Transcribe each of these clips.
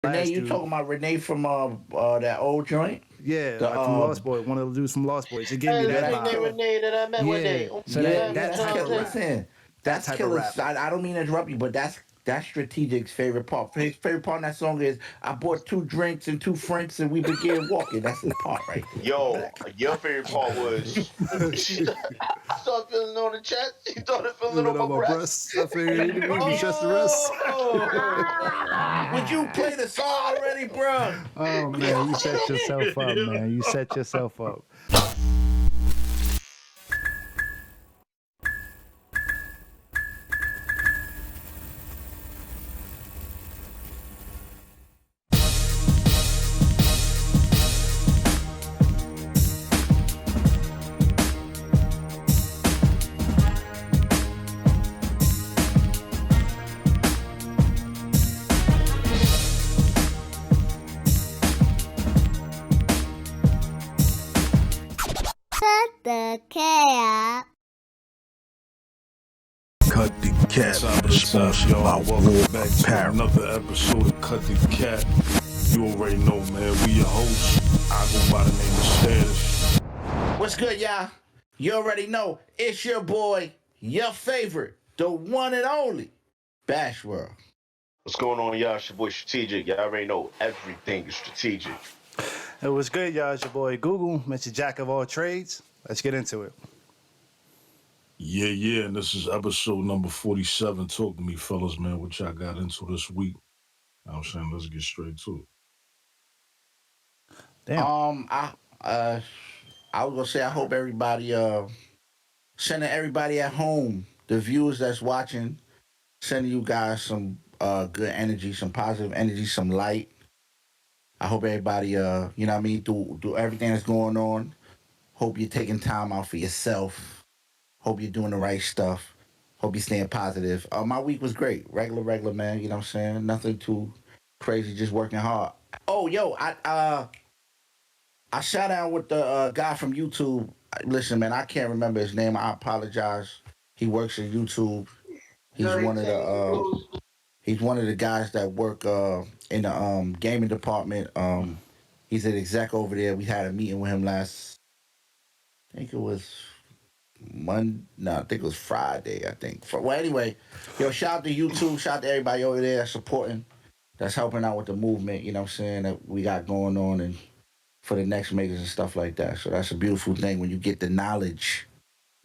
Renee, last you dude. talking about Renee from that old joint? Yeah, The like from Lost Boy, one of the dudes from Lost Boys. It gave me Hey, that that's that's Renee vibe. killer. Renee that I met one Yeah, day. so Yeah, that yeah, that that's type of killer. rap, Listen, that that's type of killer. rap. I don't mean to interrupt you, but that's Strategic's favorite part. His favorite part in that song is I bought 2 drinks and 2 franks and we began walking. That's his part right there. Yo, your favorite part was I started feeling on the chest. She started feeling Feeling on on my my breast. breasts, I figured it made me stress the rest. Oh, would you play the song already, bro? Oh man, you set yourself up, man. You set yourself up. Cut the chaos. Cut the Cap, sponsored by WAL Welcome back to Apparel. another episode of Cut the Cap. You already know, man. We your hosts. I go by the name of Status. What's good, y'all? You already know it's your boy, your favorite, the one and only Bash World. What's going on, y'all? It's your boy Strategic. Y'all already know everything is strategic. It was good, y'all. It's your boy Google, Mr. Jack of all trades. Let's get into it. Yeah, and this is episode number 47. Talk to me, fellas, man, what y'all got into this week. I'm saying let's get straight to it. Damn. I was gonna say I hope everybody sending everybody at home, the viewers that's watching, sending you guys some good energy, some positive energy, some light. I hope everybody you know what I mean, do everything that's going on. Hope you're taking time out for yourself. Hope you're doing the right stuff. Hope you're staying positive. My week was great. Regular, man. You know what I'm saying? Nothing too crazy, just working hard. Oh, yo, I sat down with the guy from YouTube. Listen, man, I can't remember his name. I apologize. He works at YouTube. He's one of the he's one of the guys that work in the gaming department. He's an exec over there. We had a meeting with him last. I think it was Monday. No, I think it was Friday. I think. Well, anyway, yo, shout out to YouTube. Shout out to everybody over there that's supporting, that's helping out with the movement. You know what I'm saying, that we got going on and for the next makers and stuff like that. So that's a beautiful thing when you get the knowledge.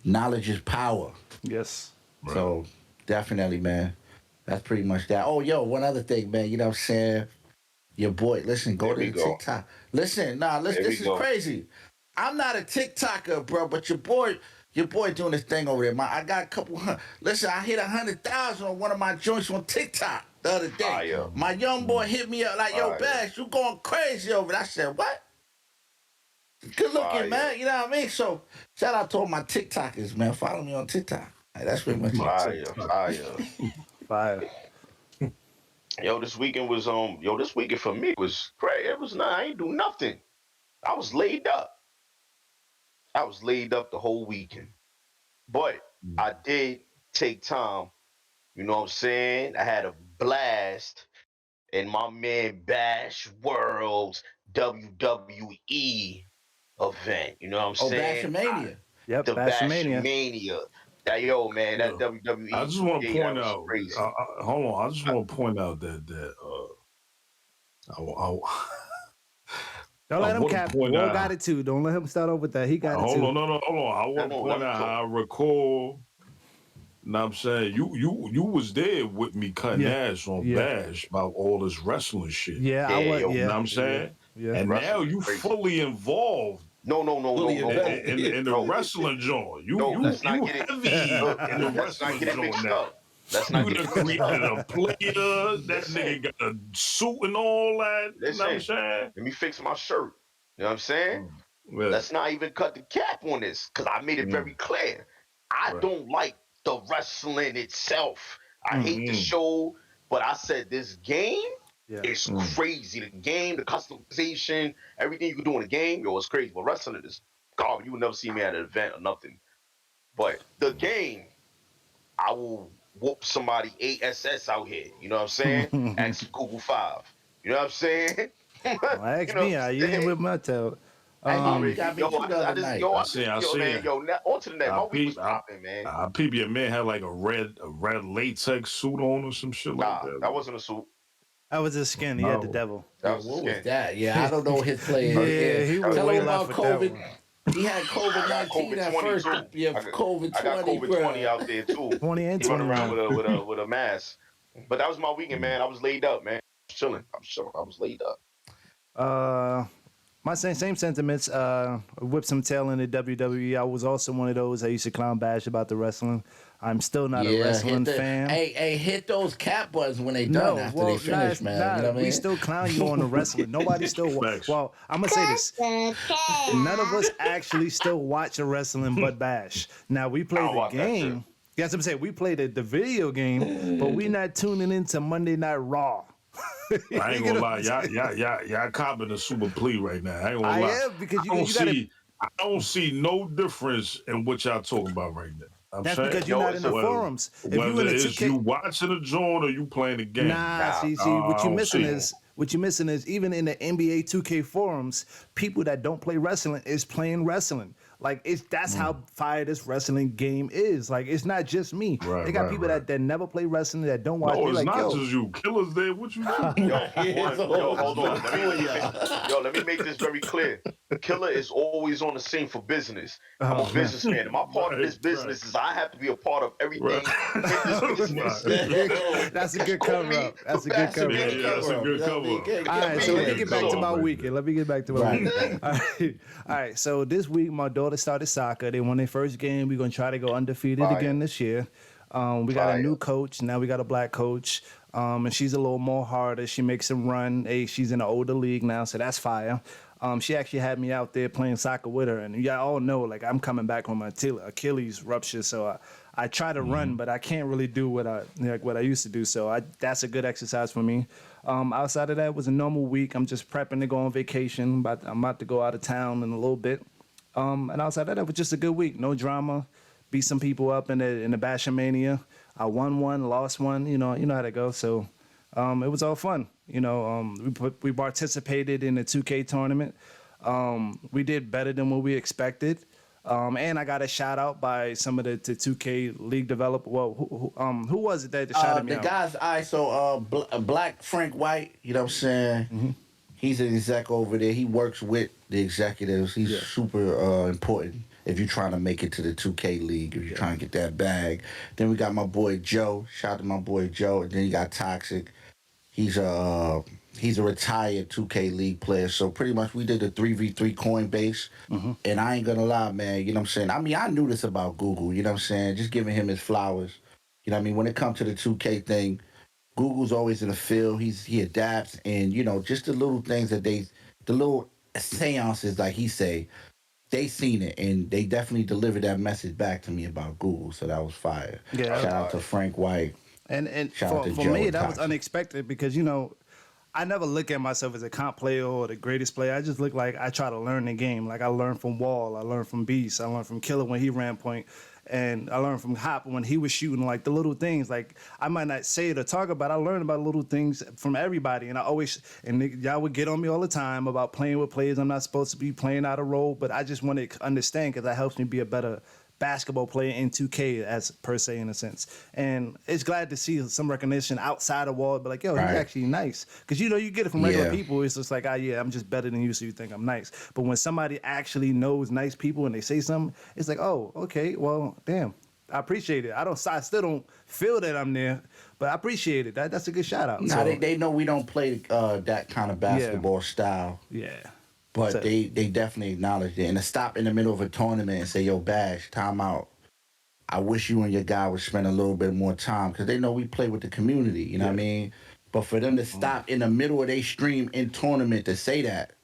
Knowledge is power. Yes. Right. So definitely, man. That's pretty much that. Oh, yo, one other thing, man. You know what I'm saying? Your boy, listen, go Here to we the go. TikTok. Listen, Here this we is go. crazy. I'm not a TikToker, bro, but your boy doing this thing over there. I got a couple. Listen, I hit 100,000 on one of my joints on TikTok the other day. Fire. My young boy hit me up like, "Yo, Fire. Bash, you going crazy over there?" I said, "What?" Good looking, Fire. man. You know what I mean? So shout out to all my TikTokers, man. Follow me on TikTok. Like, that's pretty much it. Fire. Yo, this weekend was this weekend for me was great. It was not. I ain't do nothing. I was laid up. I was laid up the whole weekend. But I did take time. You know what I'm saying? I had a blast in my man Bash World's WWE event. You know what I'm Oh, saying? Bashmania. Yep, The Bashmania. Bashmania. That yo, man, that Yeah. WWE. I just want to that point was out. crazy. Hold on. I just want to point out that Don't let him wanna cap. point Will out- got it too. Don't let him start off with that. He got it hold too. on. No. Hold on. I want to point out how I recall. Know what I'm saying? You was there with me cutting ass on Bash about all this wrestling shit. Yeah, I was. yo, You know what Yeah. I'm saying? Yeah. And now Wrestling you crazy. fully involved No. in the No. wrestling joint. You let's not get it. heavy in the Let's not wrestling get it joint mixed now. up. Let's not You get done it mixed up. created a player. That Listen. nigga got a suit and all that. You know what I'm Listen. saying? Let me fix my shirt. You know what I'm saying? Yeah. Let's not even cut the cap on this because I made it very clear. I don't like the wrestling itself. I hate the show, but I said this game is crazy. The game, the customization, everything you can do in the game, yo, it's crazy. But wrestling is garbage. You will never see me at an event or nothing. But the game, I will whoop somebody ASS out here. You know what I'm saying? Ask Google 5. You know what I'm saying? Well, You ask know what me, I'm you didn't saying? whip my tail. Hey, I Mama, you mean, got me yo, too the other night. yo, I I see, just, I yo, see man, it. yo, now, on to the next. I My week was peep, popping, man. I peep your man had like a red latex suit on or some shit like Nah, that that. wasn't a suit. I was just skin. He had the No. devil. That Yeah, was the what was skin. that? Yeah, I don't know his player. Yeah, Yeah, he That was was the tell way him skin. left about with that COVID. one. He had COVID I got 19 COVID at 20 first. too. Yeah, COVID I got 20, COVID 20 bro. out there too. 20 and He running around 21. with a mask. But that was my weekend, man. I was laid up, man. I was chilling. I was chilling. I was laid up. Uh, my same sentiments. Whipped some tail in the WWE. I was also one of those. I used to clown bash about the wrestling. I'm still not a Yeah, wrestling fan. hey, hit those cap buttons when they done No, after they well, finish, man. You know what I we mean? still clown you on the wrestling. Nobody still. Facts. Well, I'm gonna say this. The None of us chaos. actually still watch a wrestling but bash. Now we I play don't the want that shit. game. That's what I'm saying. We play the video game, but we not tuning into Monday Night Raw. I ain't You gonna know lie, what I'm saying? y'all copping a super plea right now. I ain't gonna I lie. am because I don't you got to. see, I don't see no difference in what y'all talking about right now. I'm That's saying, because you're Yo, not in it's the a forums. If you in whether the it's 2K, you watching the joint or you playing the game, nah. nah. See, what I you don't missing see. is even in the NBA 2K forums, people that don't play wrestling is playing wrestling. Like that's how fire this wrestling game is. Like it's not just me. Right, They got right, people right. that never play wrestling that don't watch. No, They it's like, not yo, just you. Killers there. What you do? Yo, It's yo, hold on. two of y'all. Yo, let me make this very clear. Killer is always on the scene for business. I'm a oh man. businessman, and my part of Right, this business is I have to be a part of right. everything in this business. Right. That's a good Call cover me up. That's the a good cover Yeah, up. bastard yeah, that's a good cover up. All right, so let me get back to my Right weekend. there. Let me get back to my Right. weekend. All right. So this week, my daughter started soccer. They won their first game. We're gonna try to go undefeated Fire. again this year. We got a Fire. new coach. Now we got a black coach, and she's a little more harder. She makes them run. Hey, she's in an older league now, so that's fire. She actually had me out there playing soccer with her, and y'all all know, like I'm coming back from my Achilles rupture, so I try to run, but I can't really do what I used to do. So that's a good exercise for me. Outside of that, it was a normal week. I'm just prepping to go on vacation, but I'm about to go out of town in a little bit. And outside of that, it was just a good week. No drama. Beat some people up in the Bashmania. I won one, lost one. You know how that goes. So it was all fun. We participated in the 2K tournament. We did better than what we expected. And I got a shout out by some of the 2K league developer. Well, who was it that shouted me The out? guys, Black Frank White, you know what I'm saying? Mm-hmm. He's an exec over there. He works with the executives. He's super important if you're trying to make it to the 2K league, if you're trying to get that bag. Then we got my boy Joe. Shout out to my boy Joe. And then you got Toxic. He's a retired 2K league player. So pretty much we did the 3v3 coin base. And I ain't gonna lie, man, you know what I'm saying? I mean, I knew this about Google, you know what I'm saying? Just giving him his flowers. You know what I mean? When it comes to the 2K thing, Google's always in the field. He adapts, and just the little things the little seances, like he say, they seen it, and they definitely delivered that message back to me about Google. So that was fire. Yeah. Shout out to Frank White. And Shout out for to Joe me, and that was Toxic. unexpected because, I never look at myself as a comp player or the greatest player. I just look like I try to learn the game. Like I learned from Wall, I learned from Beast, I learned from Killer when he ran point, and I learned from Hop when he was shooting. Like the little things, like I might not say it or talk about. I learned about little things from everybody, and y'all would get on me all the time about playing with players I'm not supposed to be playing out of role. But I just want to understand because that helps me be a better basketball player in 2K as per se in a sense, and it's glad to see some recognition outside of Wall, but like, yo, he's Right. actually nice because you get it from regular Yeah. people. It's just like, yeah, I'm just better than you, so you think I'm nice. But when somebody actually knows nice people and they say something, it's like, oh, okay, well, damn, I appreciate it. I still don't feel that I'm there, but I appreciate it. That's a good shout out. Nah, So, they know we don't play that kind of basketball style. yeah. But So- they definitely acknowledged it. And to stop in the middle of a tournament and say, yo, Bash, time out. I wish you and your guy would spend a little bit more time because they know we play with the community, you know what I mean? But for them to stop in the middle of their stream in tournament to say that,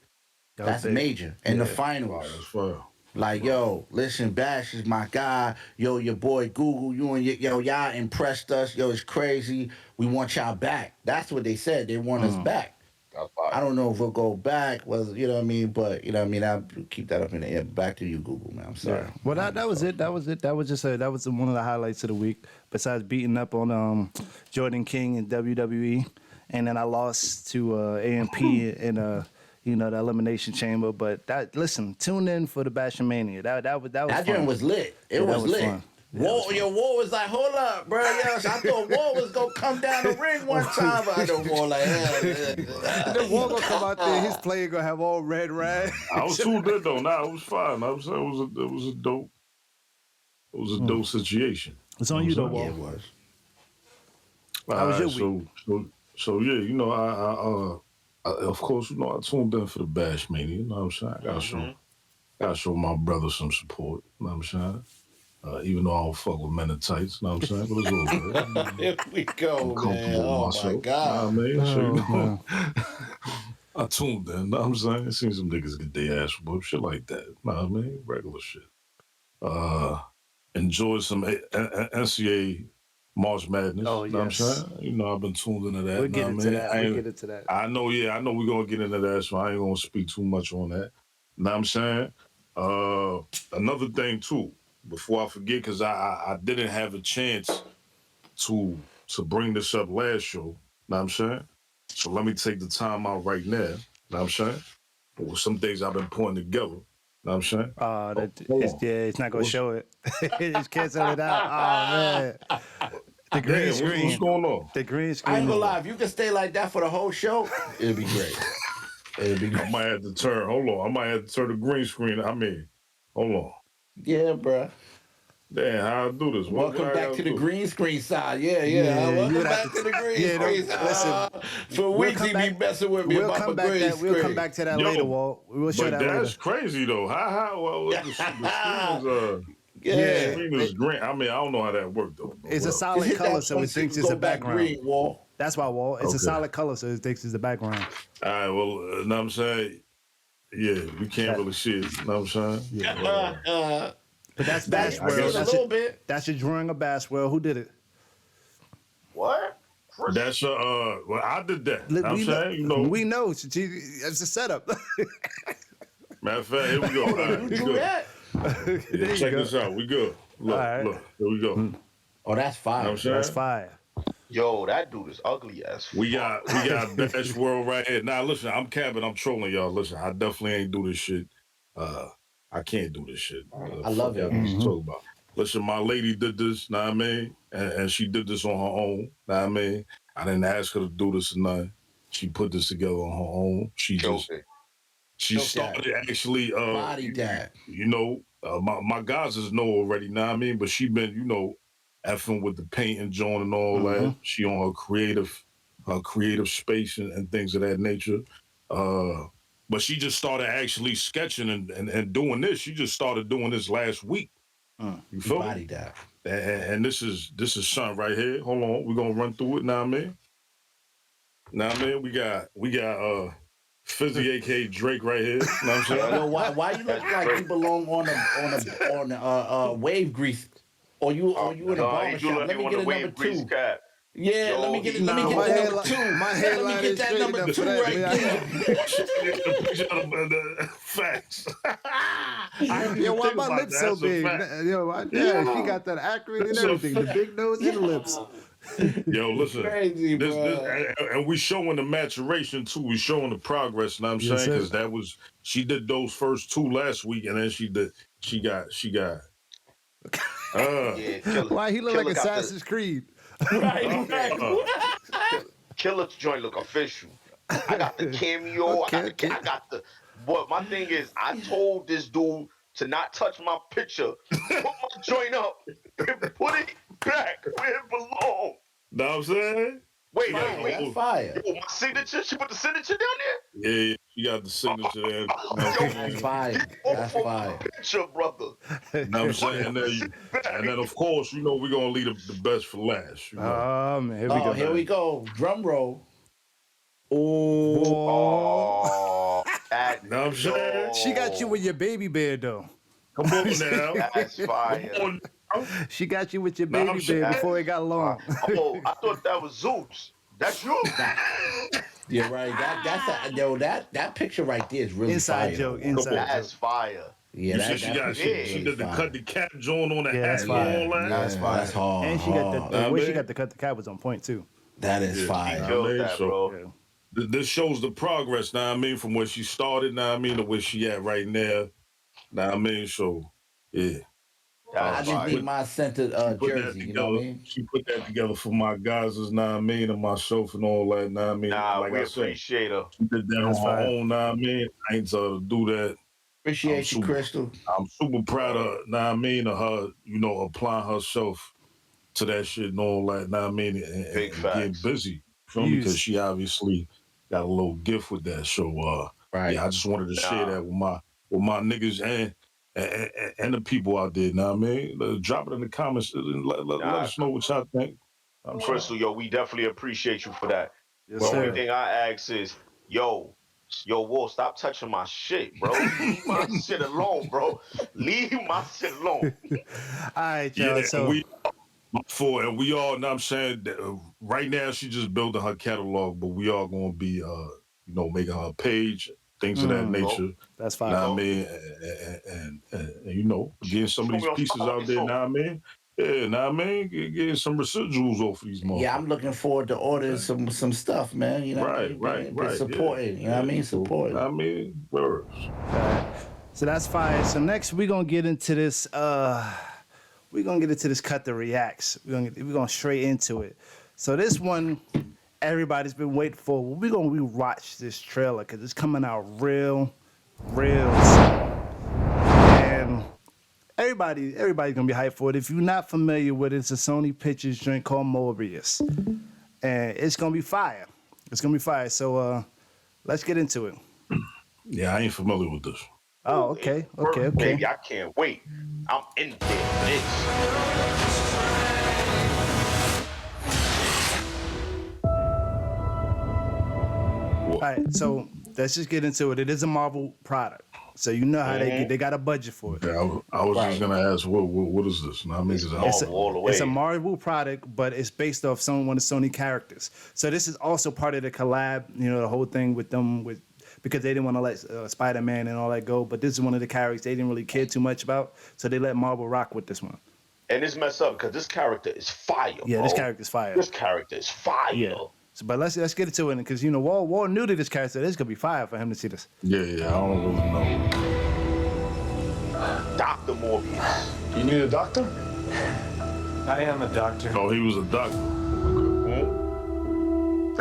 That was that's big. major. And the Wow, finals. that's fire. Like, yo, listen, Bash is my guy. Yo, your boy Google, y'all impressed us. Yo, it's crazy. We want y'all back. That's what they said. They want us back. That's fire. I don't know if we'll go back, you know what I mean? But, you know what I mean? I'll keep that up in the air. Back to you, Google, man. I'm sorry. Yeah. Well, that was it. That was it. That was just that was one of the highlights of the week. Besides beating up on Jordan King in WWE, and then I lost to AMP in the elimination chamber. But listen, tune in for the Bashmania. That was That fun. joint was lit. It Yeah, that was was lit. fun. Yeah, that was fun. War was like, hold up, bro. Yo, I thought War was gonna come down the ring one time, but I know War like, The War gonna come out there. His player gonna have all red rag. I was too good though. Nah, it was fine. I was saying it was a dope. It was a dope situation. It's on you though, yeah, Wall. it was. How was your week? So yeah, you know, I of course, you know, I tuned in for the Bash Mania. You know what I'm saying? I gotta show my brother some support. You know what I'm saying? Even though I don't fuck with men in tights, you know what I'm saying? But it's all good. Here we go, I'm man. comfortable Oh with my myself. God. You know what I mean? So, you know, I tuned in, you know what I'm saying? Seen some niggas get their ass whooped, shit like that. You know what I mean? Regular shit. Enjoyed some NCAA March Madness. Oh, you know yes. what I'm saying? You know, I've been tuned into that. We'll you know get what I into mean? that. We'll get into that. I know we're gonna get into that, so I ain't gonna speak too much on that. You know what I'm saying? Another thing too, before I forget, because I didn't have a chance to bring this up last show. You know what I'm saying? So let me take the time out right now. You know what I'm saying? Well, some things I've been putting together. You know what I'm saying? It's not gonna show it. Just cancel it out. Oh man, the green Damn, screen. what's going on? The green screen. I ain't gonna lie, if you can stay like that for the whole show, it'd be great. It'd be I great. might have to turn. Hold on. I might have to turn the green screen. Hold on. Yeah, bruh. Damn, how I do this? Welcome what I back gotta to the do? green screen side. Yeah. Yeah, you Welcome would back have to the green yeah, screen side. For weeks he be messing with me about the green screen. We'll come back to that Yo, later, Walt. We'll show But that that's later. crazy though. Well, the screen Yeah. the screen is green. I mean, I don't know how that worked though. It's a Just solid hit color, that so button it so you thinks can it's go a back background. green, Wall. That's why, Walt. It's a Okay. solid color, so it thinks it's the background. All right, well, know what I'm saying? Yeah, we can't really see it. Know what I'm saying? Yeah. But that's That's Bashwell. a little bit. That's your drawing of Bashwell. Who did it? What? That's well, I did that. Know what I'm saying? You know, We know. It's a setup. matter of fact, here we go. All right, You we do good. that? Yeah, check this out. We good. Look, right. look. Here we go. Oh, that's Know fine. what I'm saying? That's fire. Yo, that dude is ugly as fuck. We got Bash World right here. Now listen, I'm capping, I'm trolling y'all. Listen, I definitely ain't do this shit. I can't do this shit. I love it. Y'all talk about. Listen, my lady did this, know what I mean? And she did this on her own, know what I mean? I didn't ask her to do this or nothing. She put this together on her own. She started actually Body that. you know, my guys know already, know what I mean? But she been, you know, effing with the paint and joint and all that. She on her creative space and things of that nature. But she just started actually sketching and doing this. She just started doing this last week. You feel Body me? that. And this is something right here. Hold on, we're gonna run through it now, man. Now, man, we got Fizzy, aka Drake, right here. Know what I'm saying? Yo, why you look like you belong on a wave grease? Or you in a barbershop? Let me get a number 2. Cap. Yeah, Yo, let me get nah, the my number hairline- 2. my Let hairline me get is that straight number enough 2 for that, right man. there. Facts. Yo, why my lips so big? She got that accurate and That's a everything. The big nose and the lips. Yo, listen. Crazy, bro. And we showing the maturation too. We showing the progress. You know what I'm Yes, saying? sir. Because she did those first 2 last week, and then she got. Yeah, Why he look Killer like got Assassin's Creed? Right. Killer joint look official. I got the cameo. Okay. I got the. But my thing is, I told this dude to not touch my picture, put my joint up, and put it back where it belongs. Know what I'm saying? Wait, That's fire. Yo, my signature. She put the signature down there. Yeah, she got the signature there. That's fire. That's fire. Picture, brother. Know what I'm saying? And then of course, you know, we're gonna leave the best for last. You know? Oh man, here we go. Here we go. Drum roll. Oh, Know what I'm saying? She got you with your baby bear though. Come on now. That's fire. Come on. She got you with your Nah, I'm baby bear saying- before it got long. Oh, I thought that was Zeus. That's you. You're right. That picture right there is really Inside fire. joke. Inside That's joke. fire. Yeah, You said she did the cut the cap joint on the Yeah, hat that's and fire. all that. That's hard. And she got the Nah, way she man. got the cut the cap was on point too. That is Yeah, She fire. know what I killed mean? that, So bro. Yeah. this shows the progress, know what I mean, from where she started, know what I mean, to where she at right now. Know what I mean? So yeah. That's I just She need fire. put my scented she put that jersey. You know what I together. mean? She put that together for my guys, know what I mean, and myself and all that, know what I mean? Nah, Like we I said, appreciate her. she did that on That's her fire. own, know what I mean? I ain't tell her to do that. I'm Appreciate you, super Crystal. I'm super proud of, know what I mean, of her, applying herself to that shit and all that, know what I mean, Big and getting facts. busy. You feel me? Because Use. she obviously got a little gift with that. So Right. yeah, I just wanted to share Nah, that with my niggas and the people out there, know what I mean? Drop it in the comments and let nah. us know what y'all think. I'm saying. Crystal, yo, we definitely appreciate you for that. Yes, The only Word. sir. thing I ask is, yo, Wolf, stop touching my shit, bro. Leave my shit alone, bro. Leave my shit alone. All right, y'all. Yeah, and So we all know what I'm saying that, right now she just building her catalog, but we all gonna be making her page, things of that Go. nature. that's There you Know fire. what I go. mean? And getting some of Show these me your pieces spot. out there, know what I mean? Yeah, know what I mean? Getting some residuals off of these Yeah, I'm motherfuckers. looking forward to ordering Okay. some stuff, man. You know what I Right, mean? right, Been right. Yeah, supporting. You know what I yeah. mean? So, know what Supporting. I mean? Words. All right. So that's fire. So next we're gonna get into this. We're gonna get into this cut the reacts. We're gonna straight into it. So this one, everybody's been waiting for. We're gonna rewatch this trailer because it's coming out real soon. And everybody's gonna be hyped for it. If you're not familiar with it, it's a Sony Pictures joint called Morbius, and it's gonna be fire. It's gonna be fire. So let's get into it. Yeah, I ain't familiar with this. Oh, Ooh, April okay, okay, 1st, okay. baby. I can't wait. I'm in there for this. All right, so let's just get into it. It is a Marvel product, so you know how they got a budget for it. Yeah, I was just Right. gonna ask, what is this? Know what I mean? It's 'Cause I don't Marvel all the It's a way. Marvel product, but it's based off one of Sony characters. So this is also part of the collab. The whole thing with them because they didn't want to let Spider-Man and all that go. But this is one of the characters they didn't really care too much about, so they let Marvel rock with this one. And it's messed up because this character is fire, Yeah, this bro. character's fire. This character is fire. Yeah. So, but let's get into it because Wall knew to this character. This could be fire for him to see this. yeah, I don't really know. Dr. Morbius. You need a doctor? I am a doctor. Oh, he was a doctor.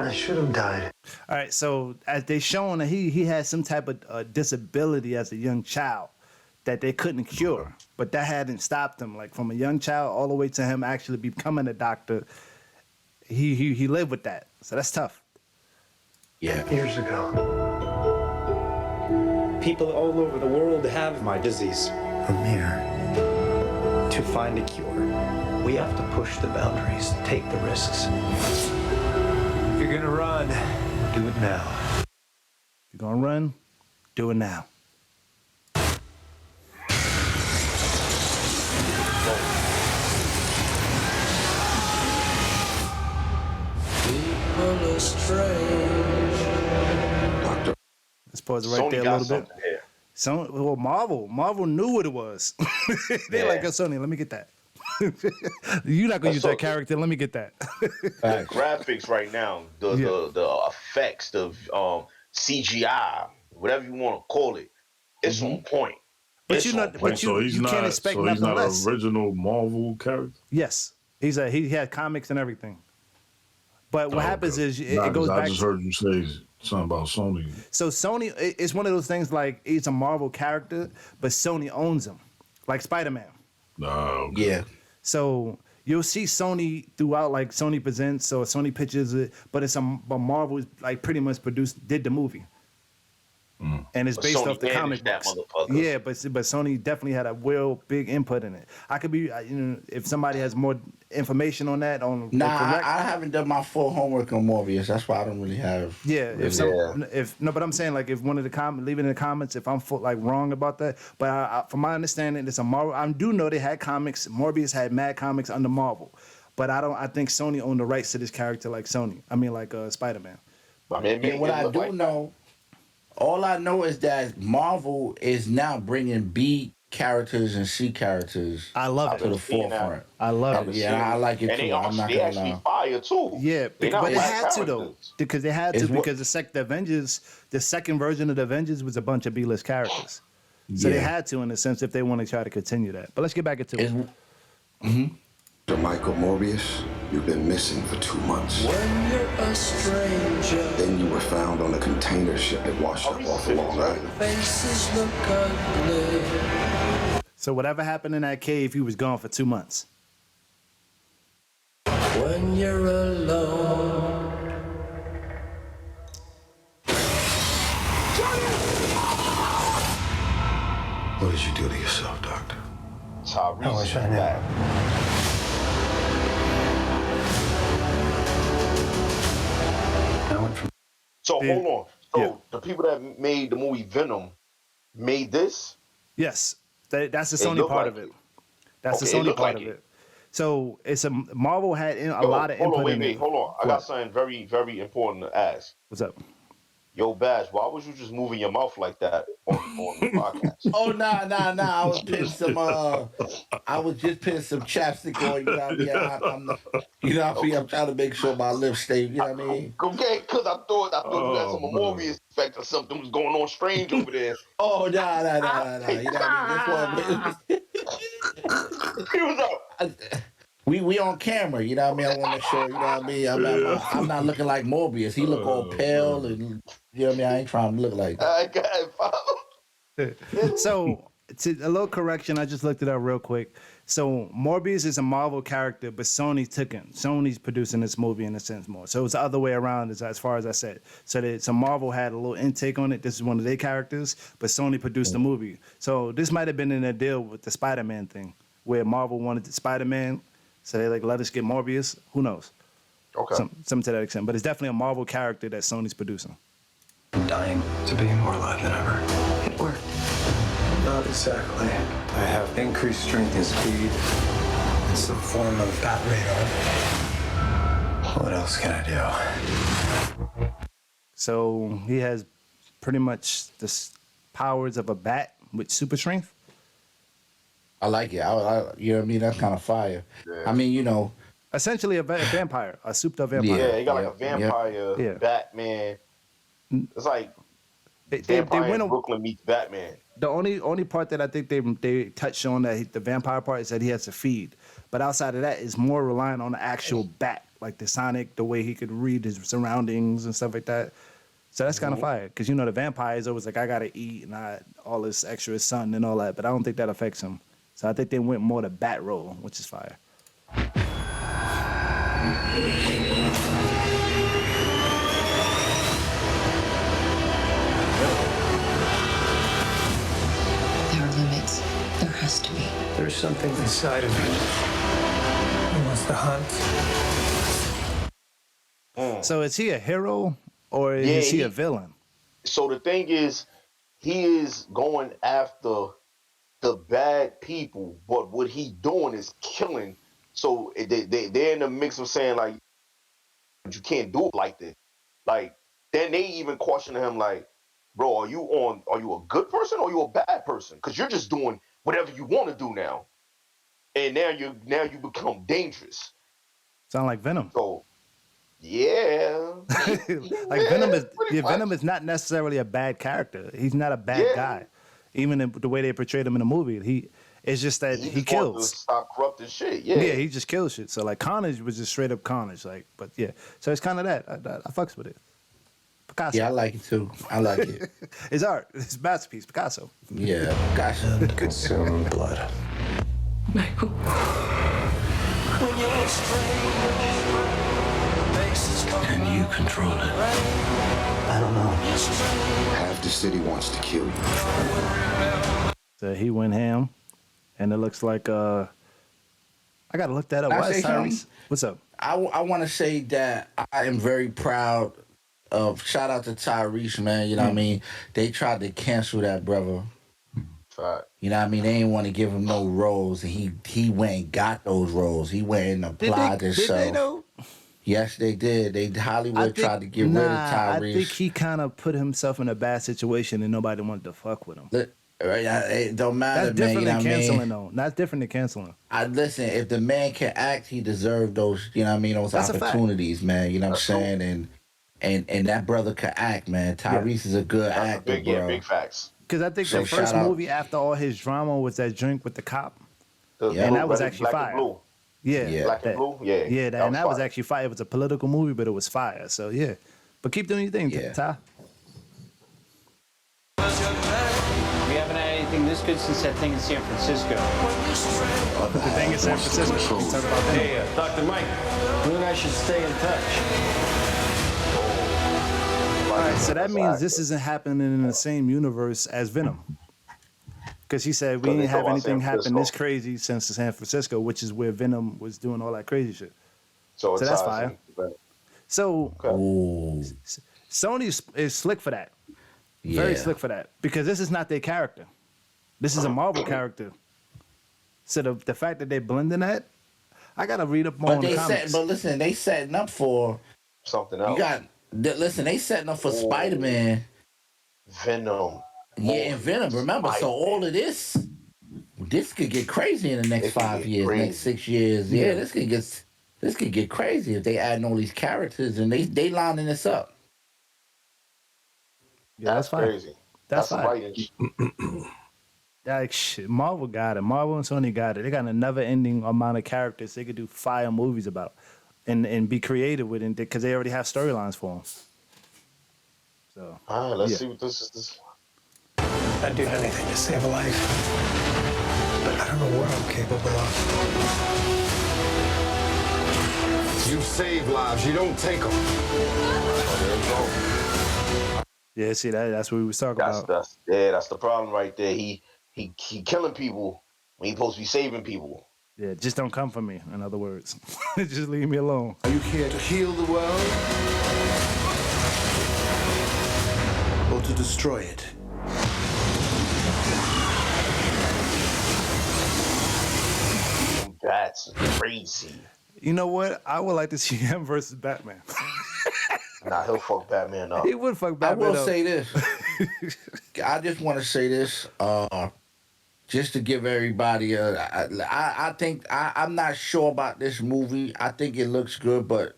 I should have died. All right, so as they showing that he had some type of disability as a young child that they couldn't cure, but that hadn't stopped him. Like from a young child all the way to him actually becoming a doctor, he lived with that. So that's tough. Yeah. Years ago. People all over the world have my disease. Amir. To find a cure, we have to push the boundaries, take the risks. If you're gonna run, do it now. If you're gonna run, do it now. Let's pause it right Sony there a got little bit. something here. Marvel knew what it was. They're like, Yeah. Sony, let me get that. You're not gonna use that character. Let me get that. The graphics right now, the effects, the CGI, whatever you want to call it, it's on point. But It's you know, on point. but So he's you not. can't expect So he's nothing not less. an original Marvel character. Yes, he had comics and everything. But what happens Okay. is Nah, it goes 'cause I back. just heard you say something about Sony. So Sony, it's one of those things like it's a Marvel character, but Sony owns him, like Spider-Man. Nah, okay. Yeah. So you'll see Sony throughout, like Sony Presents or Sony Pictures, but but Marvel like pretty much did the movie. And it's But based Sony off the comic managed that books. motherfucker. Yeah, but Sony definitely had a real big input in it. I could be, if somebody has more information on that, on Nah, correct. I haven't done my full homework on Morbius. That's why I don't really have. Yeah, Yeah. but I'm saying like if one of the leave it in the comments if I'm like wrong about that. But from my understanding, it's a Marvel. I do know they had comics. Morbius had mad comics under Marvel, but I think Sony owned the rights to this character like Spider-Man. I mean, Yeah, what I do know, all I know is that Marvel is now bringing B characters and C characters I love to it. the forefront. I love I've it. been Yeah, seeing I it. like it And too. I'm not they gonna actually lie. fire too. Yeah, They not but they black had to though, characters. because they had to It's what- because the Avengers, the second version of the Avengers was a bunch of B-list characters, so they Yeah. had to in a sense if they want to try to continue that. But let's get back into it. It's Dr. Michael Morbius, you've been missing for 2 months. When you're a stranger, Then you were found on a container ship that washed up off of Long Island. faces look ugly. So whatever happened in that cave, he was gone for 2 months. When you're alone, What did you do to yourself, Doctor? Tyrese I wish I is knew. back. I went from So Yeah. hold on. So Yeah. the people that made the movie Venom made this. Yes, that's the It Sony looked part like of it. it. That's Okay, the it Sony looked part like of it. it. So it's a Marvel had a Yo, lot of hold input on, wait, in wait, it. hold on. I What? got something very, very important to ask. What's up? Yo, Bash, why was you just moving your mouth like that on the podcast? Oh nah. I was putting some I was just putting some chapstick on, you know what I mean? I'm not, you know what I mean? I'm trying to make sure my lips stay, you know what I mean? Okay, because I thought you had some Oh, Morbius effect or something was going on strange over there. Oh nah. You know what I mean? He was up. We on camera, you know what I mean? I want to make sure, you know what I mean? I'm not looking like Morbius. He look all pale and you know what I mean? I ain't trying to look like that. I got it, follow. So a little correction, I just looked it up real quick. So Morbius is a Marvel character, but Sony took him. Sony's producing this movie in a sense more. So it's the other way around as far as I said. So Marvel had a little intake on it. This is one of their characters, but Sony produced the movie. So this might have been in a deal with the Spider-Man thing, where Marvel wanted the Spider-Man, so they like let us get Morbius. Who knows? Okay. Something to that extent. But it's definitely a Marvel character that Sony's producing. dying to be more alive than ever. it worked. Not exactly. I have increased strength and speed and some form of bat radar. What else can I do? So he has pretty much the powers of a bat with super strength. I like it. You know what I mean? That's kind of fire. Yeah. I mean, you know, Essentially a vampire, a souped-up vampire. Yeah, he got like a Yeah, vampire, yeah. Batman. It's like They vampire went in a, Brooklyn meets Batman. the only part that I think they touched on the vampire part is that he has to feed, but outside of that, it's more relying on the actual bat, like the sonic, the way he could read his surroundings and stuff like that. So that's kind of fire, because you know the vampire is always like I gotta eat and all this extra sun and all that, but I don't think that affects him. So I think they went more to bat role, which is fire. There are limits. There has to be. There's something inside of me. He wants to hunt. So is he a hero or Yeah, is he a villain? So the thing is, he is going after the bad people, but what he doing is killing. So they're in the mix of saying like, you can't do it like this. Like then they even question him like, bro, are you a good person or are you a bad person? Because you're just doing whatever you want to do now, and now you become dangerous. Sound like Venom. So yeah, Like Yeah, pretty Venom much. is not necessarily a bad character. He's not a bad Yeah. guy. Even in the way they portrayed him in the movie, it's just that he just wants to kills. stop corrupting shit. Yeah, he just kills shit. So like Carnage was just straight up Carnage. Like, but yeah, so it's kind of that. I fucks with it. Picasso. yeah, I like it too. I like it. It's art. It's masterpiece. Picasso. Yeah, gotcha. Consume blood. Michael. When you're a stranger, faces look Can you control it? I don't know. Half the city wants to kill you. So he went ham, and it looks like I gotta look that up. Can I Why is say something? Tyrese? What's up? I want to say that I am very proud of. Shout out to Tyrese, man. You know what I mean? They tried to cancel that brother. Right. You know what I mean? They didn't want to give him no roles, and he went and got those roles. He went and applied himself. Did they though? Yes, they did. Hollywood tried to get rid of Tyrese. I think he kind of put himself in a bad situation, and nobody wanted to fuck with him. Right? It don't matter, That's man. You different know than what I canceling, mean? though. That's different than canceling. I listen. If the man can act, he deserved those. You know what I mean? Those That's a fact. opportunities, man. You know what I'm That's true. saying? And that brother could act, man. Yeah. Tyrese is a good That's a actor, big, yeah, bro. big facts. Because I think the So first shout out. movie after all his drama was that drink with the cop, The Yeah. and blue, that was ready, actually black and fire. blue. Yeah, Yeah. Black and that, blue, yeah. yeah, That and was that was fire. actually fire. It was a political movie, but it was fire. So yeah, but keep doing your thing, Yeah. Ty. We haven't had anything this good since that thing in San Francisco. The thing in San Francisco. We talk about that. Hey, Dr. Mike, you and I should stay in touch. All right, so that means this isn't happening in the same universe as Venom. Because he said we So they didn't have go out anything San happen this Francisco. crazy since San Francisco, which is where Venom was doing all that crazy shit. So So it's that's fire. So Ooh. Sony is slick for that. Very Yeah. slick for that. Because this is not their character. This is a Marvel character. So the fact that they're blending that, I gotta read up more But on the they comics. set. But listen, they setting up for. Something You else. got. Listen, they setting up for Ooh. Spider-Man. Venom. Yeah, and Venom. Remember, so all of this could get crazy in the next It could 5 get years, crazy. next 6 years. Yeah, this could get crazy if they adding all these characters and they lining this up. Yeah, That's fine. crazy. That's some fine. writing. Like shit, Marvel got it. Marvel and Sony got it. They got a never-ending amount of characters they could do fire movies about, and be creative with it because they already have storylines for them. So All right, let's yeah. see what this is. I'd do anything to save a life. But I don't know what I'm capable of. You save lives, you don't take them. Yeah, see that's what we was talking about. That's the problem right there. He killing people when he supposed to be saving people. Yeah, just don't come for me. In other words, just leave me alone. Are you here to heal the world? Or to destroy it? That's crazy. You know what? I would like to see him versus Batman. Nah, he'll fuck Batman up. He would fuck I Batman will up. say this. I just want to say this, just to give everybody I think I'm not sure about this movie. I think it looks good, but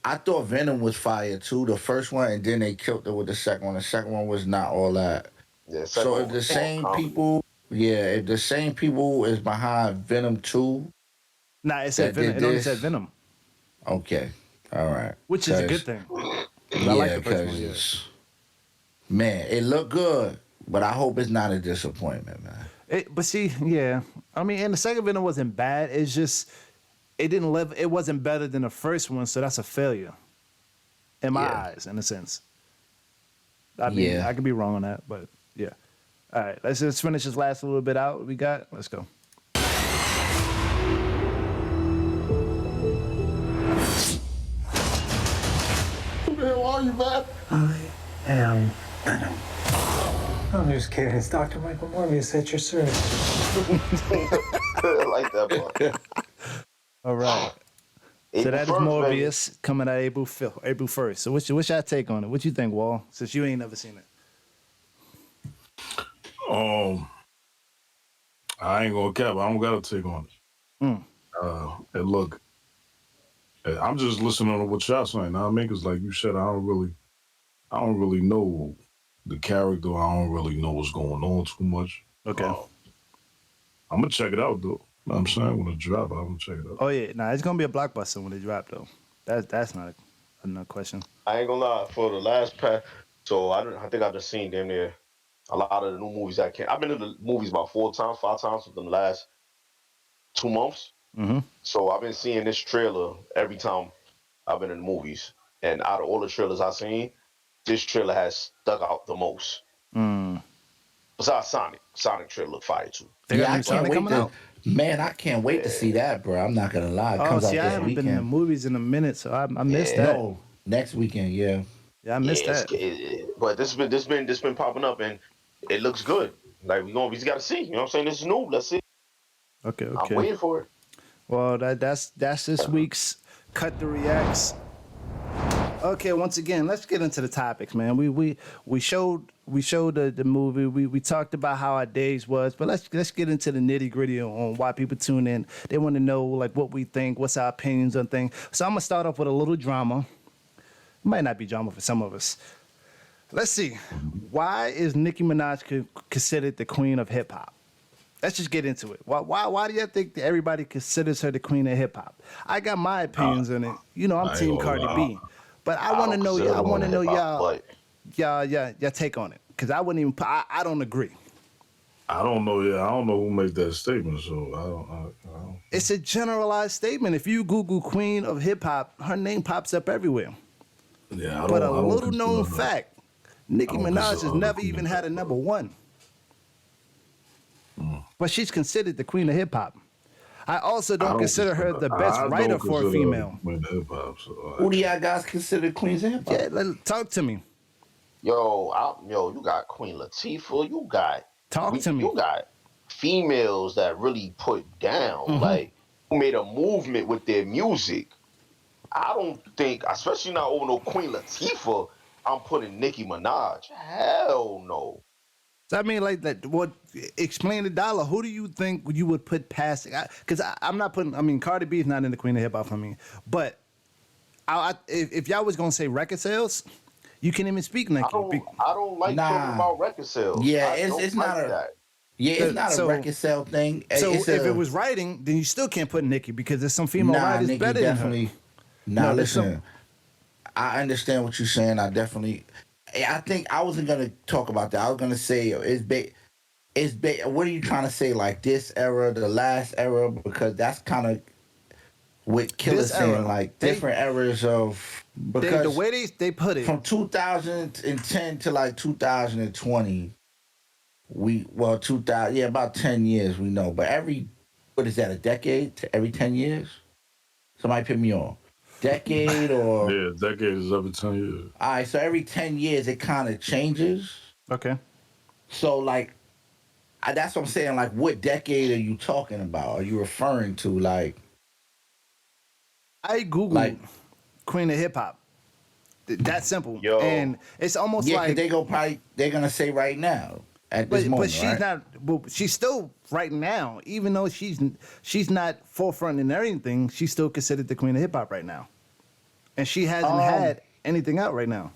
I thought Venom was fire too, the first one, and then they killed it with the second one. The second one was not all that. Yeah, So if the same people, if the same people is behind Venom 2, Nah, it said that Venom. did It only this? said Venom, okay, all right. which is a good 'Cause- thing. I like the first one. Yeah. Man, it looked good, but I hope it's not a disappointment, man. But see, yeah, I mean, and the second Venom wasn't bad. It's just it didn't live. It wasn't better than the first one, so that's a failure in my eyes, in a sense. I mean, Yeah. I could be wrong on that, but yeah. All right, let's just finish this last little bit out. We got. Let's go. Who the hell are you, man? I am Venom. I'm just kidding. It's Dr. Michael Morbius at your service. I like that part. All right. So that is Morbius coming out April 1st. So what's your take on it? What you think, Wall? Since you ain't never seen it. I ain't gonna cap. I don't got to take on it. And look, I'm just listening to what y'all saying. I mean, 'cause like you said, I don't really know the character. I don't really know what's going on too much. Okay. I'm gonna check it out though. You know what I'm saying, when it drop, I'm gonna check it out. Oh yeah, nah, it's gonna be a blockbuster when they drop though. That's not a question. I ain't gonna lie. For the last pass, so I think I've just seen damn near a lot of the new movies that came. I've been to the movies about 5 times within the last 2 months. Mm-hmm. So I've been seeing this trailer every time I've been in the movies. And out of all the trailers I've seen, this trailer has stuck out the most. Besides Sonic. Sonic trailer looked fire too. They got I new can't Sonic wait coming to. out? Man, I can't wait to see that, bro. I'm not gonna lie. It Oh, comes see, out I this haven't weekend. been in the movies in a minute, so I missed that. No, next weekend, yeah. Yeah, I missed that. But this been popping up and it looks good. Like we just gotta see. You know what I'm saying? This is new. Let's see. Okay. I'm waiting for it. Well, that's this week's Cut the Reacts. Okay, once again, let's get into the topics, man. We showed We showed the movie. We talked about how our days was, but let's get into the nitty gritty on why people tune in. They want to know like what we think, what's our opinions on things. So I'm gonna start off with a little drama. It might not be drama for some of us. Let's see. Why is Nicki Minaj considered the queen of hip hop? Let's just get into it. Why do you think that everybody considers her the queen of hip hop? I got my opinions on it. You know, I'm Team Cardi B, but I want to know. I want to know y'all take on it because I wouldn't even. I don't agree. I don't know. Yeah, I don't know who made that statement. So I don't. It's a generalized statement. If you Google queen of hip hop, her name pops up everywhere. Yeah, but a little known fact: Nicki Minaj has never even had a number one. But she's considered the queen of hip hop. I also don't consider her the best writer for a female. Who do y'all guys consider queens of hip hop? Yeah, talk to me. Yo, you got Queen Latifah. You got to me. You got females that really put down, like who made a movement with their music. I don't think, especially not over no Queen Latifah, I'm putting Nicki Minaj. Hell no. So I mean, like that. What? Explain the dollar. Who do you think you would put past? Because I'm not putting. I mean, Cardi B is not in the queen of hip hop for me. But if y'all was gonna say record sales, you can't even speak Nicki. I don't like talking about record sales. Yeah, it's not that. It's not a record sale thing. So if it was writing, then you still can't put Nicki because there's some female writers Nicki better definitely. than her. Listen. I understand what you're saying. I think I wasn't gonna talk about that. I was gonna say what are you trying to say? Like this era, the last era, because that's kind of what Killer's saying. Like different eras of because the way they put it from 2010 to like 2020, about 10 years we know. But what is that? A decade to every 10 years? Somebody put me on. Decade or decade is every 10 years. All right, so every 10 years it kind of changes. Okay. So like, that's what I'm saying. Like, what decade are you talking about? Are you referring to like? I googled queen of hip hop. That simple. Yo. And it's almost like they're gonna say right now at this moment. But she's not. Well, she's still right now, even though she's not forefront in anything. She's still considered the queen of hip hop right now, and she hasn't had anything out right now.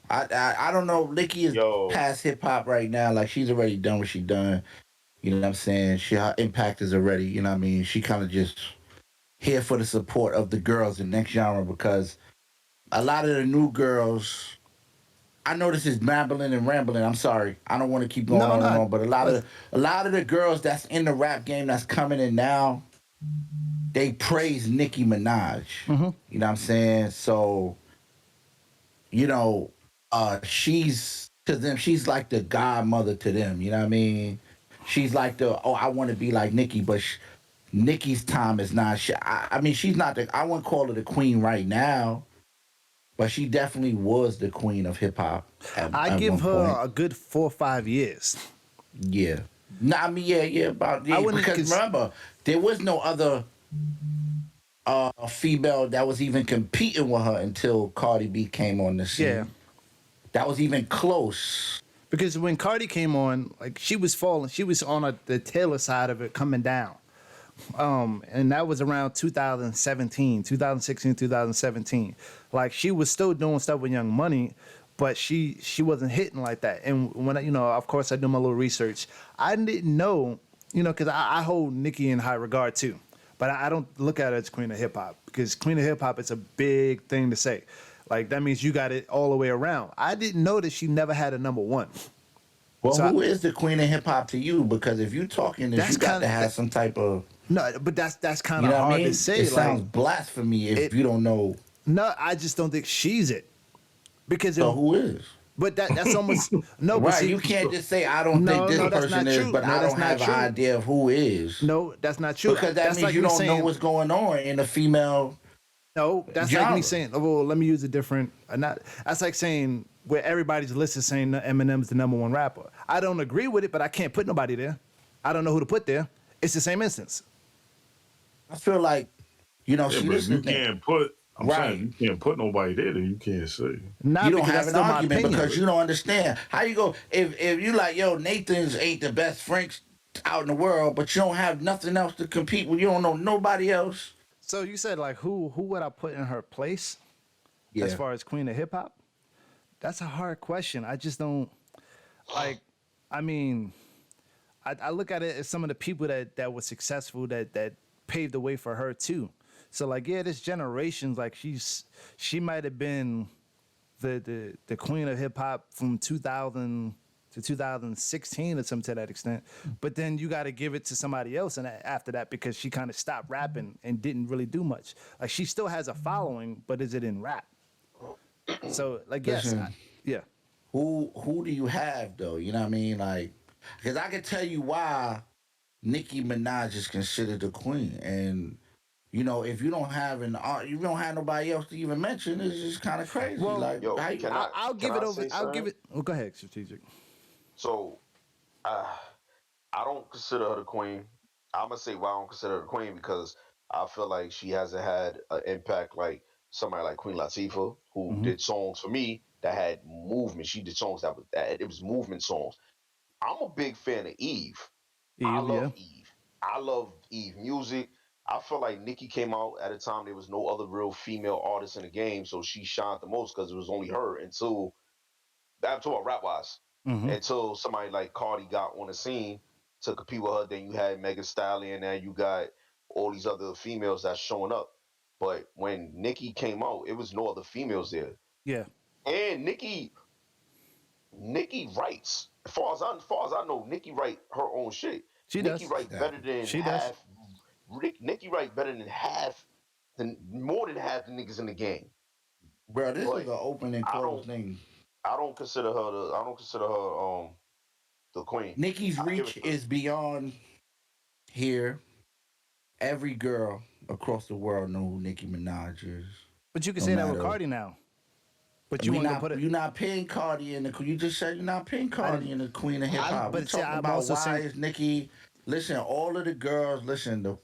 I don't know. Nicki is past hip hop right now. Like she's already done what she done. You know what I'm saying? Her impact is already. You know what I mean? She kind of just here for the support of the girls in next genre because a lot of the new girls. I know this is rambling. I'm sorry. I don't want to keep going on and on, but a lot of the girls that's in the rap game that's coming in now, they praise Nicki Minaj. Mm-hmm. You know what I'm saying? So, you know, she's to them. She's like the godmother to them. You know what I mean? She's like I want to be like Nicki, but Nicki's time is not. I mean, she's not I wouldn't call her the queen right now. But she definitely was the queen of hip hop. I give her a good 4 or 5 years. Yeah. Because remember, there was no other female that was even competing with her until Cardi B came on the scene. Yeah. That was even close. Because when Cardi came on, like she was falling, she was on the Taylor side of it coming down. And that was around 2016, 2017. Like she was still doing stuff with Young Money, but she wasn't hitting like that. And when of course I do my little research, I didn't know, because I hold Nicki in high regard too, but I don't look at her as queen of hip hop because queen of hip hop is a big thing to say. Like that means you got it all the way around. I didn't know that she never had a number one. Well, so who is the queen of hip hop to you? Because if you're talking, you got to have some type of. No, but that's kind of hard to say. It sounds blasphemy if you don't know. No, I just don't think she's it. Because who is? But that's almost no. Right, see, you can't just say I don't think this person is, but I don't have an idea of who is. No, that's not true. Because that means you don't know what's going on in the female. No, that's genre. like me saying. Well, let me use a different. That's like saying where everybody's list is saying Eminem's the number one rapper. I don't agree with it, but I can't put nobody there. I don't know who to put there. It's the same instance. I feel like, you can't put I'm Right. saying you can't put nobody there that you can't say. Nah, You don't because have that's an still my argument opinion. because you don't understand how you go if you like yo Nathan's ain't the best Franks out in the world, but you don't have nothing else to compete with. You don't know nobody else. So you said like who would I put in her place as Yeah. far as queen of hip hop? That's a hard question. I just don't like. I mean, I look at it as some of the people that were successful that paved the way for her too. So like, yeah, this generation's like she might have been the queen of hip hop from 2000 to 2016 or something to that extent. But then you got to give it to somebody else and after that because she kind of stopped rapping and didn't really do much. Like she still has a following, but is it in rap? So like, yes, Listen, yeah. who do you have though? You know what I mean? Like, because I can tell you why Nicki Minaj is considered the queen, and you know if you don't have you don't have nobody else to even mention, it's just kind of crazy. Well, Like, Yo, how you, I'll can give it I over. say I'll give something? it. Oh, go ahead, strategic. So, uh, I don't consider her the queen. I'm gonna say why I don't consider her the queen because I feel like she hasn't had an impact like somebody like Queen Latifah, who Mm-hmm. did songs for me that had movement. She did songs that it was movement songs. I'm a big fan of Eve. I Eve, yeah. love Eve. I love Eve music. I feel like Nicki came out at a time there was no other real female artist in the game, so she shined the most because it was only her until I'm talking about rap wise. Mm-hmm. Until somebody like Cardi got on the scene to compete with her, then you had Megan Stallion, and you got all these other females that's showing up. But when Nicki came out, it was no other females there. Yeah, And Nicki writes. As far as I know, Nicki write her own shit. she Nicki does. write better than She does. half. Nicki write better than half, than more than half the niggas in the game. bro? This is But an open and I closed don't. thing. I don't consider her the. I don't consider her the queen. Nicki's I give it reach to. is beyond here. Every girl across the world know who Nicki Minaj is. But you can No say that with matter Cardi now. But you we want to put not it. you not paying Cardi in the you just said you're not paying I Cardi didn't. in the queen of hip hop. We But see, talking I'm about also why saying. is Nicki listen, all of the girls, listen, the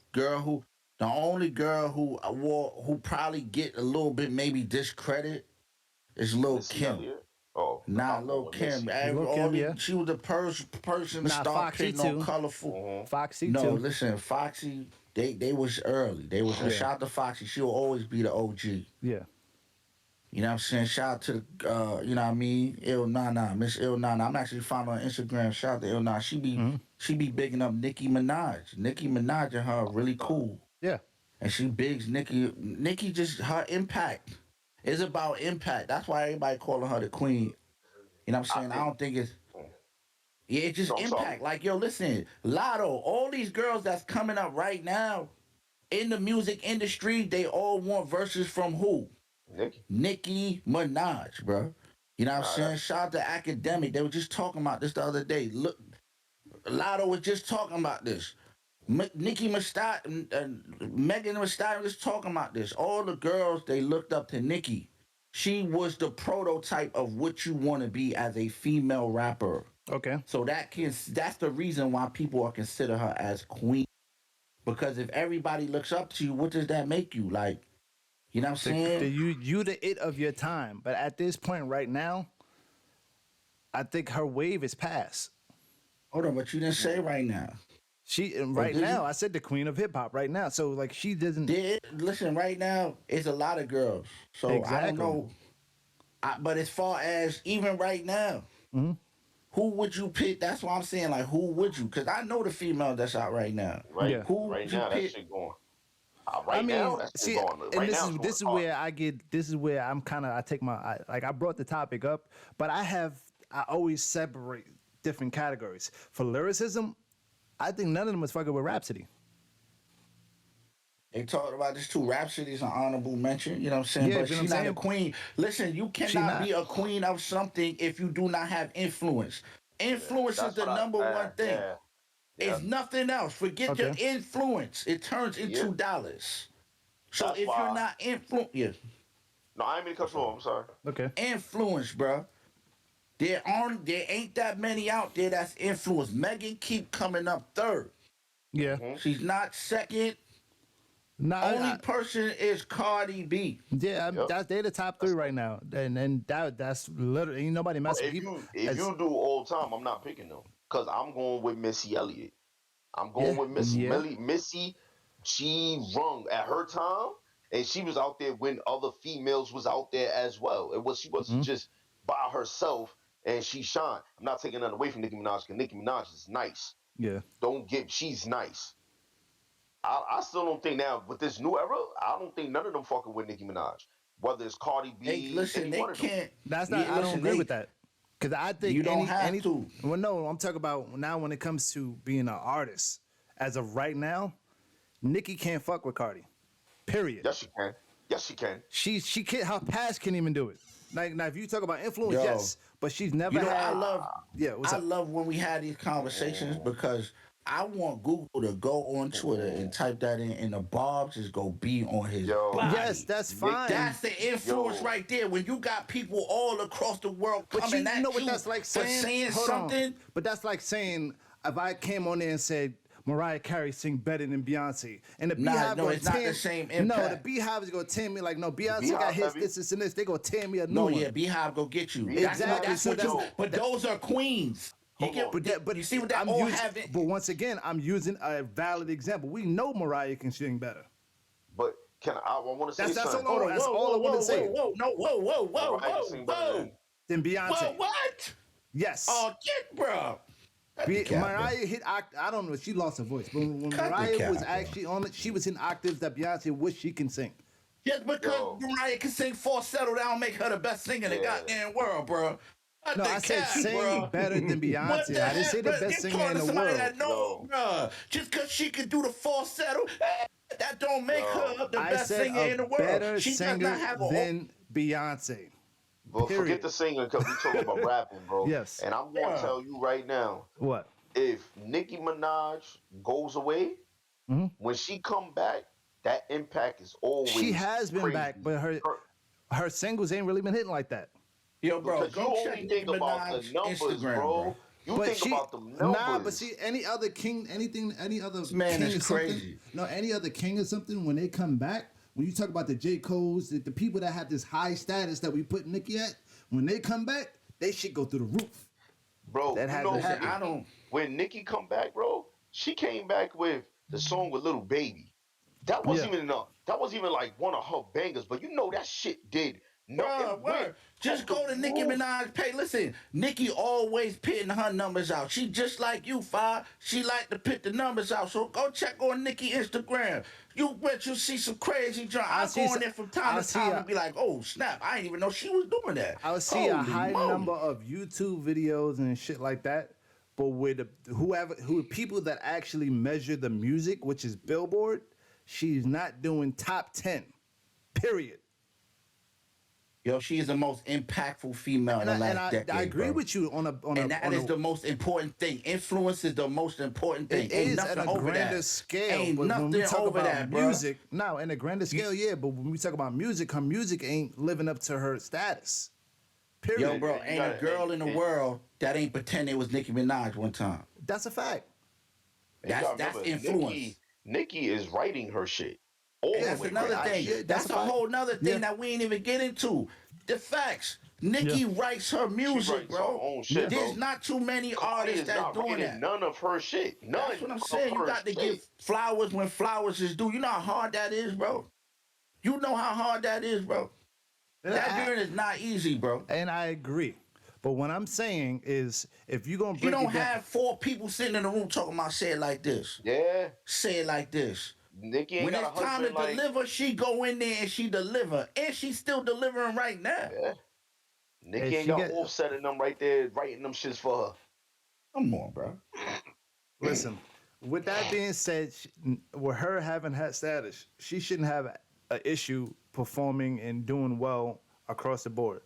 only girl who probably get a little bit maybe discredit is Lil Missy Kim. Elliott. Oh, Not I'm going Lil with Kim. Missy. Kim, yeah. She was the person to Nah, start Foxy putting on too. colorful. Foxy No, too. listen, Foxy, they was early. They was Yeah. shout out to Foxy. She'll always be the OG. Yeah. You know what I'm saying? Shout out to the, you know what I mean? Il Nana, Miss Il Nana. I'm actually following her on Instagram. Shout out to Il Nana. Mm-hmm. She be bigging up Nicki Minaj. Nicki Minaj and her are really cool. Yeah. And she bigs Nicki. Nicki just, her impact is about impact. That's why everybody calling her the queen. You know what I'm I saying? I think. don't think it's, yeah, it's just No, I'm sorry. impact. Like, yo, listen, Lotto, all these girls that's coming up right now in the music industry, they all want verses from who? Nicki. Nicki Minaj, bro. You know what I'm Nah, saying? Shout out to Academic. They were just talking about this the other day. Look, Lotto was just talking about this. Nicki Minaj, Megan Thee Stallion was talking about this. All the girls, they looked up to Nicki. She was the prototype of what you want to be as a female rapper. Okay. So that's the reason why people are consider her as queen. Because if everybody looks up to you, what does that make you? Like, you know what I'm saying? You the it of your time. But at this point right now, I think her wave is past. Hold on, but you didn't say right now. She right did now, you? I said the queen of hip hop right now. So like she doesn't Listen, right now, it's a lot of girls. So I don't Exactly. know. But as far as even right now, who would you pick? That's what I'm saying. Like, who would you? Because I know the female that's out right now. right. Yeah. Who Right would you now, that pick? shit going. I Right now, mean, that shit see, going. and Right now, it's this is going where this is where I'm kind of I take my like I brought the topic up, but I always separate different categories for lyricism. I think none of them is fucking with Rhapsody. They talked about this too. Rhapsody's an honorable mention. You know what I'm saying? Yeah, But you know she's what I'm not a saying? queen. Listen, you She cannot not. be a queen of something if you do not have influence. Influence is That's the what number one thing. Yeah. It's nothing else. Forget your Okay. influence. It turns into dollars. So That's if why. you're not influence, No, I ain't mean to cut you off. I'm sorry. Okay. influence, bro. There ain't that many out there that's influenced. Megan keep coming up third. Yeah. She's not second. Only person is Cardi B. Yeah, they're the top 3 right now, and that's literally ain't nobody messing. If you do all time, I'm not picking them because I'm going with Missy Elliott. I'm going with Missy. Missy, she rung at her time, and she was out there when other females was out there as well. She wasn't just by herself and she shined. I'm not taking nothing away from Nicki Minaj because Nicki Minaj is nice. Yeah. She's nice. I still don't think now with this new era, I don't think none of them fucking with Nicki Minaj. Whether it's Cardi B, Hey, listen, they can't. That's not. I don't agree with that. Because I think you don't have to. Well, no, I'm talking about now when it comes to being an artist. As of right now, Nicki can't fuck with Cardi. Period. Yes, she can. Yes, she can. She can't. Her past can't even do it. Like now, if you talk about influence, yes, but she's never had. I love. Yeah, I love when we had these conversations because I want Google to go on Twitter and type that in, and the Bobs just go be on his body. Yes, that's fine. That's the influence right there. When you got people all across the world coming at you, what that's like saying something. But that's like saying if I came on there and said Mariah Carey sing better than Beyonce, and the Beehive it's not the same impact. No, the Beehive is gonna tear me like no. Beyonce got hits, this and this. They gonna tear me a new one. No, yeah, Beehive go get you. Exactly. But those are queens. But you see what that all having. But once again, I'm using a valid example. We know Mariah can sing better. But I want to say that's something. That's all I want to say. Whoa. Then Beyonce. What? Yes. Oh, bro. Mariah hit. I don't know. She lost her voice, but when Mariah was actually on it, she was in octaves that Beyonce wish she can sing. Just because Mariah can sing falsetto, that don't make her the best singer in the goddamn world, bro. No, I said sing better than Beyonce. I didn't say the best singer in the world. Bro. Just because she can do the falsetto, that don't make her the best singer in the world. Better she singer does not have than Beyonce. But forget the singing because we talking about rapping, bro. Yes. And I'm going to tell you right now. What? If Nicki Minaj goes away, when she come back, that impact is always She has been crazy. Back, but her singles ain't really been hitting like that. Yo, bro, because you only think about the numbers, Instagram, bro. You think about the numbers. Nah, but see, any other king, any other man king is or crazy. Any other king or something, when they come back, when you talk about the J. Cole's, the people that have this high status that we put Nicki at, when they come back, they should go through the roof. Bro, when Nicki come back, bro, she came back with the song with Little Baby. That wasn't even enough. That wasn't even like one of her bangers, but you know that shit did. No, just go to Nicki Minaj page. Listen, Nicki always pitting her numbers out. She just like you, Fi. She like to pit the numbers out. So go check on Nicki Instagram. You bet you see some crazy junk. I go on there from time to time and be like, oh snap! I didn't even know she was doing that. I would see a high number of YouTube videos and shit like that. But with who people that actually measure the music, which is Billboard, she's not doing top 10. Period. Yo, she is the most impactful female in the last decade. I agree with you on that is the most important thing. Influence is the most important thing. It is at a grander scale. Ain't nothing when we talk over about that, music, no, in a grander scale, yeah. But when we talk about music, her music ain't living up to her status. Period. Yo, bro, ain't a girl in the world that ain't pretend it was Nicki Minaj one time. That's a fact. That's influence. Nicki is writing her shit. That's another thing. That's a whole nother thing that we ain't even get into. The facts. Nicki writes her music, bro. Her own shit, There's not too many artists that's doing that. None of her shit. None. That's what I'm saying. You got to give flowers when flowers is due. You know how hard that is, bro. You know how hard that is, bro. That girl is not easy, bro. And I agree. But what I'm saying is, if you're going to break you don't have 4 people sitting in the room talking about say it like this. Yeah. Say it like this. Nicki ain't when got it's a time to husband deliver, she go in there and she deliver. And she's still delivering right now. Yeah. Nicki ain't got Offset in them right there writing them shits for her. Come on, bro. Listen, with that being said, with her having had status, she shouldn't have an issue performing and doing well across the board.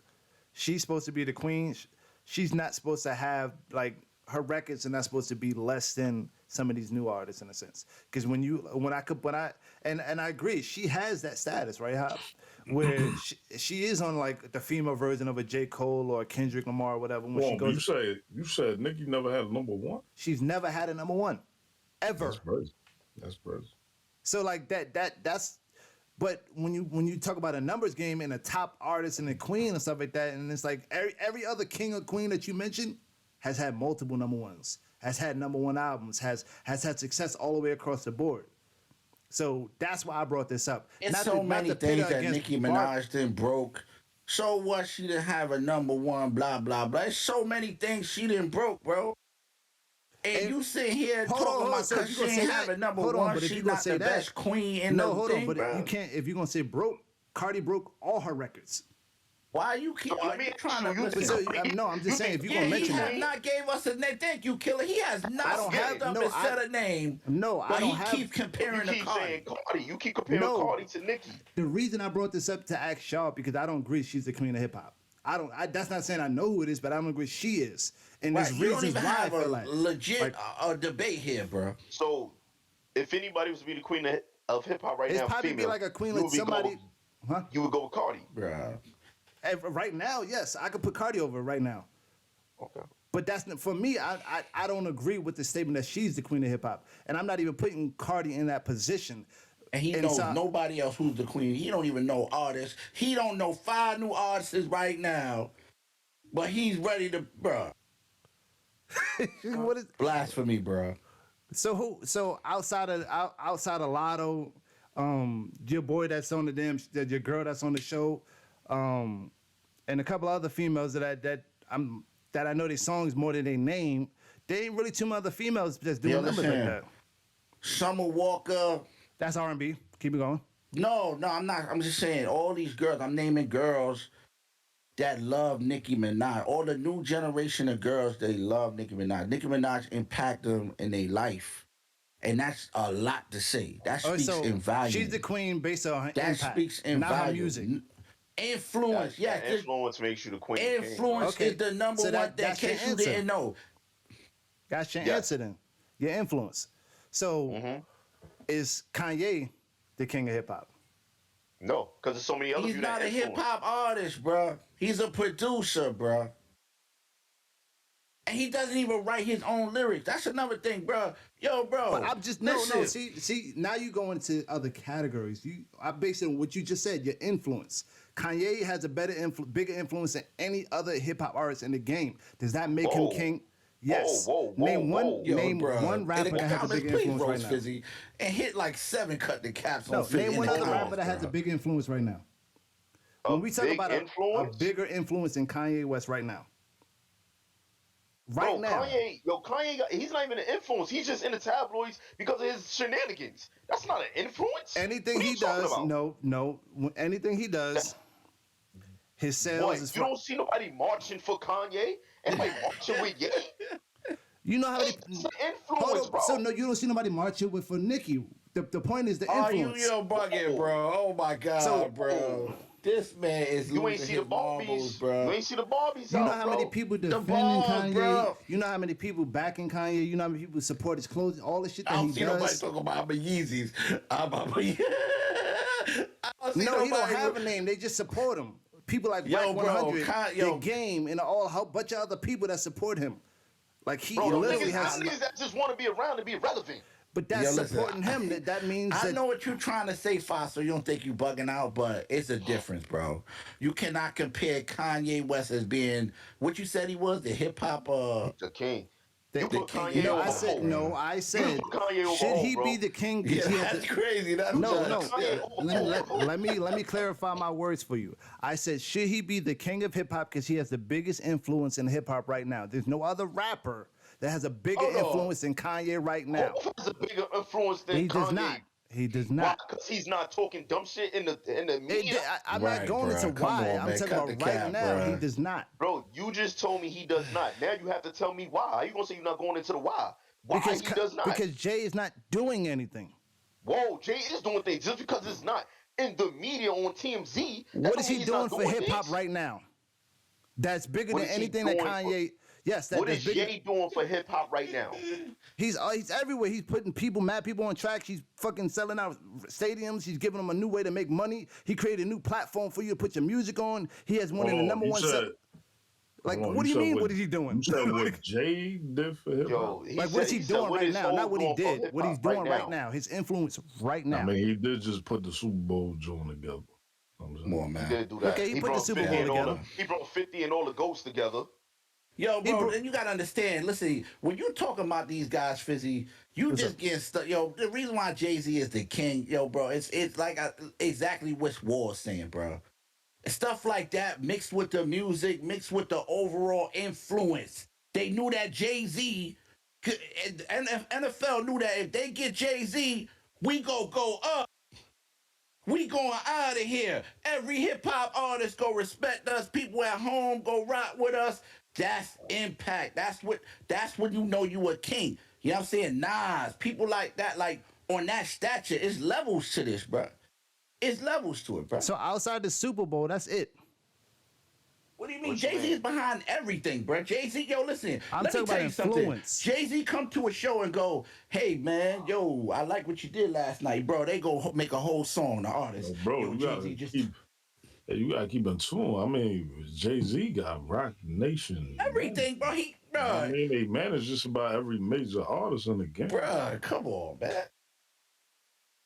She's supposed to be the queen. She's not supposed to have, like, her records are not supposed to be less than some of these new artists in a sense. Because and I agree, she has that status, right, Hop? Where she is on like the female version of a J. Cole or a Kendrick Lamar or whatever. When she goes, you said Nicki never had a number 1? She's never had a number 1. Ever. That's crazy. So like that's. But when you talk about a numbers game and a top artist and a queen and stuff like that, and it's like every other king or queen that you mentioned has had multiple number ones, has had number one albums, has had success all the way across the board. So that's why I brought this up. It's so many things that Nicki Minaj done broke. So what? She didn't have a number one, blah, blah, blah. It's so many things she didn't broke, bro. And you sit here talking about because she ain't have a number one, she's not the best queen in the thing, but bro. you can't, if you're going to say broke, Cardi broke all her records. Why you keep trying to listen? No, I'm just saying, if you're going to mention that. He has not gave us a name. Thank you, Killer. He has not stepped up and said a name. No, I don't have. But he keeps comparing to Cardi. You keep comparing Cardi to Nicki. The reason I brought this up to ask y'all, because I don't agree she's the queen of hip-hop. That's not saying I know who it is, but I don't agree she is. And there's reasons why I feel like. Legit debate here, bro. So, if anybody was to be the queen of hip-hop right now, it's probably be like a queen like somebody. You would go with Cardi. Bro. Right now, yes, I could put Cardi over right now. Okay. But that's for me. I don't agree with the statement that she's the queen of hip hop, and I'm not even putting Cardi in that position. And he knows nobody else who's the queen. He don't even know artists. He don't know 5 new artists right now, but he's ready to, bro. What is blasphemy, bro? So outside of Lotto, your boy that's on your girl that's on the show, and a couple other females that I know their songs more than they name. There ain't really too many other females that's doing numbers like that. Summer Walker. That's R&B. Keep it going. No, I'm not. I'm just saying all these girls. I'm naming girls that love Nicki Minaj. All the new generation of girls, they love Nicki Minaj. Nicki Minaj impacted them in their life. And that's a lot to say. That speaks in value. She's the queen based on her that impact, speaks in not value. her music. Influence, yes. Influence makes you the queen. Influence is the number one thing. In case you didn't know. That's your answer then. Your influence. So, is Kanye the king of hip hop? No, because there's so many other He's people that not a hip hop artist, bro. He's a producer, bro. And he doesn't even write his own lyrics. That's another thing, bro. Yo, bro. But I'm just no. See, now you go into other categories. I base it on what you just said. Your influence. Kanye has a bigger influence than any other hip hop artist in the game. Does that make him king? Yes. Name one rapper that has a big influence right now. Fizzy, and hit like 7 cut the caps on Fizzy. Name one other rapper that has a big influence right now. When we talk about a bigger influence than Kanye West right now. Now. Kanye, he's not even an influence. He's just in the tabloids because of his shenanigans. That's not an influence. Anything he does, no. Anything he does, his sales is. You don't see nobody marching for Kanye. Anybody marching with Ye? You know how many influence, bro. So no, you don't see nobody marching for Nicki. The point is the influence. You bugging, bro. Oh my God, bro. This man is you ain't see the Barbies, bro. You ain't see the Barbies. You know how many people defending Kanye? Bro. You know how many people backing Kanye? You know how many people support his clothes? All the shit that he does. I don't see nobody talking about Yeezys. No, he don't have a name. They just support him. People like Black 100, the Game, and a whole bunch of other people that support him. Like he literally has. Niggas that just want to be around and be relevant. But that's supporting him. That means I know what you're trying to say, Foster. You don't think you bugging out, but it's a difference, bro. You cannot compare Kanye West as being what you said he was, the hip hop the king. I said should he be the king? That's crazy. That's Let me clarify my words for you. I said should he be the king of hip hop because he has the biggest influence in hip hop right now. There's no other rapper that has a bigger influence than Kanye right now. Who has a bigger influence than Kanye? He does not. Because he's not talking dumb shit in the media. I'm not going into why. I'm talking about right now. He does not. Bro, you just told me he does not. Now you have to tell me why. How you gonna say you're not going into the why? Why he does not? Because Jay is not doing anything. Whoa, Jay is doing things. Just because it's not in the media on TMZ. What is he doing for hip hop right now? That's bigger than anything that Kanye. Yes, what is Jay doing for hip hop right now? He's everywhere. He's putting mad people on tracks. He's fucking selling out stadiums. He's giving them a new way to make money. He created a new platform for you to put your music on. He has one of the number one. Like, Hold on, what do you mean? said What is he doing? You said what Jay did for hip Yo, hop? he Like, said, what is he said, doing what right is now? Hov Not what he doing for did. hip What he's hop doing right right now? now. His influence right I now. mean, he did just put the Super Bowl joint together. You know what I'm Come saying? on, He man. did do that. Okay, he put the brought Super 50 Bowl and all together. he brought 50 and all the goats together. Yo, He bro, bro- then you gotta understand. Listen, when you talking about these guys, Fizzy, you What's just up? getting stuck. Yo, the reason why Jay-Z is the king, yo, bro, it's like exactly what Wall's saying, bro. Stuff like that mixed with the music, mixed with the overall influence. They knew that Jay-Z, and NFL knew that if they get Jay-Z, we go up. We going out of here. Every hip hop artist go respect us. People at home go rock with us. That's impact. That's when you know you a king. You know what I'm saying? Nas, people like that, like on that stature, it's levels to this, bro. It's levels to it, bro. So outside the Super Bowl, that's it. What do you mean? What you Jay-Z mean? is behind everything, bro. Jay-Z, yo, listen. I'm let me talking tell about you something. influence. Jay-Z come to a show and go, hey, man, yo, I like what you did last night, bro. They go make a whole song, the artist. Yo, bro, Yo, you Jay-Z gotta just keep. You gotta keep in tune. I mean, Jay-Z got Rock Nation. everything, bro. I mean, they manage just about every major artist in the game. Bruh, come on, man.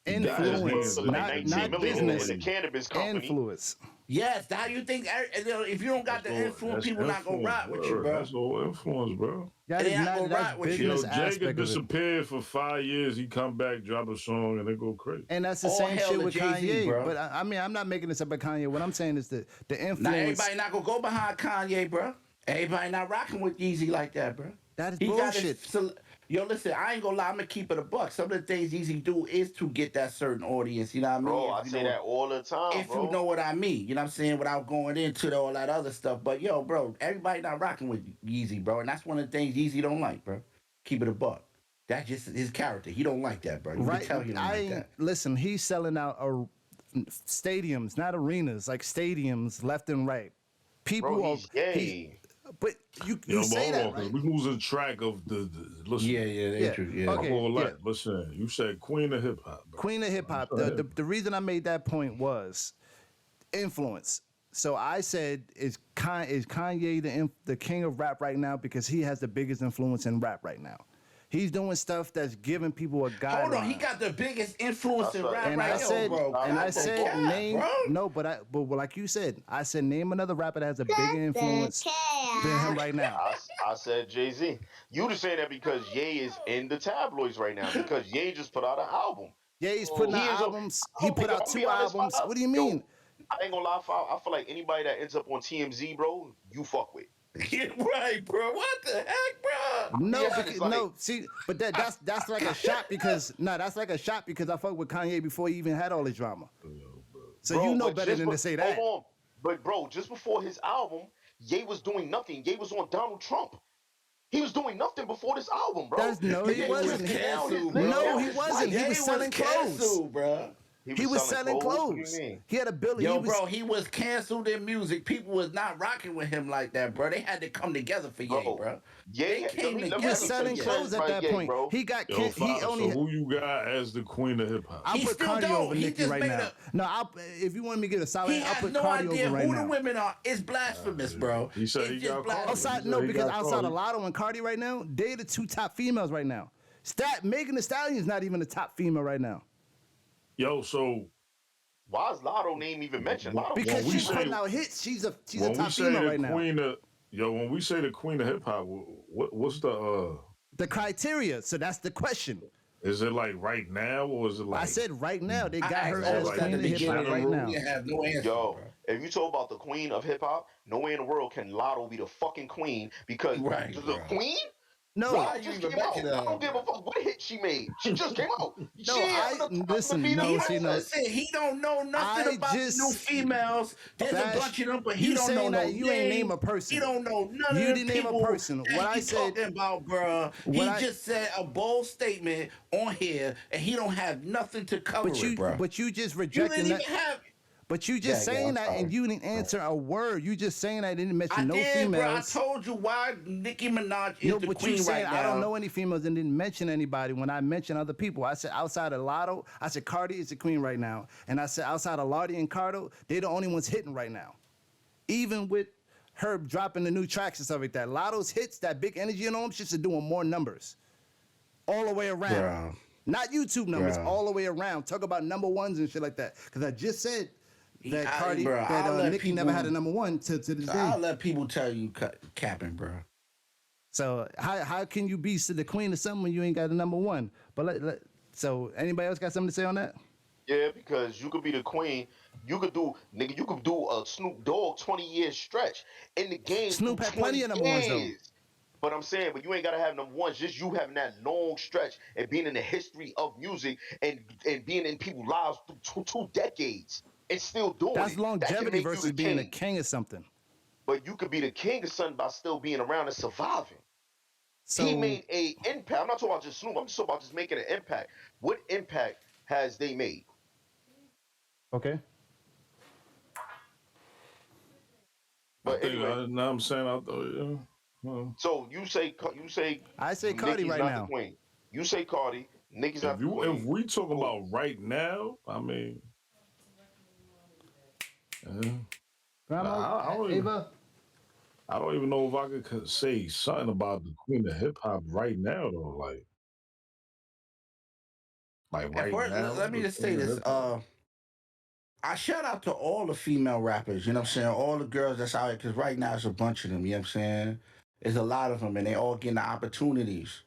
Influence, Like not 19 million business. in the cannabis company. Influence. Yes, how you think? If you don't got the influence, people not gonna rock with you, bro. That's all influence, bro. That They is not not gonna that's rock with you. Yo, business Jay aspect could of it. disappear for 5 years. He come back, drop a song, and they go crazy. And that's the All same hell shit to with Jay-Z, Kanye. bro. But I mean, I'm not making this up about Kanye. What I'm saying is the influence. Now everybody not gonna go behind Kanye, bro. Everybody not rocking with Yeezy like that, bro. That is He got bullshit. his, yo, listen, I ain't gonna lie, I'm gonna keep it a buck. Some of the things Yeezy do is to get that certain audience, you know what I mean? Bro, If I you say know- that all the time, If bro. you know what I mean, you know what I'm saying, without going into all that other stuff. But yo, bro, everybody not rocking with Yeezy, bro, and that's one of the things Yeezy don't like, bro. Keep it a buck. That's just his character. He don't like that, bro. You Right? can tell he don't like that. Listen, he's selling out stadiums, not arenas, like stadiums left and right. People Bro, are. he's gay. But you Yo, but say hold that, on, 'cause right? we losing track of the listen. Yeah, Yeah. true. Yeah. Okay. All yeah. that. Listen, you said Queen of Hip Hop, bro. Queen of hip hop. The reason I made that point was influence. So I said, is Kanye the king of rap right now because he has the biggest influence in rap right now? He's doing stuff that's giving people a guideline. Hold on, he got the biggest influence in rap And right I said, bro. and I That's a said, cap, name bro. no, but like you said, I said name another rapper that has a bigger influence than him right now. I said Jay-Z. You just saying that because Ye is in the tabloids right now because Ye just put out an album. Yeah, he's putting He out is a- albums. I He don't put think- out I'll be 2 honest, albums. I- What do you yo, mean? I ain't gonna lie, I feel like anybody that ends up on TMZ, bro, you fuck with. Yeah, right, bro. What the heck, bro? No, Yeah, because, it's like- no. See, but that's like a shot because that's like a shot because I fucked with Kanye before he even had all his drama. So Bro, you know but better just than to say that. Hold on. But bro, just before his album, Ye was doing nothing. Ye was on Donald Trump. He was doing nothing before this album, bro. No, he Ye wasn't. was down his No, name, No, down he his wasn't. life. He was selling clothes. canceled, bro. He was selling What do clothes. you mean? He had a bill. Yo, he was, bro, he was canceled in music. People was not rocking with him like that, bro. They had to come together for Ye, bro. Ye They came let me he together was for selling Ye. clothes at that Ye, point. bro. He got Yo, he only. so who you got as the Queen of Hip Hop? I'll He put still Cardi don't. over He Nicki just right made now. No, if you want me to get a solid, He I'll has put no Cardi idea over right who now. the women are. It's blasphemous, bro. He said It's he just got blasphemous. Cardi. Outside, He no, said he because got outside Cardi. of Lotto and Cardi right now, they the 2 top females right now. Megan Thee Stallion's not even the top female right now Yo, so Why is Lotto name even mentioned? Lotto because we she's say- putting out hits. She's a when we top say female the right now. Queen of when we say the Queen of Hip Hop, what's the The criteria. So that's the question. is it like right now or is it like I said right now they got I her asked as all that queen at of the hip beginning hop of the right room. now. We have no answer, Yo, bro. if you talk about the queen of hip hop, no way in the world can Lotto be the fucking queen because Right, the bro. queen. No, Why Lotto you just even came out. backing I up? don't give a fuck what hit she made. She just came out. No, She ain't having a listen, female no, He see, don't no. listen. He don't know nothing I about just- new females. There's Bash, a bunch of them, but he you don't know saying no that you ain't name. name a person. He don't know none You of the didn't name a people person. that What I he said- talking about, bruh. What He I- just said a bold statement on here, and he don't have nothing to cover it, bruh. But you just You rejecting didn't that. even have. But you just Yeah, saying I'm that and sorry. you didn't answer a word. You just saying that didn't mention I no did, bro. I females. told you why Nicki Minaj is No, the but queen you saying right now. I don't know any females and didn't mention anybody when I mentioned other people. I said outside of Lotto, I said Cardi is the queen right now. And I said outside of Lottie and Cardo, they're the only ones hitting right now. Even with her dropping the new tracks and stuff like that. A lot of those hits, that big energy in them, shits are doing more numbers. All the way around. Bruh. Not YouTube numbers, Bruh. all the way around. Talk about number ones and shit like that. Because I just said that Bruh, Nicki never had a number one to this day. I'll let people tell you capping, bro. So how can you be the queen of something when you ain't got a number one? But so anybody else got something to say on that? Yeah, because you could be the queen. You could do a Snoop Dogg 20-year stretch in the game. Snoop had plenty of number ones though. But I'm saying, but you ain't gotta have number ones. Just you having that long stretch and being in the history of music and being in people's lives through two decades and still doing That's it. longevity versus being a king of something. But you could be the king of something by still being around and surviving. So, he made a impact. I'm not talking about just Snoop. I'm just talking about just making an impact. What impact has they made? Okay. But anyway, now I'm saying I thought. So you say I say Cardi Nicki's right not now. The queen. You say Cardi. Nicki's not the queen. If we talking about right now, I mean, Grandma, Ava. I don't even know if I could say something about the queen of hip hop right now though. Like right now. Let me just say this. I shout out to all the female rappers, you know what I'm saying? All the girls that's out here, because right now it's a bunch of them, you know what I'm saying? There's a lot of them, and they all getting the opportunities.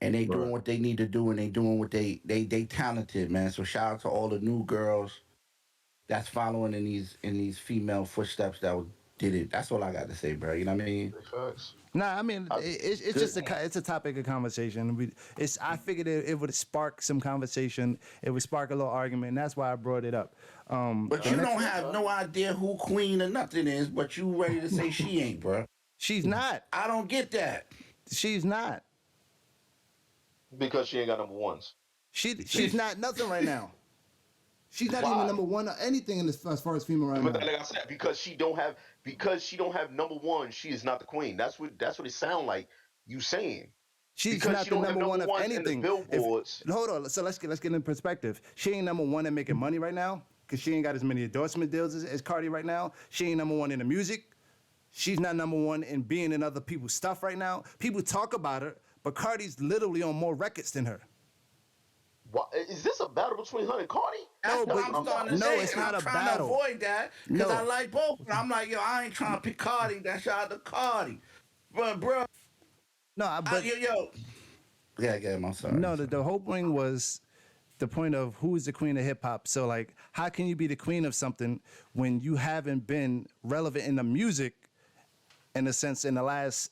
And they doing what they need to do, and they doing what they talented, man. So shout out to all the new girls that's following in these female footsteps that did it. That's all I got to say, bro. You know what I mean? Nah, I mean it's just it's a topic of conversation. I figured it would spark some conversation. It would spark a little argument, and that's why I brought it up. But you don't have no idea who queen or nothing is, but you ready to say she ain't, bro. She's not. I don't get that. She's not. Because she ain't got number ones. She's not nothing right now. She's not even number one or anything as far as female right now. But like I said, because she don't have number one, she is not the queen. That's what it sounds like you saying. She's because not she the don't have number one of anything. Billboards. Hold on, so let's get in perspective. She ain't number one at making money right now because she ain't got as many endorsement deals as Cardi right now. She ain't number one in the music. She's not number one in being in other people's stuff right now. People talk about her, but Cardi's literally on more records than her. What, is this a battle between her and Cardi? That's what I'm starting to say. It's not I'm a trying battle. to avoid that because I like both. I'm like, yo, I ain't trying to pick Cardi. That's shout out to Cardi. But, bro. No, but... yo. Yeah, I'm sorry. No, the whole thing was the point of who is the queen of hip hop. So, like, how can you be the queen of something when you haven't been relevant in the music, in a sense, in the last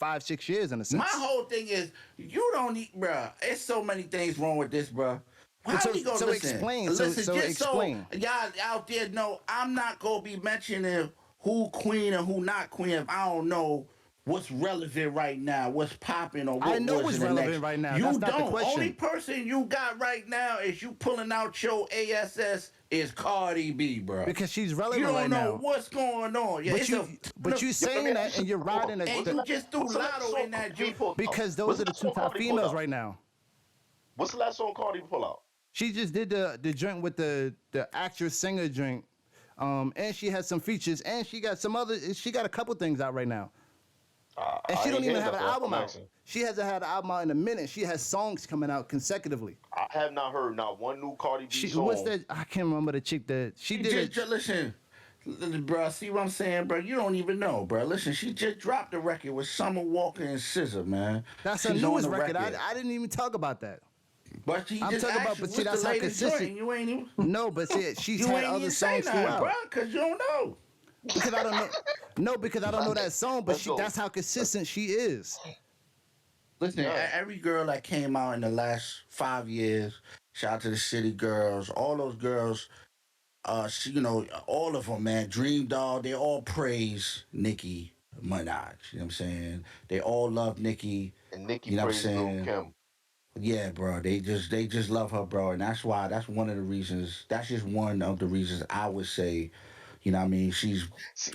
5-6 years, in a sense? My whole thing is, you don't need, bruh. It's so many things wrong with this, bruh. How we gonna listen? Explain. Listen, so just explain. so y'all out there know, I'm not gonna be mentioning who queen and who not queen if I don't know what's relevant right now, what's popping, or what I know was what's in the relevant next. right now. You That's not don't. the question. Only person you got right now is you pulling out your ASS is Cardi B, bro. Because she's relevant right now. You right don't know what's going on. Yeah, but you saying that and you're riding a... And you just threw Lotto in that joint. Because those are the two top females right now. What's the last song Cardi pull out? She just did the joint with the actress singer joint. And she has some features, and she got a couple things out right now. And she don't even have an album out. She hasn't had an album out in a minute. She has songs coming out consecutively. I have not heard not one new Cardi B song. What's that? I can't remember the chick that she did. Listen, bro. See what I'm saying, bro? You don't even know, bro. Listen, she just dropped a record with Summer Walker and SZA, man. That's her newest record. I didn't even talk about that. But she I'm just talking asked about, you, but see, what's that's the how latest consistent. joint? You ain't even. No, but see, she's You had ain't other even say songs nothing, throughout. bro, because you don't know. Because I don't know. No, because I don't know that song. But that's how consistent she is. Listen, every girl that came out in the last 5 years, shout out to the City Girls, all those girls, all of them, man, Dream Doll, they all praise Nicki Minaj. You know what I'm saying? They all love Nicki. And Nicki you know what I'm praised saying? Lil' Kim. Yeah, bro. They just love her, bro. And that's one of the reasons, that's just one of the reasons I would say, you know what I mean, she's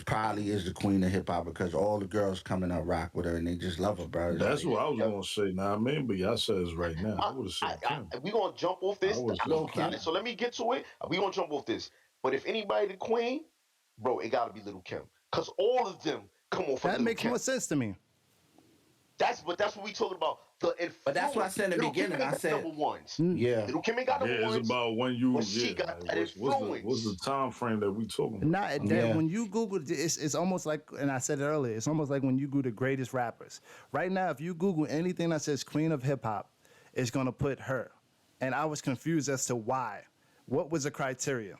probably is the queen of hip hop because all the girls coming up rock with her and they just love her, bro. That's what I was gonna say. Now I mean, but y'all said it's right now. I would have said Kim. We gonna jump off this. So let me get to it. We gonna jump off this. But if anybody the queen, bro, it gotta be Little Kim. Because all of them come off That of Lil' makes Kim. more sense to me. That's what we talking about. The influence. But that's what I said in the Little Kim beginning. ain't I got said, number ones. yeah. Little Kim ain't got number Yeah, it's ones, about when you but she got like, that influence. what's the time frame that we talking about? Not that when you Google, it's almost like, and I said it earlier, it's almost like when you Google the greatest rappers. Right now, if you Google anything that says Queen of Hip Hop, it's gonna put her. And I was confused as to why. What was the criteria?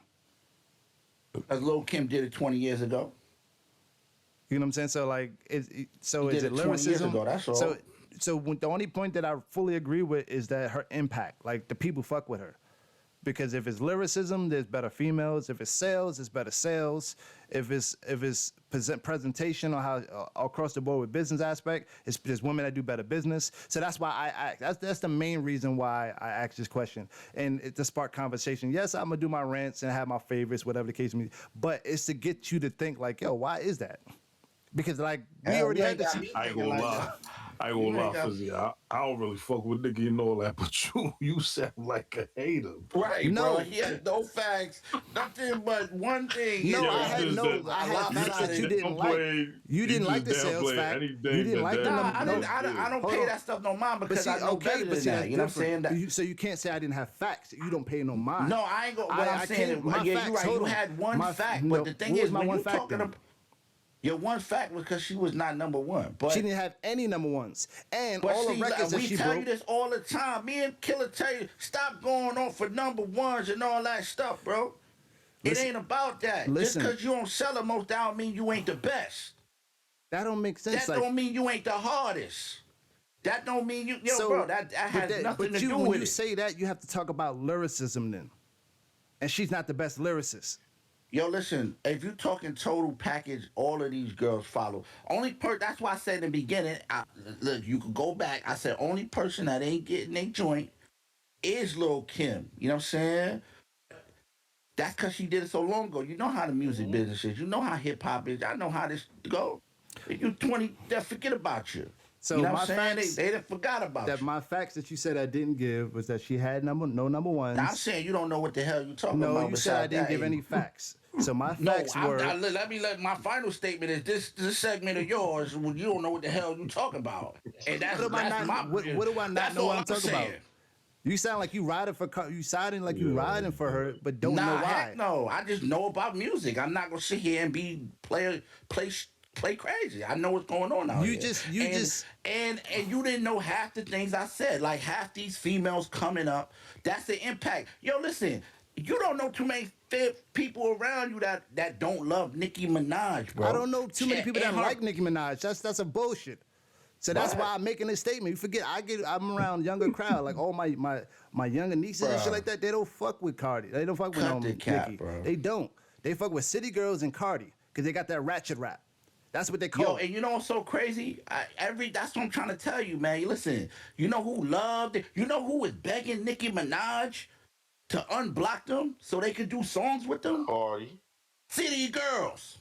Because Lil' Kim did it 20 years ago. You know what I'm saying? So like, so He is did it it 20 years lyricism? ago, that's all. So the only point that I fully agree with is that her impact, like the people fuck with her. Because if it's lyricism, there's better females. If it's sales, there's better sales. If it's presentation or how across the board with business aspect, there's women that do better business. So that's why I ask. That's the main reason why I asked this question, and to spark conversation. Yes, I'm gonna do my rants and have my favorites, whatever the case may be. But it's to get you to think like, yo, why is that? Because like we already had this. I ain't gonna lie. I ain't gonna lie, Fizzy. I don't really fuck with nigga and all that, but you sound like a hater. Right, bro. He had no facts, nothing but one thing. No, I had facts that you didn't like. You didn't like the sales fact. You didn't like the number. I don't pay that stuff no mind because I know better than that. You know what I'm saying? So you can't say I didn't have facts. You don't pay no mind. No, I ain't going. What I'm saying, yeah, you're right. You had one fact, but the thing is, when you talking about. Your one fact was because she was not number one. But she didn't have any number ones. And all the records that she broke. We tell you this all the time. Me and Killer tell you, stop going on for number ones and all that stuff, bro. It ain't about that. Just because you don't sell the most, that don't mean you ain't the best. That don't make sense. That don't mean you ain't the hardest. That don't mean you, bro, that has nothing to do with it. When you say that, you have to talk about lyricism then. And she's not the best lyricist. Yo, listen, if you talking total package, all of these girls follow. That's why I said in the beginning, look, you could go back. I said only person that ain't getting a joint is Lil' Kim. You know what I'm saying? That's because she did it so long ago. You know how the music business is. You know how hip-hop is. I know how this go. If you 20, they'll forget about you. So you know my what I'm saying? facts, they forgot about that. you. My facts that you said I didn't give was that she had no number ones. Now, I'm saying you don't know what the hell you talking about. No, you said I didn't give any facts. So my facts were. Let my final statement is this segment of yours. You don't know what the hell you talking about, and that's what do I not know what I'm talking about? You sound like you riding for riding for her, but don't know why. Heck no, I just know about music. I'm not gonna sit here and play crazy. I know what's going on out here. And you didn't know half the things I said. Like half these females coming up, that's the impact. Yo, listen, you don't know too many people around you that don't love Nicki Minaj, bro. I don't know too many people that like Nicki Minaj. That's a bullshit. So that's why I'm making this statement. You forget, I'm around younger crowd, like all my younger nieces and shit like that. They don't fuck with Cardi. They don't fuck with Nicki. Bro. They don't. They fuck with City Girls and Cardi because they got that ratchet rap. That's what they call it. And you know what's so crazy? That's what I'm trying to tell you, man. Listen, you know who loved it? You know who was begging Nicki Minaj to unblock them so they could do songs with them? Cardi. City Girls.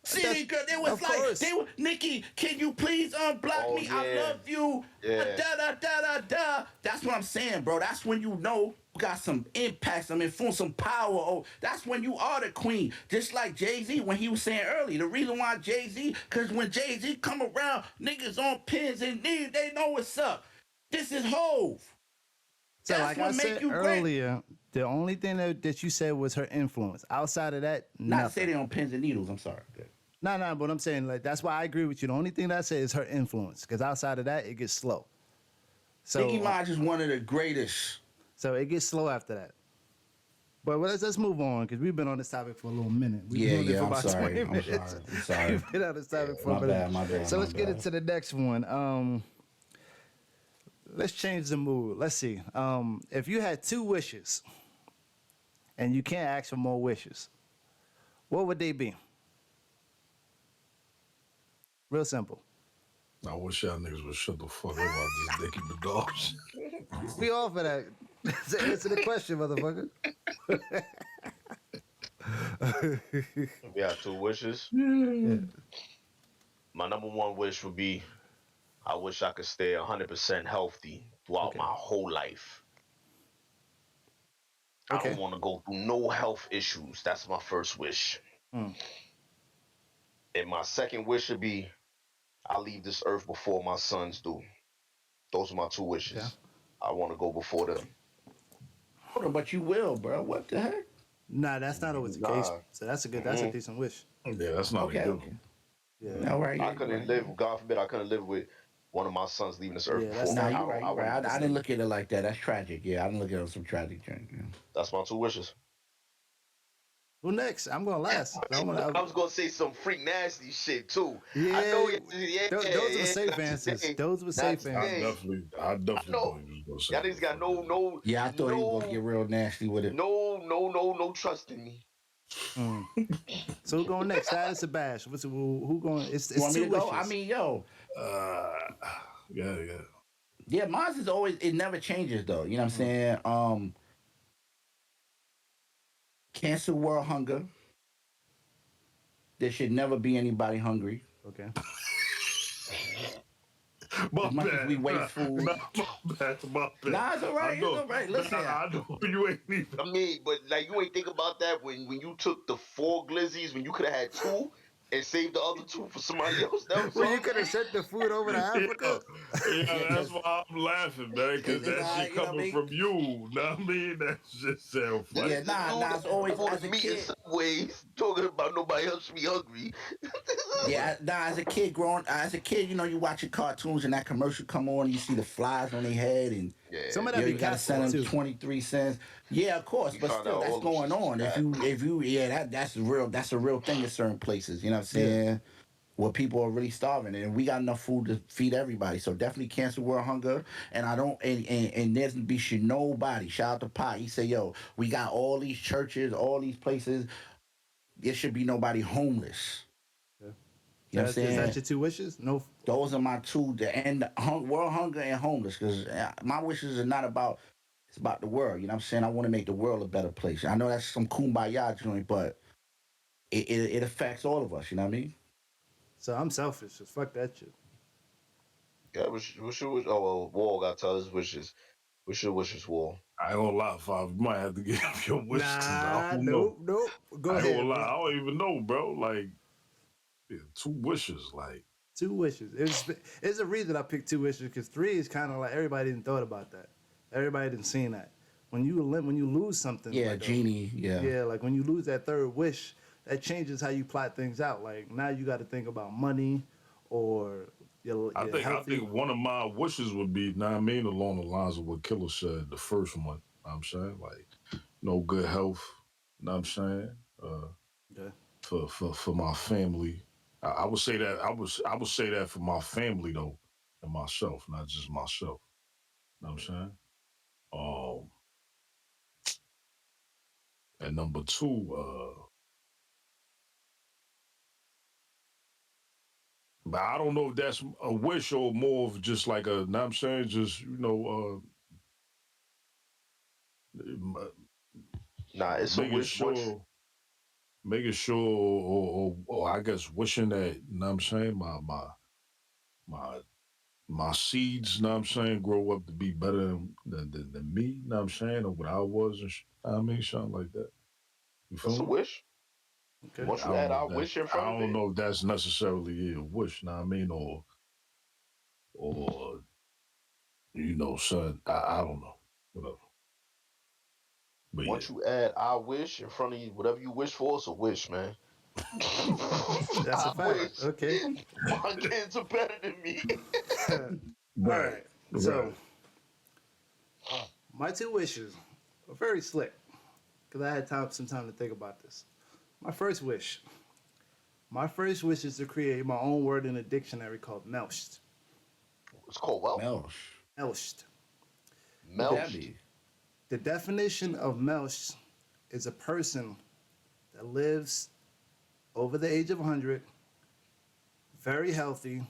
City Girls. They was like, Nicki, can you please unblock me? Yeah. I love you. Yeah. Da. That's what I'm saying, bro. That's when you know you got some impact, some influence, some power. Oh, that's when you are the queen. Just like Jay-Z when he was saying earlier. The reason why Jay-Z, because when Jay-Z come around, niggas on pins and knees, they know what's up. This is Hove. So that's like I said earlier, the only thing that you said was her influence. Outside of that, not say they on pins and needles. I'm sorry. No, but I'm saying like that's why I agree with you. The only thing that I say is her influence, because outside of that, it gets slow. So Nicki Minaj is one of the greatest. So it gets slow after that. But let's move on because we've been on this topic for a little minute. We've been on it for about 20 minutes. I'm sorry. We've been on this topic for a minute. My bad. So let's get into the next one. Let's change the mood. Let's see. If you had 2 wishes and you can't ask for more wishes, what would they be? Real simple. I wish y'all niggas would shut the fuck up about this Nicki Minaj. We all for that. Answer the question, motherfucker. We have 2 wishes. Yeah. My number 1 wish would be, I wish I could stay 100% healthy throughout my whole life. I don't want to go through no health issues. That's my first wish. And my second wish would be I leave this earth before my sons do. Those are my two wishes. Okay. I want to go before them. Hold on, but you will, bro. What the heck? Nah, that's not always the case. Nah. So that's a decent wish. Yeah, that's not Okay, a good okay. one. Yeah. All right, I yeah, couldn't right. live. God forbid, I couldn't live with one of my sons leaving this earth Yeah, before that's me. Nah, not- you're right. I You're right. wouldn't- I didn't look at it like that. That's tragic. Yeah, I didn't look at it some tragic thing. Yeah. That's my two wishes. Who next? I'm going last. I was gonna say some freak nasty shit too. Yeah, I know. those were safe not answers. today. Those were Not safe today. answers. I definitely know. thought you was Y'all gonna niggas say got no. Yeah, I thought he was gonna get real nasty with it. No trust in me. So who going next? Status or Bash? Who going? It's Want me two to go? wishes. I mean, yo, yeah. Mine is always. It never changes though. You know what I'm saying? Cancel world hunger. There should never be anybody hungry. Okay. My As much bad. as we waste food. My bad. Nah, it's all right. It's all right. Listen, I know you ain't even. I mean, but like you ain't think about that when you took the 4 glizzies when you could have had 2 and saved the other 2 for somebody else. That was Well, you all. could have sent the food over to Africa. Yeah, that's why I'm laughing, man, because It's that all right, shit you know what I coming mean? from you. Know what I mean? That shit sound funny. Yeah, nah, it's always as a me in kid. some ways talking about nobody else should be hungry. Yeah, nah, as a kid you know, you watching cartoons and that commercial come on, and you see the flies on their head, and Yeah. Some of that you be gotta send them too. 23 cents. Yeah, of course, You but found still, out that's all them going shits on. is If you, yeah, that's a real thing in certain places. You know what I'm saying? Where people are really starving, and we got enough food to feed everybody. So definitely cancel world hunger. And I don't, and there's be should nobody. Shout out to Pot. He said, "Yo, we got all these churches, all these places. There should be nobody homeless." You know what I'm Is that saying? your two wishes? No. Those are my two. The end, world hunger and homeless. Because my wishes are not about. It's about the world. You know what I'm saying? I want to make the world a better place. I know that's some kumbaya joint, but it affects all of us. You know what I mean? So I'm selfish. Just fuck that shit. Yeah, what's your wish? Oh well, Wall got to tell his wishes. What's your wishes, Wall? I ain't gonna lie, Five. You might have to give up your wishes. I don't know. Nope. Go I ain't ahead. gonna lie. Bro. I don't even know, bro. Like, yeah, 2 wishes. Like, Two wishes. It's a reason I picked 2 wishes because 3 is kind of like everybody didn't thought about that. Everybody didn't seen that. When you lose something. Yeah, like genie. Yeah, like when you lose that third wish, that changes how you plot things out. Like now you got to think about money or your I think one of my wishes would be, know what I mean, along the lines of what Killer said, the first one. Know what I'm saying, like, good health. Know what I'm saying, for my family. I would say that I would say that for my family though, and myself, not just myself. Know what I'm saying? And number 2, but I don't know if that's a wish or more of just like a, know what I'm saying, just, Nah, it's a making wish. sure, or I guess wishing that, you know what I'm saying, my seeds, you know what I'm saying, grow up to be better than me, you know what I'm saying, or what I was, and know what I mean, something like that. You feel It's a me? wish. Okay. Once you add our wish in front I of don't it, know if that's necessarily a wish, you know what I mean, or son, I don't know, whatever. But once you add our wish in front of you, whatever you wish for, it's a wish, man. That's a I fact. wish Okay. my kids are better than me. All right. So my 2 wishes are very slick because I had some time to think about this. My first wish is to create my own word in a dictionary called Melst. It's called what? Melst. Melst. The definition of Melst is a person that lives over the age of 100, very healthy,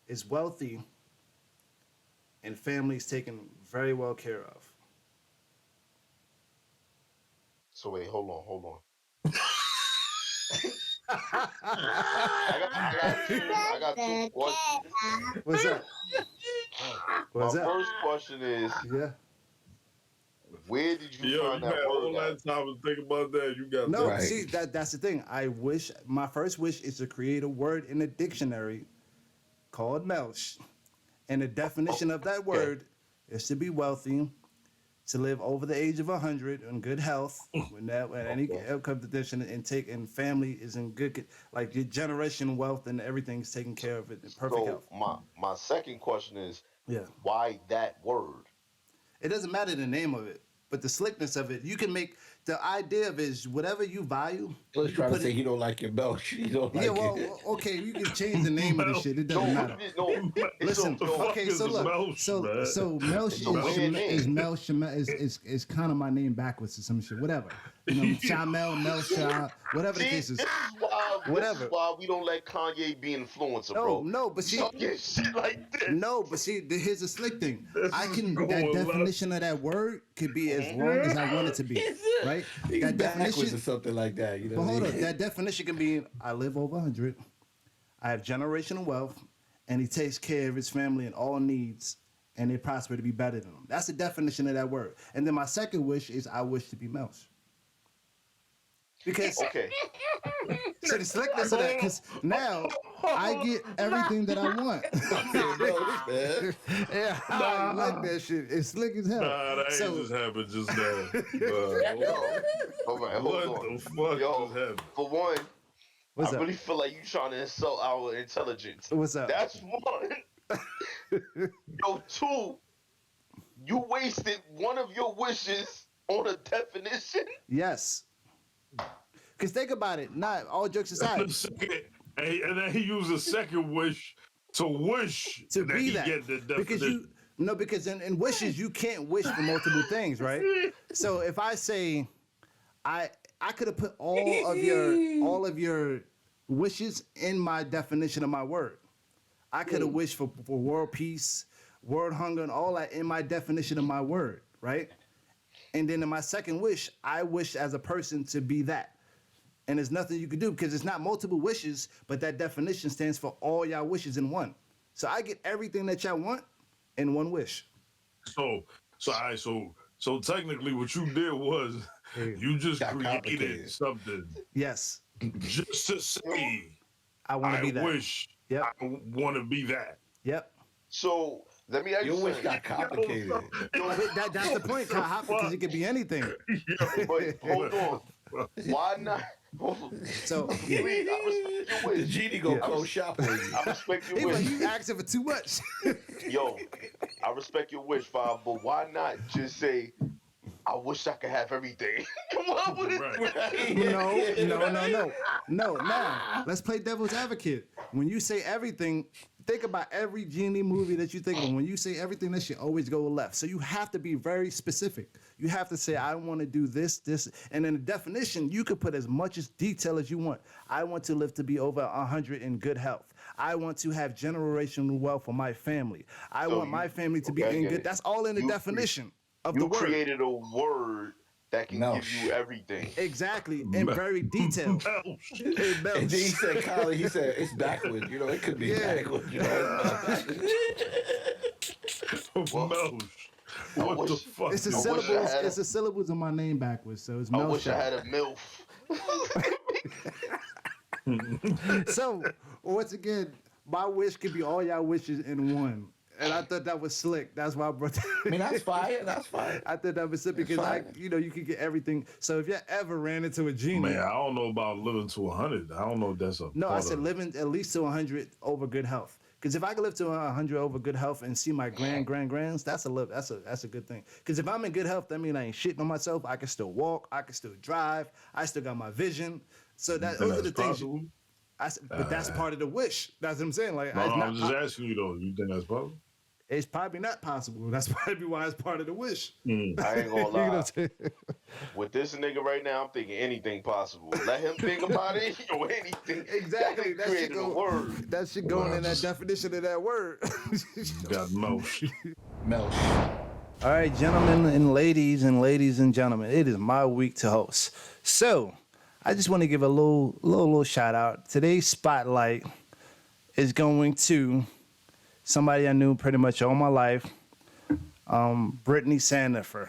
is wealthy, and families taken very well care of. So wait, hold on. I got 2 questions. What's up? My first question is, Yeah. Where did you Yo, find you that had all word at? that time to think about that. You got No, that. Right. see that's the thing. I wish my first wish is to create a word in the dictionary called Melch, and the definition of that Okay. word is to be wealthy, to live over the age of 100 in good health, when any Okay. health condition, and family is in good, like your generation wealth and everything's taken care of it in perfect So health. my second question is, Yeah. why that word? It doesn't matter the name of it, but the slickness of it. You can make the idea of it is whatever you value. Let's You can try to put say it. he don't like your belt. He don't Yeah, like well, it. okay, you can change the name of the shit. It doesn't No, matter. no. Listen, The fuck okay, is so the look, Melch, so man? so Melch It's a weird name. Mel Shema is kind of my name backwards or some shit, whatever. You know, Shamel, Mel Shah, whatever the See, case is, this is whatever. why we don't let Kanye be influencer, No, bro. no, but see, Talking shit like this. no, but see, here's the slick thing. This I is can going that left. definition of that word could be as long as I want it to be, right? He's That backwards definition. or something like that. You know But what I hold mean? on, that definition can be I live over 100, I have generational wealth, and he takes care of his family and all needs, and they prosper to be better than him. That's the definition of that word. And then my second wish is I wish to be Melch. Because Okay. so the slickness of that, because now I get everything that I want. Melch, man. Yeah, I like that shit. It's slick as hell. Nah, that ain't So just happened just now. All right, hold What on. the fuck Yo, just happened? for one, what's I up? really feel like you trying to insult our intelligence. What's up? That's one. Yo, two, you wasted one of your wishes on a definition. Yes. Because think about it. Not all jokes aside. And then he used a second wish to wish To that be he that. get the Because definition. because in wishes you can't wish for multiple things, right? So if I say I could have put all of your wishes in my definition of my word. I could have wished for world peace, world hunger, and all that in my definition of my word, right? And then in my second wish, I wish as a person to be that. And there's nothing you can do because it's not multiple wishes, but that definition stands for all y'all wishes in one. So I get everything that y'all want in one wish. So technically what you did was you just Got created complicated. something Yes, just to say I want to I be that. wish Yep. I want to be that. Yep. So let me ask you Your wish something. got complicated. That's the point, Kyle, because it could be anything. But hold on. Why not? So I respect your The wish. genie go Yeah. close shop on you. I respect your He like, wish. you asking for too much. Yo, I respect your wish, Bob, but why not just say, I wish I could have everything? Come on with it. No. Now, let's play devil's advocate. When you say everything, think about every genie movie that you think of. When you say everything, that should always go left. So you have to be very specific. You have to say, I want to do this, and in the definition, you could put as much as detail as you want. I want to live to be over 100 in good health. I want to have generational wealth for my family. I want my family to be in good. That's all in the definition of the You word. created a word that can give you everything. Exactly, and very detailed. And then he said, Colin, he said, it's backwards. You know, it could be backwards. You know, What the fuck? It's the syllables. It's the syllables of my name backwards. So it's I Mel wish I Shah. had a MILF. So once again, my wish could be all y'all wishes in one. And I thought that was slick. That's why I brought that. I mean, that's fire. That's fire. I thought that was slick because you could get everything. So if you ever ran into a genie, Man, I don't know about living to 100. I don't know if that's a no, I part said of- living at least to 100 over good health. Because if I could live to 100 over good health and see my grands, that's a good thing. Because if I'm in good health, that means I ain't shitting on myself. I can still walk. I can still drive. I still got my vision. So those are the things. possible? But that's part of the wish. That's what I'm saying. Like, No, it's I'm not just asking you though. You think that's possible? It's probably not possible. That's probably why it's part of the wish. I ain't gonna You know what lie. I'm saying? With this nigga right now, I'm thinking anything possible. Let him think about it or anything. Exactly. That created a word. That shit going in that definition of that word. Got Melch. All right, gentlemen and ladies and gentlemen, it is my week to host. So I just want to give a little shout out. Today's spotlight is going to somebody I knew pretty much all my life, Brittany Sandifer.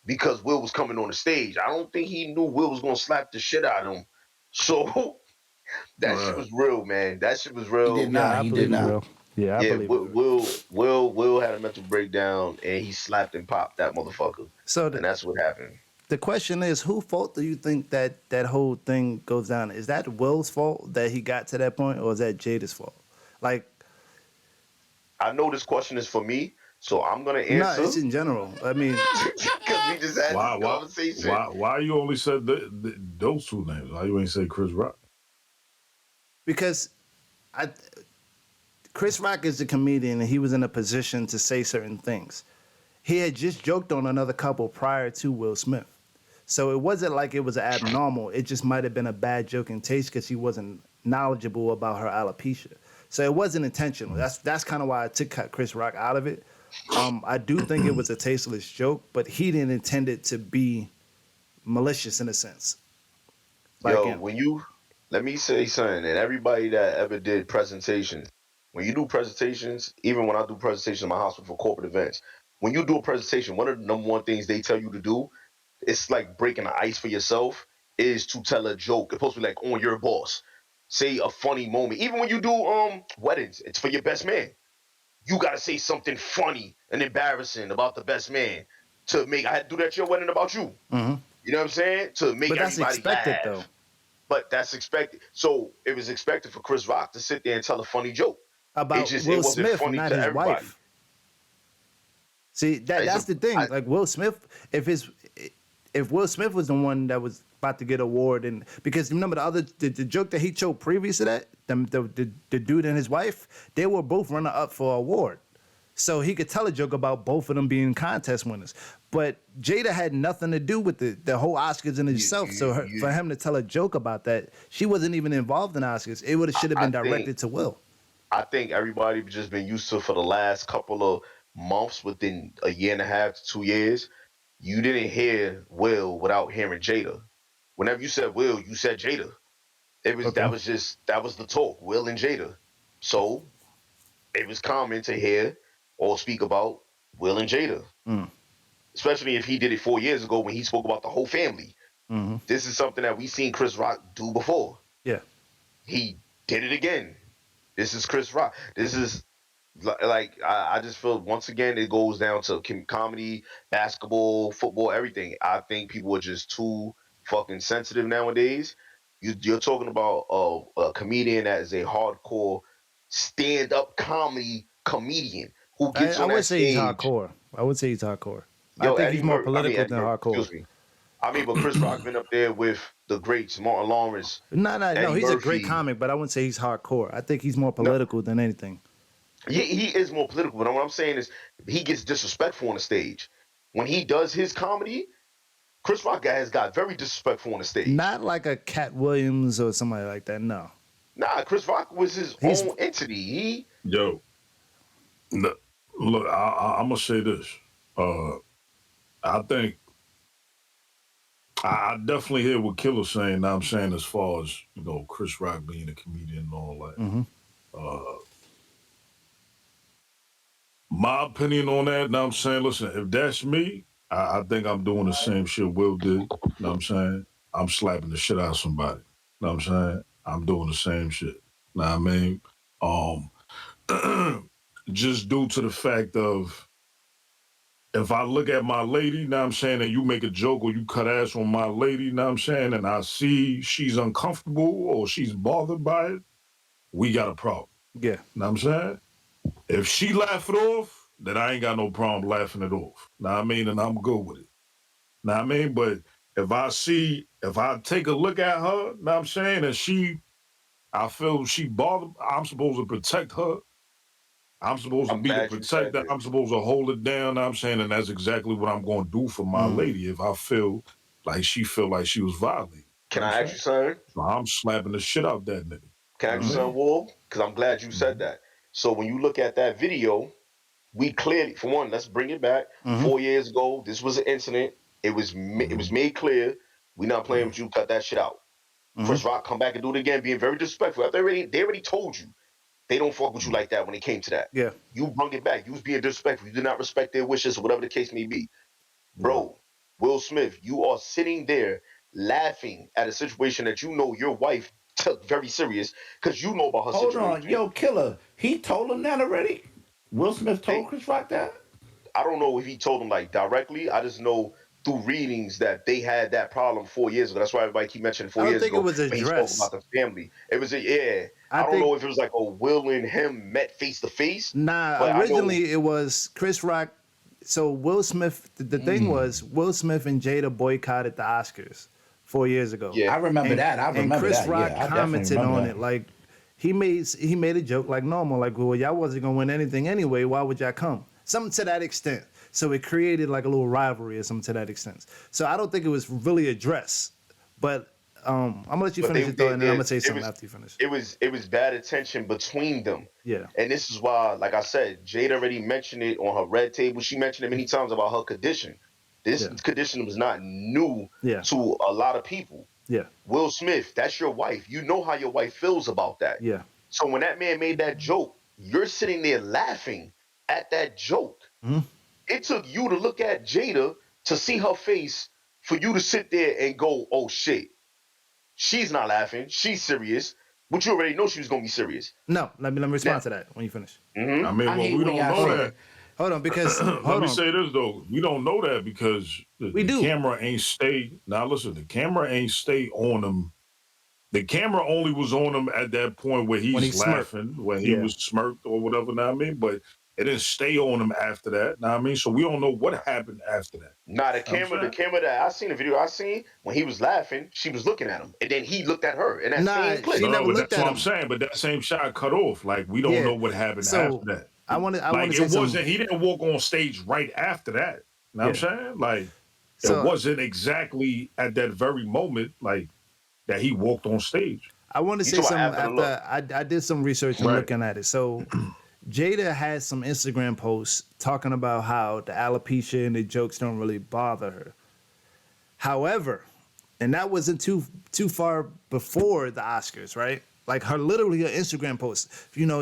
because Will was coming on the stage. I don't think he knew Will was gonna slap the shit out of him. So that shit was real, man. That shit was He did real. Yeah, not. I He did believe it, not. bro. Yeah, I Yeah, believe it. Will had a mental breakdown and he slapped and popped that motherfucker, So and that's what happened. the question is, whose fault do you think that whole thing goes down? Is that Will's fault that he got to that point, or is that Jada's fault? Like, I know this question is for me, so I'm gonna no, answer it's in general. I mean, because we just had this Why conversation. why you only said those two names? Why you ain't say Chris Rock? because I Chris Rock is a comedian and he was in a position to say certain things. He had just joked on another couple prior to Will Smith. So it wasn't like it was abnormal. It just might have been a bad joke in taste because he wasn't knowledgeable about her alopecia. So it wasn't intentional. That's kind of why I took Chris Rock out of it. I do think it was a tasteless joke, but he didn't intend it to be malicious in a sense. Like, Yo, when you let me say something, and everybody that ever did presentations, when you do presentations, even when I do presentations in my hospital for corporate events, when you do a presentation, one of the number one things they tell you to do, it's like breaking the ice for yourself, is to tell a joke. It's supposed to be like on your boss. Say a funny moment. Even when you do weddings, it's for your best man. You gotta say something funny and embarrassing about the best man to make. I had to do that at your wedding about you. You know what I'm saying? To make but that's everybody expected though. laugh. But that's expected. So it was expected for Chris Rock to sit there and tell a funny joke. About It Will wasn't Smith, funny not to his everybody. wife. See, that's the thing. Like Will Smith, if Will Smith was the one that was about to get an award, and because remember the joke that he told previous to that, the dude and his wife, they were both runner up for an award. So he could tell a joke about both of them being contest winners. But Jada had nothing to do with the whole Oscars in itself. So for him to tell a joke about that, she wasn't even involved in Oscars. It should have been directed to Will. I think everybody just been used to for the last couple of months, within a year and a half to 2 years. You didn't hear Will without hearing Jada. Whenever you said Will, you said Jada. Okay. That was the talk, Will and Jada. So it was common to hear or speak about Will and Jada, especially if he did it 4 years ago when he spoke about the whole family. This is something that we seen Chris Rock do before. Yeah. He did it again. This is Chris Rock. This is like I just feel once again it goes down to comedy, basketball, football, everything. I think people are just too fucking sensitive nowadays. You're talking about a comedian that is a hardcore stand-up comedy comedian who gets I on would that say he's stage. hardcore. I would say he's hardcore. I Yo, think he's more political Eddie than Murphy, hardcore. excuse me. I mean, but Chris Rock been up there with the greats, Martin Lawrence, No. Eddie He's a great Murphy. comic, but I wouldn't say he's hardcore. I think he's more No, political than anything. he is more political, but what I'm saying is he gets disrespectful on the stage. When he does his comedy, Chris Rock has got very disrespectful on the stage. Not like a Cat Williams or somebody like that. No. Nah, Chris Rock was his He's own entity. Yo, look, I'm gonna say this. I think I definitely hear what Killer's saying. Now I'm saying as far as Chris Rock being a comedian and all that. My opinion on that. Now I'm saying, listen, if that's me, I think I'm doing the same shit Will did. Know what I'm saying? I'm slapping the shit out of somebody. Know what I'm saying? I'm doing the same shit. Know what I mean? Just due to the fact of if I look at my lady, know what I'm saying, and you make a joke or you cut ass on my lady, know what I'm saying, and I see she's uncomfortable or she's bothered by it, we got a problem. Yeah. Know what I'm saying? If she laugh it off, then I ain't got no problem laughing it off. Know what I mean? And I'm good with it. Know what I mean? But if I take a look at her, know what I'm saying, and I feel she bothered, I'm supposed to protect her. I'm supposed to I'm be the glad you said protector. that. I'm supposed to hold it down. Know what I'm saying, and that's exactly what I'm going to do for my lady if I feel like she was violated. Can Know what I I'm ask you saying? something? So I'm slapping the shit out that nigga. Can I Know ask what you I something, mean? Wolf? Because I'm glad you said that. So when you look at that video, we clearly, for one, let's bring it back. 4 years ago, this was an incident. It was made clear. We not playing with you. Cut that shit out. Chris Rock come back and do it again, being very disrespectful. They already told you they don't fuck with you like that when it came to that. Yeah. You brung it back. You was being disrespectful. You did not respect their wishes or whatever the case may be. Bro, Will Smith, you are sitting there laughing at a situation that you know your wife took very serious because you know about her Hold situation. on, yo, Killer. He told him that already. Will Smith told They, Chris Rock that. I don't know if he told him like directly. I just know through readings that they had that problem 4 years ago. That's why everybody keep mentioning I four don't years think it ago was when he spoke about addressed. the family. It was a yeah. I I don't know think if it was like a Will and him met face to face, nah. but I know Originally, it was Chris Rock. So Will Smith. The thing was Will Smith and Jada boycotted the Oscars 4 years ago, yeah. I remember and that. I and remember Chris that. Rock Yeah, I definitely commented remember on that. it like he made a joke like normal, like, well, y'all wasn't gonna win anything anyway. Why would y'all come? Something to that extent. So it created like a little rivalry or something to that extent. So I don't think it was really addressed. But I'm gonna let you But finish your thought, and then I'm gonna say it something was after you finish. it was bad attention between them. Yeah, And this is why, like I said, Jade already mentioned it on her red table. She mentioned it many times about her condition. This yeah, condition was not new yeah, to a lot of people. yeah, Will Smith, that's your wife. You know how your wife feels about that. yeah. So when that man made that joke, you're sitting there laughing at that joke. Mhm. It took you to look at Jada to see her face for you to sit there and go, oh shit, she's not laughing. She's serious. But you already know she was going to be serious. No, let me Now, respond to that when you finish. I mean, I well, hate we when don't y'all know Hold say on, that. that. hold on, because Let hold me on, say this though, we don't know that because we the do. camera ain't stay. Now listen, the camera ain't stay on him. The camera only was on him at that point where When he he's smirked. laughing, when he Yeah. was smirked or whatever. Know what I mean, but it didn't stay on him after that. Know what I mean, so we don't know what happened after that. nah, Know what I'm the saying, camera that I seen, the video I seen, when he was laughing, she was looking at him. And then he looked at her in that Nah, same clip. she no, never but looked that's at what I'm him. saying. But that same shot cut off. Like we don't Yeah. know what happened So after that. I want Like to it say wasn't. something. He didn't walk on stage right after that. Know what I'm Yeah. saying? Like it So wasn't exactly at that very moment like that he walked on stage. I want to You say talk about something after the look. after I did some research and Right. looking at it. So Jada had some Instagram posts talking about how the alopecia and the jokes don't really bother her. However, and that wasn't too far before the Oscars, right? Like her Instagram post,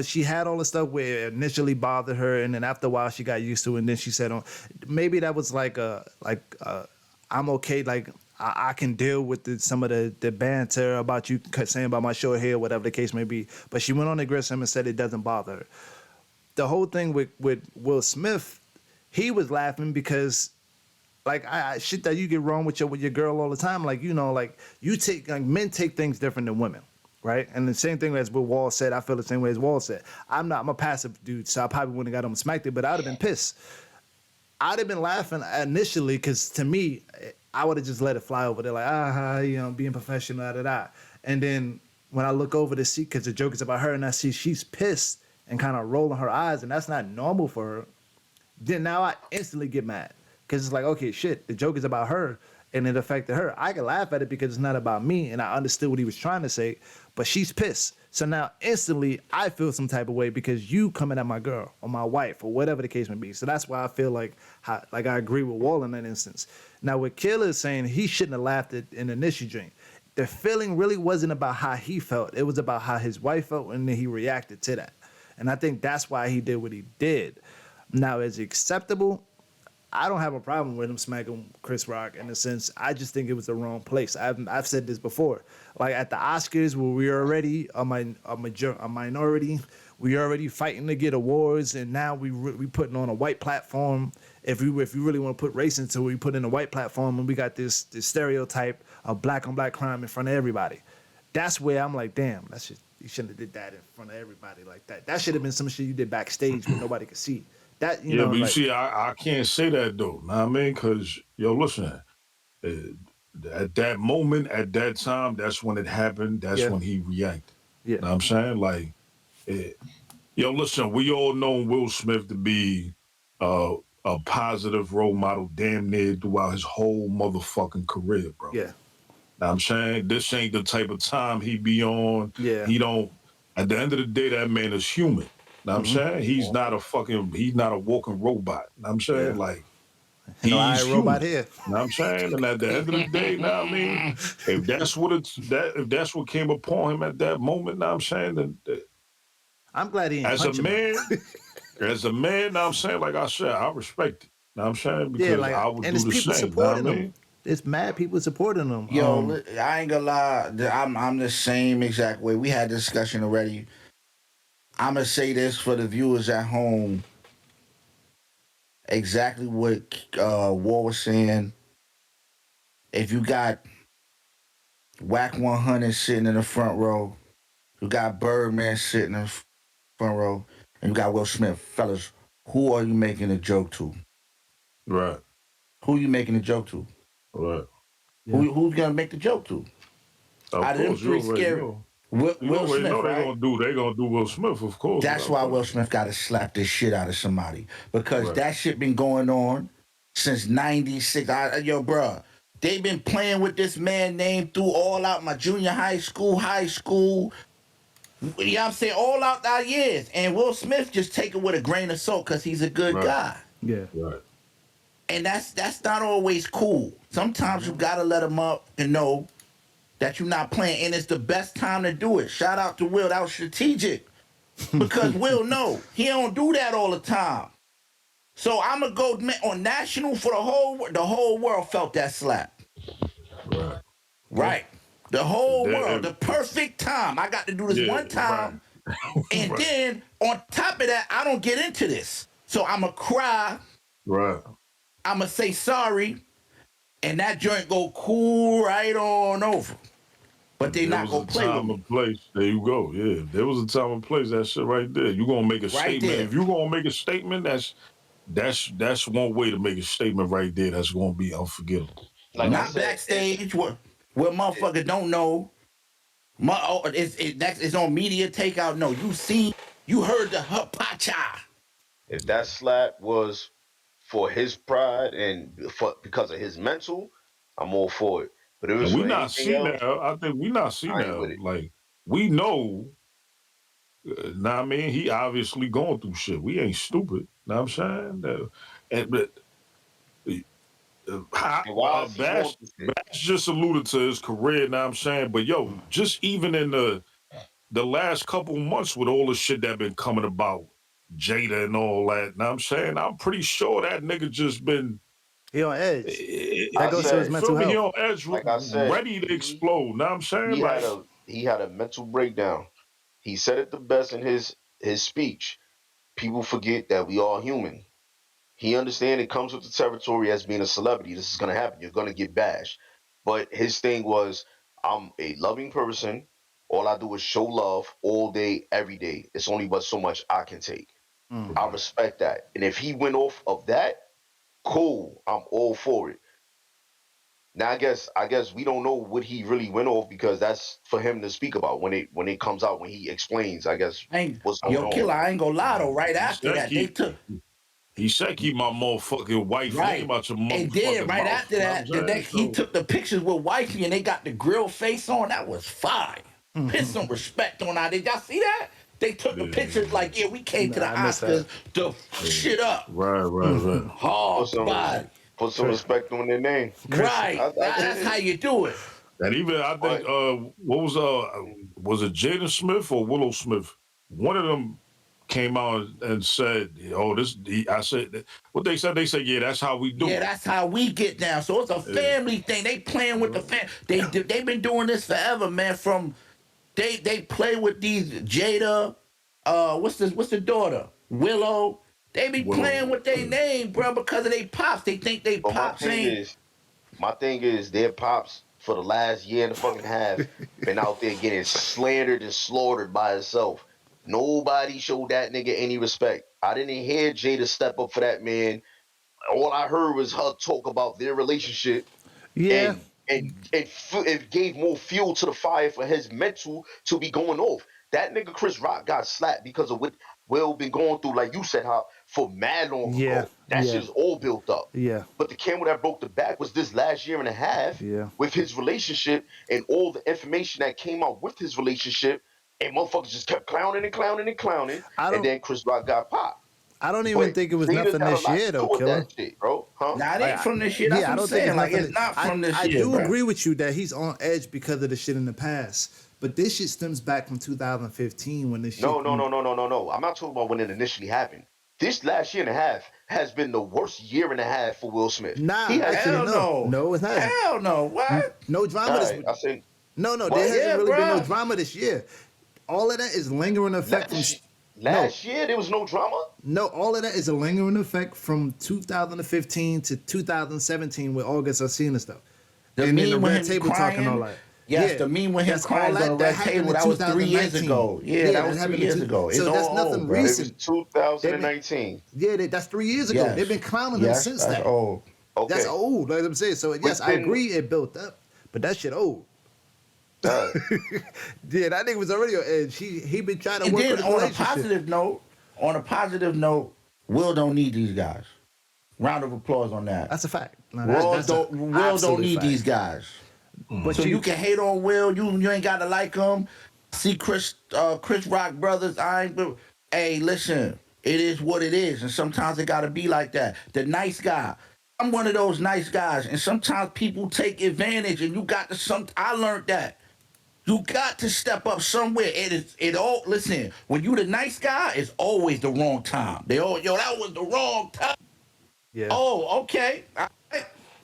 she had all the stuff where it initially bothered her, and then after a while she got used to it, and then she said, "Oh, maybe that was I'm okay, like I can deal with some of the banter about you saying about my short hair, whatever the case may be." But she went on to aggress him and said it doesn't bother her. The whole thing with Will Smith, he was laughing because like shit that you get wrong with your girl all the time. Like like you take like men take things different than women, right? And the same thing as what Wall said. I feel the same way as Wall said. I'm a passive dude, so I probably wouldn't have got him smacked it, but I'd have been pissed. I'd have been laughing initially because to me, I would have just let it fly over there, like being professional, da da da. And then when I look over to see, because the joke is about her, and I see she's pissed and kind of rolling her eyes, and that's not normal for her. Then now I instantly get mad because it's like, okay, shit, the joke is about her and it affected her. I can laugh at it because it's not about me and I understood what he was trying to say, but she's pissed. So now instantly I feel some type of way because you coming at my girl or my wife or whatever the case may be. So that's why I feel like I agree with Wall in that instance. Now what Killer is saying, he shouldn't have laughed at in the initial drink. The feeling really wasn't about how he felt. It was about how his wife felt and then he reacted to that. And I think that's why he did what he did. Now, is it acceptable? I don't have a problem with him smacking Chris Rock in a sense. I just think it was the wrong place. I've said this before. Like at the Oscars, where we are already a minority, we already fighting to get awards, and now we putting on a white platform. If we really want to put race into it, we put in a white platform, and we got this stereotype of black on black crime in front of everybody. That's where I'm like, damn, you shouldn't have did that in front of everybody like that. That should have been some shit you did backstage where nobody could see. That Yeah, but you like, see, I can't say that though. Know what I mean? Because listen, at that moment, at that time, that's when it happened. That's yeah, when he reacted. yeah, Know what I'm saying? Like, eh, listen, we all know Will Smith to be a positive role model damn near throughout his whole motherfucking career, bro. yeah, Know what I'm saying? This ain't the type of time he be on. yeah. He don't, at the end of the day, that man is human. Know what I'm Mm-hmm. saying? He's not a walking robot. Know what I'm saying? Yeah. Like, I he's robot human. here. Know what I'm saying? And at the end of the day, know what I mean? If that's what came upon him at that moment, know what I'm saying? Then, I'm glad he ain't as a punching him. man, know what I'm saying? Like I said, I respect it. Know what I'm saying? Yeah, Because like, I would and do it's the people same. Know what I supporting them. mean? It's mad people supporting them. Yo, I ain't gonna lie. I'm the same exact way. We had this discussion already. I'm gonna say this for the viewers at home. Exactly what War was saying. If you got Whack 100 sitting in the front row, you got Birdman sitting in the front row, and you got Will Smith, fellas. Who are you making a joke to? Right. Who you making a joke to? Right. Yeah. Who's gonna make the joke to? Of Out of them course, you three, already scary. know. You Will already Smith, know right? they gonna do Will Smith, of course, That's without why Will question. Smith got to slap this shit out of somebody because Right. that shit been going on since '96. Yo, bruh, they been playing with this man name through all out my junior high school. You know what I'm saying? All out our years. And Will Smith just take it with a grain of salt because he's a good Right. guy. Yeah. Right. And that's not always cool. Sometimes you gotta let him up and know that you're not playing. And it's the best time to do it. Shout out to Will. That was strategic. Because Will know he don't do that all the time. So I'm gonna go on national for the whole world felt that slap. Right. Right. The whole world, If, the perfect time. I got to do this yeah. one Right. time, and Right. then on top of that, I don't get into this. So I'm gonna cry. Right. I'm gonna say sorry, and that joint go cool right on over. But they There not was gonna a play with time me. and place. There you go. Yeah. There was a time and place. That shit right there. You gonna make a Right statement. there. If you gonna make a statement, that's one way to make a statement right there. That's gonna be unforgettable. Like I Not said, backstage where motherfuckers don't know. It's on media takeout. No, you heard the pacha. if that slap was for his pride and because of his mental, I'm all for it. But if it And was we for not anything see else, now. I think we not see I ain't with now. it. Like we know. Know what I mean? He obviously going through shit. We ain't stupid. Know what I'm saying? And but And why is he going Bash through shit? just alluded to his career. Know what I'm saying? But yo, just even in the last couple months with all the shit that been coming about Jada and all that. Know what I'm saying? I'm pretty sure that nigga just been. He on edge. That I goes to his said, Feel mental me? He health. on edge, like I said, ready to explode. Know what I'm saying? he Like, had a he had a mental breakdown. He said it the best in his speech. People forget that we all human. He understand it comes with the territory as being a celebrity. This is gonna happen. You're gonna get bashed. But his thing was, I'm a loving person. All I do is show love all day, every day. It's only but so much I can take. I right. respect that. And if he went off of that, cool. I'm all for it. Now I guess we don't know what he really went off because that's for him to speak about when it comes out when he explains. I guess what's going Yo, on. killer, I ain't gonna lie though. Right He after said that, they keep. took He said keep my motherfucking wife name right. out your And then motherfucking right mouth. after You know what I'm that, the saying? next he So took the pictures with wifey and they got the grill face on. That was fire. Put some respect on that. Did y'all see that? They took the pictures like, yeah, we came to the Nah, I missed Oscars that. to shit up. right. Put Hard some body. put some respect on their name. Chris. Right. I get That's how it. you do it. And even I think But what was it Jaden Smith or Willow Smith? One of them came out and said, "Oh, I said what they said. They said, yeah, that's how we do Yeah, it." that's how we get down. So it's a Yeah. family thing. They playing with the fam. They've been doing this forever, man. From they play with these Jada. What's the daughter? Willow. They be Willow. playing with their Yeah. name, bro, because of they pops. They think they but pops ain't. my thing is their pops for the last year and a fucking half been out there getting slandered and slaughtered by himself. Nobody showed that nigga any respect. I didn't hear Jada step up for that man. All I heard was her talk about their relationship Yeah. and it gave more fuel to the fire for his mental to be going off. That nigga Chris Rock got slapped because of what Will been going through, like you said, how for mad long Yeah. ago. That Yeah. shit's all built up. Yeah. But the camera that broke the back was this last year and a half Yeah. with his relationship and all the information that came out with his relationship. And motherfuckers just kept clowning and clowning and clowning. I And don't then Chris Rock got popped. I don't even But think it was Jada's nothing had a this lot year to though, do with Killer. that shit, bro. Huh? Nah, it Like, ain't from this shit. That's yeah, what I I'm don't think saying. it's Like, nothing. it's not from this I shit, do bro. agree with you that he's on edge because of the shit in the past. But this shit stems back from 2015 when this shit. No. I'm not talking about when it initially happened. this last year and a half has been the worst year and a half for Will Smith. Nah, He has actually, no, it's not. Hell no. What? No all drama this. right. I said, No, there what? hasn't Yeah, really been no bruh. drama this year. All of that is lingering effect from. Last year there was no drama. No, all of that is a lingering effect from 2015 to 2017 with August Alsina stuff. The and then the meme with red him table crying. talking all that. Yes, Yeah, the meme with him that's crying all on the that red happened table. in That was 3 years 2019. ago. Yeah, that was happened 3 in years ago. It's So that's all nothing old, bro. It was recent. 2019. Yeah, that's 3 years ago. Yes. They've been clowning him Yes, since that's that. old. Okay. That's old, like I'm saying. So yes, I then- agree it built up, but that shit old. All right. Yeah, that nigga was already on edge. He been trying to And work then on his on a relationship. positive note, Will don't need these guys. Round of applause on that. That's a fact. No, Will that's a don't absolute need fact. these guys. But So you can hate on Will. You ain't gotta like him. See Chris Rock brothers. Hey, listen. It is what it is, and sometimes it gotta be like that. The nice guy. I'm one of those nice guys, and sometimes people take advantage, and you got to I learned that. You got to step up somewhere. Listen, when you the nice guy, it's always the wrong time. That was the wrong time. Yeah. Oh, okay.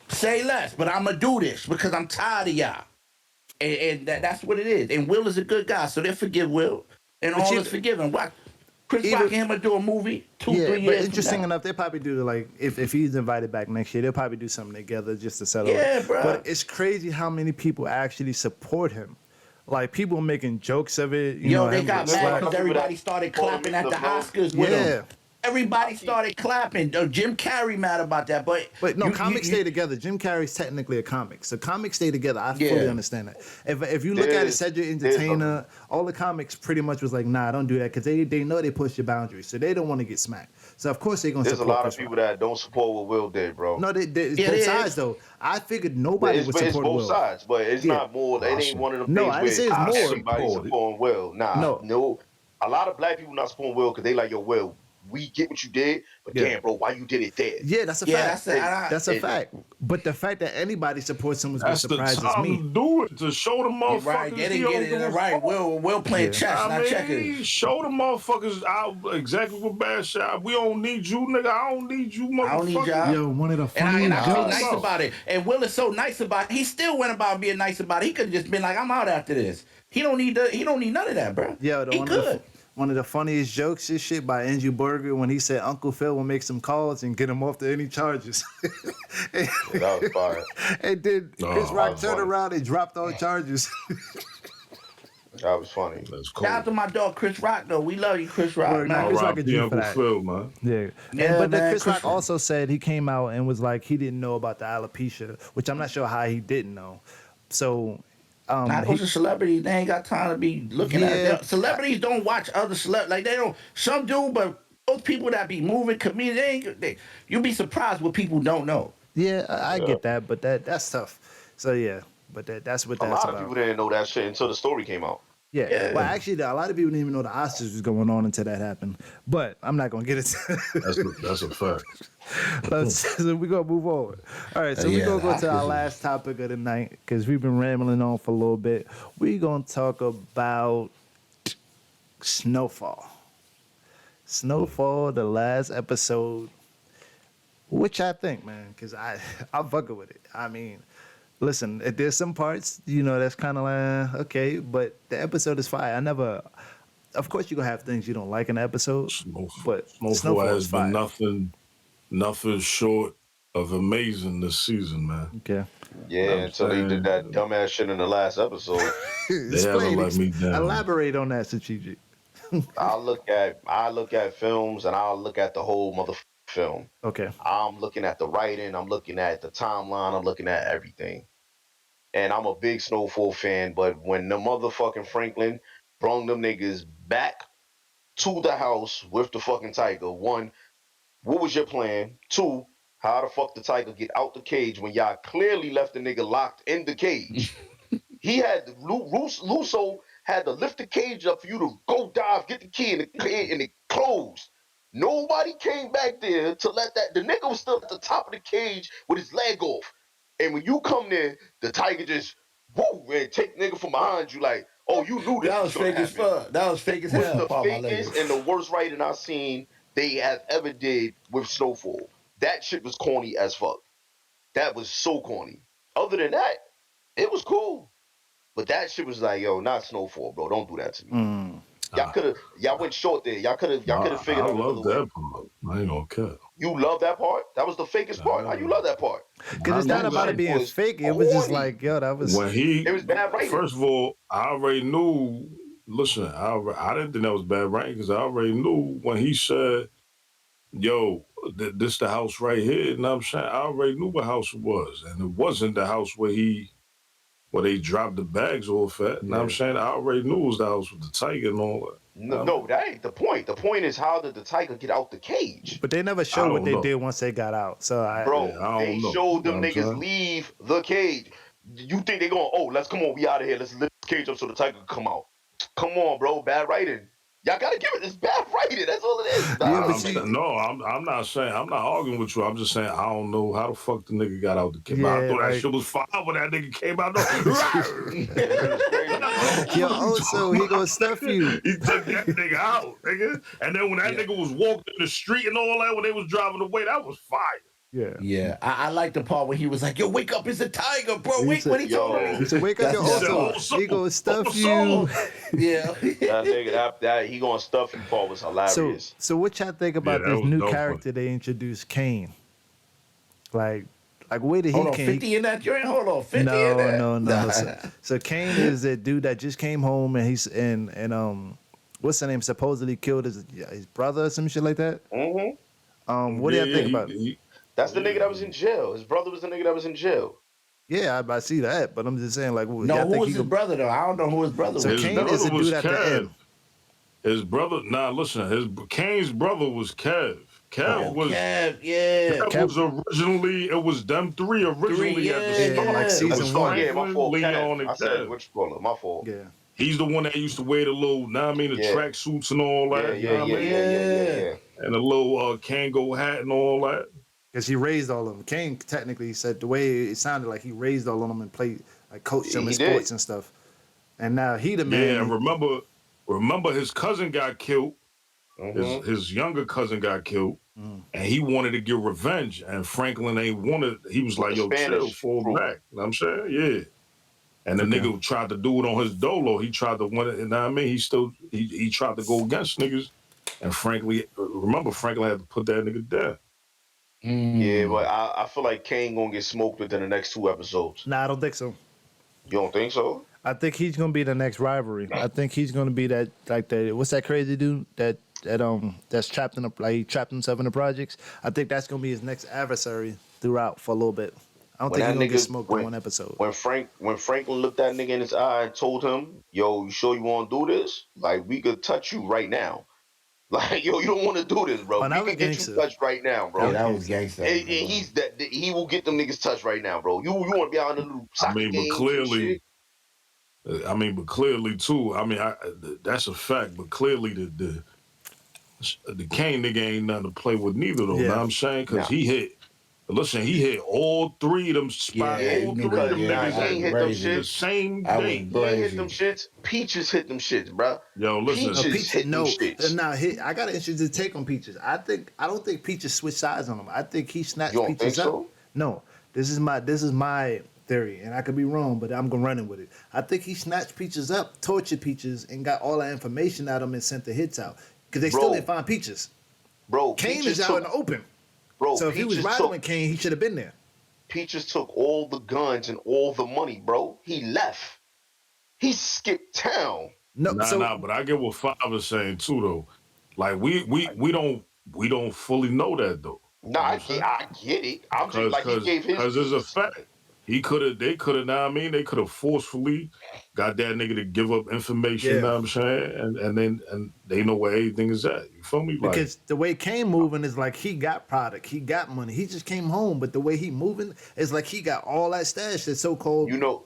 Say less, but I'm gonna do this because I'm tired of y'all. And that's what it is. And Will is a good guy, so they forgive Will. And But all you- is forgiven. What? Chris Even- Rock and him will do a movie 2-3 Yeah, years but from interesting now. enough, they probably do like if he's invited back next year, they'll probably do something together just to settle Yeah, it. bruh. But it's crazy how many people actually support him. Like people making jokes of it. You know, They him got getting mad slapped. because everybody started clapping at the Oscars with Yeah. him. Everybody started clapping. Jim Carrey mad about that, but no, comics stay together. Jim Carrey's technically a comic, so comics stay together. I fully Yeah. understand that. If you look at it, Cedric Entertainer, all the comics pretty much was like, nah, don't do that, because they know they push your boundaries, so they don't want to get smacked. So of course they're gonna There's a support lot of Chris people Rock. that don't support what Will did, bro. No, it's Yeah, both it sides is. though. I figured nobody would It's support both Will. sides, but it's Yeah. not more. It ain't one of them No, things I where didn't say it's more. everybody's supporting Will. Nah, no. A lot of black people not supporting Will because they like, yo, Will, we get what you did, but Yeah. damn, bro, why you did it there? Yeah, that's a Yeah, fact. That's a fact. But the fact that anybody supports him is what That's the surprises time me. to do it, to show the You're motherfuckers. right. They he didn't don't get it give a right. fuck. Will playing chess, I not mean, checkers. show the motherfuckers out exactly what bad shot. We don't need you, nigga. I don't need you, motherfucker. I don't need y'all. Yo, one of the And funniest I be jokes. nice about it. And Will is so nice about it. He still went about being nice about it. He could have just been like, I'm out after this. He don't need none of that, bro. Yeah, he could. One of the funniest jokes is shit by Andrew Berger when he said Uncle Phil will make some calls and get him off to any charges. That was fire. And then Chris Rock turned around and dropped all charges. That was funny. That's cool. Shout out to my dog Chris Rock though. We love you, Chris Rock, Word, man. nah, Chris Rock a G for Uncle that. Phil, man. Yeah. Yeah, But then man, Chris Rock Chris- also said he came out and was like he didn't know about the alopecia, which I'm not sure how he didn't know. So Those are celebrities. They ain't got time to be looking at it. Celebrities don't watch other celebrities. Like they don't. Some do, but those people that be moving comedians, you'd be surprised what people don't know. yeah, I get that, but that's tough. So yeah, but that's what A that's lot of about. people didn't know that shit until the story came out. Yeah. Yeah. Well, actually, a lot of people didn't even know the Oscars was going on until that happened. But I'm not gonna get it. That's a fact. So we're gonna move on. All right, so we're gonna go to our last topic of the night because we've been rambling on for a little bit. We're gonna talk about Snowfall. Snowfall, the last episode. Which I think, man, because I'm fucking with it. I mean, listen, there's some parts, that's kind of like, okay, but the episode is fire. Of course you're going to have things you don't like in the episode, but Snowfall is has fire. been nothing short of amazing this season, man. Okay. Yeah, until they did that dumbass shit in the last episode. They haven't let me down. Elaborate on that, strategic. I look at films and I'll look at the whole motherfucking film. Okay. I'm looking at the writing, I'm looking at the timeline, I'm looking at everything. And I'm a big Snowfall fan, but when the motherfucking Franklin brung them niggas back to the house with the fucking tiger, one, what was your plan? Two, how the fuck the tiger get out the cage when y'all clearly left the nigga locked in the cage? He had Lusso had to lift the cage up for you to go dive, get the key, and it closed. Nobody came back there to let the nigga was still at the top of the cage with his leg off. And when you come there, the tiger just woo and take nigga from behind you like, oh, you knew this. That was fake as fuck. That was fake as With hell. the Paul, my lady. fakest and the worst writing I've seen they have ever did with Snowfall. That shit was corny as fuck. That was so corny. Other than that, it was cool. But that shit was like, yo, not Snowfall, bro. Don't do that to me. Y'all went short there. Y'all could have I figured out love another way. that part. I ain't gonna care. You love that part? That was the fakest part. How you love that part? Because it's not about it being fake. It was just like, yo, that was. When he, it was bad writing. First of all, I already knew. Listen, I didn't think that was bad writing because I already knew when he said, "Yo, this the house right here." And I'm saying I already knew what house it was, and it wasn't the house where they dropped the bags off at. And I'm saying I already knew it was the house with the tiger and all that. No, that ain't the point. The point is how did the tiger get out the cage? But they never showed what they did once they got out. So they showed them niggas leave the cage. You think they going, oh, let's come on, we out of here. Let's lift the cage up so the tiger can come out. Come on, bro. Bad writing. Y'all gotta give it this bad writing. That's all it is. I'm not saying, I'm not arguing with you. I'm just saying I don't know how the fuck the nigga got out the cage. I thought that shit was fire when that nigga came out. Yo, also, he gonna stuff you. He took that nigga out, nigga. And then when that nigga was walking in the street and all that, when they was driving away, that was fire. Yeah. I like the part where he was like, yo, wake up, it's a tiger, bro. Wait, what he told me? He said, wake up, also. He gonna stuff you. Yeah. That nigga, that he gonna stuff you part was hilarious. So what y'all think about this new character they introduced, Kane? Like where did he Hold on, 50 in that joint? Hold on, 50 in that? No. So Kane is a dude that just came home and he's and what's the name? Supposedly killed his brother or some shit like that. Mm-hmm. What do y'all think about? That's the nigga that was in jail. His brother was the nigga that was in jail. Yeah, I see that, but I'm just saying, like, who was his brother though? I don't know who his brother was. So Kane is a dude at the end. His brother, Kane's brother was Kev. Kev was originally, it was them three originally at the start. Like season one. Yeah, my fault. Leon and I said Kev. which brother? My fault. Yeah. He's the one that used to wear the little, the track suits and all that. Yeah. And the little Kango hat and all that. Because he raised all of them. Kane technically said the way it sounded like he raised all of them and played, like coached them in sports and stuff. And now he the man. Yeah, and remember his cousin got killed. Mm-hmm. His younger cousin got killed. And he wanted to get revenge. And Franklin ain't wanted, he was like, yo, chill, fall back. You know what I'm saying? Yeah. And the nigga tried to do it on his dolo. He tried to win it, you know what I mean? He tried to go against niggas. And Franklin had to put that nigga down. Yeah, but I feel like Kane gonna get smoked within the next 2 episodes. Nah, I don't think so. You don't think so? I think he's gonna be the next rivalry. I think he's gonna be that what's that crazy dude that's trapped he trapped himself in the projects. I think that's gonna be his next adversary throughout for a little bit. I don't think he's gonna get smoked in one episode. When Franklin looked that nigga in his eye and told him, yo, you sure you wanna do this? Like, we could touch you right now. Like, yo, you don't want to do this, bro. We can get you touched right now, bro. Yeah, that was gangster. And he will get them niggas touched right now, bro. You want to be out in the little soccer games but clearly too. That's a fact. But clearly the Kane nigga ain't nothing to play with neither, though. You know what I'm saying? Because he hit all 3 of them spots. All 3 of them niggas hit them shits the same day. He hit them shits. Peaches hit them shits, bro. Yo, listen. Peaches hit them shits. Now, I got an interesting take on Peaches. I don't think Peaches switched sides on him. I think he snatched Peaches up. So? No, this is my theory, and I could be wrong, but I'm gonna run in with it. I think he snatched Peaches up, tortured Peaches, and got all that information out of him and sent the hits out because they still didn't find Peaches. Bro, Kane is out in the open. Bro, so if he was riding with Kane, he should have been there. Peaches took all the guns and all the money, bro. He left. He skipped town. But I get what Five is saying too, though. Like we don't fully know that though. Nah, I get it. I'm just like he gave his. Because it's a fact. They could have, they could have forcefully got that nigga to give up information, you know what I'm saying? And they know where everything is at. You feel me? Because the way Kane moving is like he got product, he got money. He just came home, but the way he moving is like he got all that stash that's so-called. You know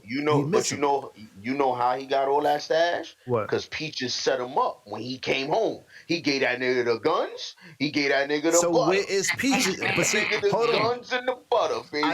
how he got all that stash? What? Because Peaches set him up when he came home. He gave that nigga the guns. He gave that nigga the butter. So where is Peaches? But see, hold on. Guns and the butter, baby.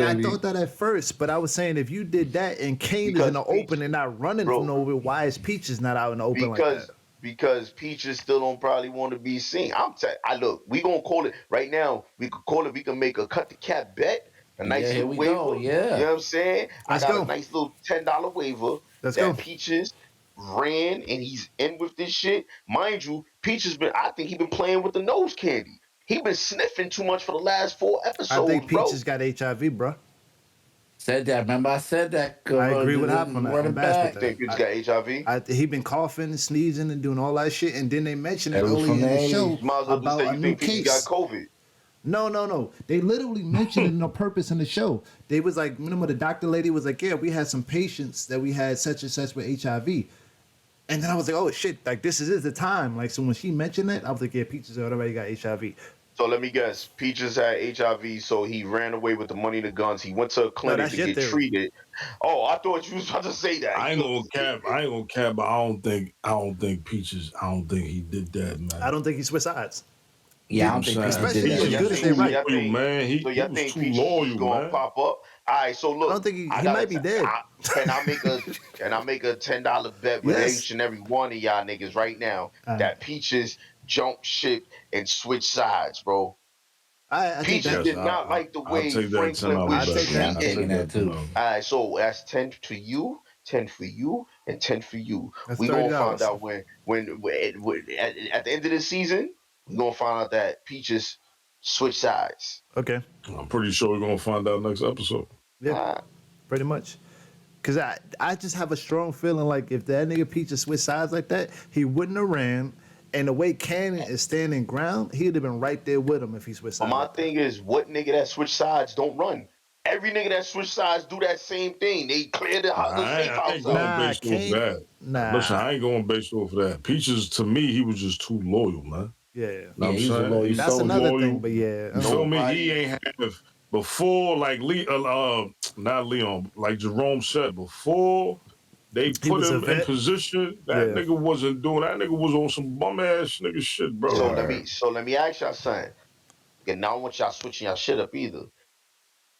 I thought that at first, but I was saying if you did that and Kane is in the open and not running from nowhere, why is Peaches not out in the open like that? because Peaches still don't probably want to be seen. I look, we gonna call it right now. We could call it. We can make a cut the cap bet, a Yeah, nice here little we waiver. go. You know Yeah. what I'm saying? I Let's got a go. nice little $10 waiver Let's go. that Peaches ran and he's in with this shit. Mind you, Peaches been. I think he been playing with the nose candy. He been sniffing too much for the last 4 I episodes, think bro. Peaches got HIV, bro. Said that. Remember, I said that. I agree with Hop on that. Run I'm it bashed with back. that. Think Peaches got HIV? He been coughing and sneezing and doing all that shit, and then they mentioned it It was from earlier in the the 80s. show You might as well just say about a you new think Peaches got case. COVID. No. They literally mentioned it on purpose in the show. They was like, remember the doctor lady was like, yeah, we had some patients that we had such and such with HIV. And then I was like, oh shit, like this is the time. Like, so when she mentioned that, I was like, yeah, Peaches already got HIV. So let me guess. Peaches had HIV, so he ran away with the money and the guns. He went to a clinic that's to your get theory. treated. Oh, I thought you was about to say that. I ain't gonna cap. But I don't think Peaches. I don't think he did that, man. I don't think he switched sides. Yeah, I don't think Peaches Especially did as that. good as they write. Loyal, man. He y'all was think too Peaches is loyal, gonna man. pop up? All right, so look, I don't think I he gotta might be dead. can I make a $10 bet with Yes. each and every one of y'all niggas right now that Peaches jump ship and switch sides, bro? I take Peaches that. did not like the I'll way take that Franklin $10 was bet. I take that. I'm taking that too. All right, so that's 10 to you, 10 for you, and 10 for you. That's We gonna find $30. out when at the end of the season, we gonna find out that Peaches switch sides. Okay. I'm pretty sure we're gonna find out next episode. Yeah, pretty much. Cause I just have a strong feeling like if that nigga Peaches switched sides like that, he wouldn't have ran. And the way Cannon is standing ground, he'd have been right there with him if he switched But sides. my Like that. thing is, what nigga that switch sides don't run? Every nigga that switch sides do that same thing. They clear the safe I house ain't out. going based off that. Listen, I ain't going based off that. Peaches, to me, he was just too loyal, man. Yeah. Know Yeah, what he's a I'm saying? loyal He's That's soldier. another loyal. thing, but yeah. You feel me? He ain't have before, like not Leon, like Jerome said, before they put was a him in vet. position, that nigga wasn't doing that. Nigga was on some bum ass nigga shit, bro. So let me ask y'all something. And I don't want y'all switching y'all shit up either.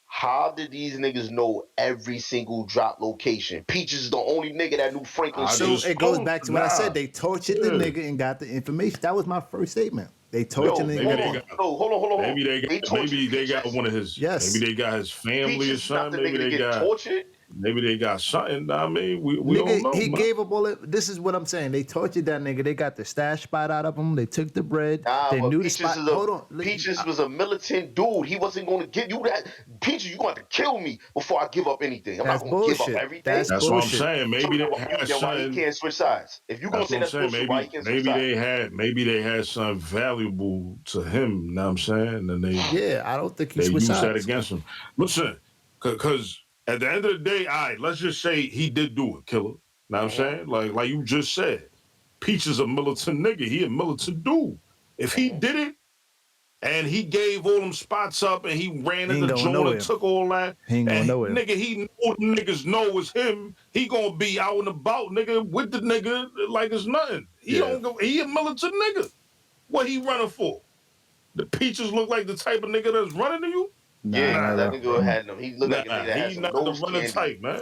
How did these niggas know every single drop location? Peaches is the only nigga that knew Franklin. So it goes back to what I said. They tortured the nigga and got the information. That was my first statement. They tortured the nigga. Hold on. Maybe they got one of his. Yes. Maybe they got his family Peaches or is not something. the Maybe nigga they to get got. tortured. Maybe they got something. I mean, we Nigga, don't know. he man. gave up all it. This is what I'm saying. They tortured that nigga. They got the stash spot out of him. They took the bread. They But knew the Peaches spot. is a, Hold on. Peaches was a militant dude. He wasn't going to give you that. Peaches, you going to kill me before I give up anything. I'm That's not going to give up bullshit. everything. That's That's what I'm saying. Maybe So they then had then why he something. can't switch sides? If you going to say That's that's what I'm saying. bullshit, why he can't switch sides? Maybe they had something valuable to him. You know what I'm saying? And they Yeah, I don't think he they switched used that sides. against him. Listen, because at the end of the day, all right, let's just say he did do it, Killer. Know what I'm saying? Like you just said, Peach is a militant nigga. He a militant dude. If he did it and he gave all them spots up and he ran in the joint and took all that, He ain't going and nowhere. nigga, he know them niggas know it's him. He gonna be out and about, nigga, with the nigga like it's nothing. He don't go. He a militant nigga. What he running for? The Peaches look like the type of nigga that's running to you. Yeah, that nigga had him. He looked like a nigga that had He some not the nose running candy. type, man.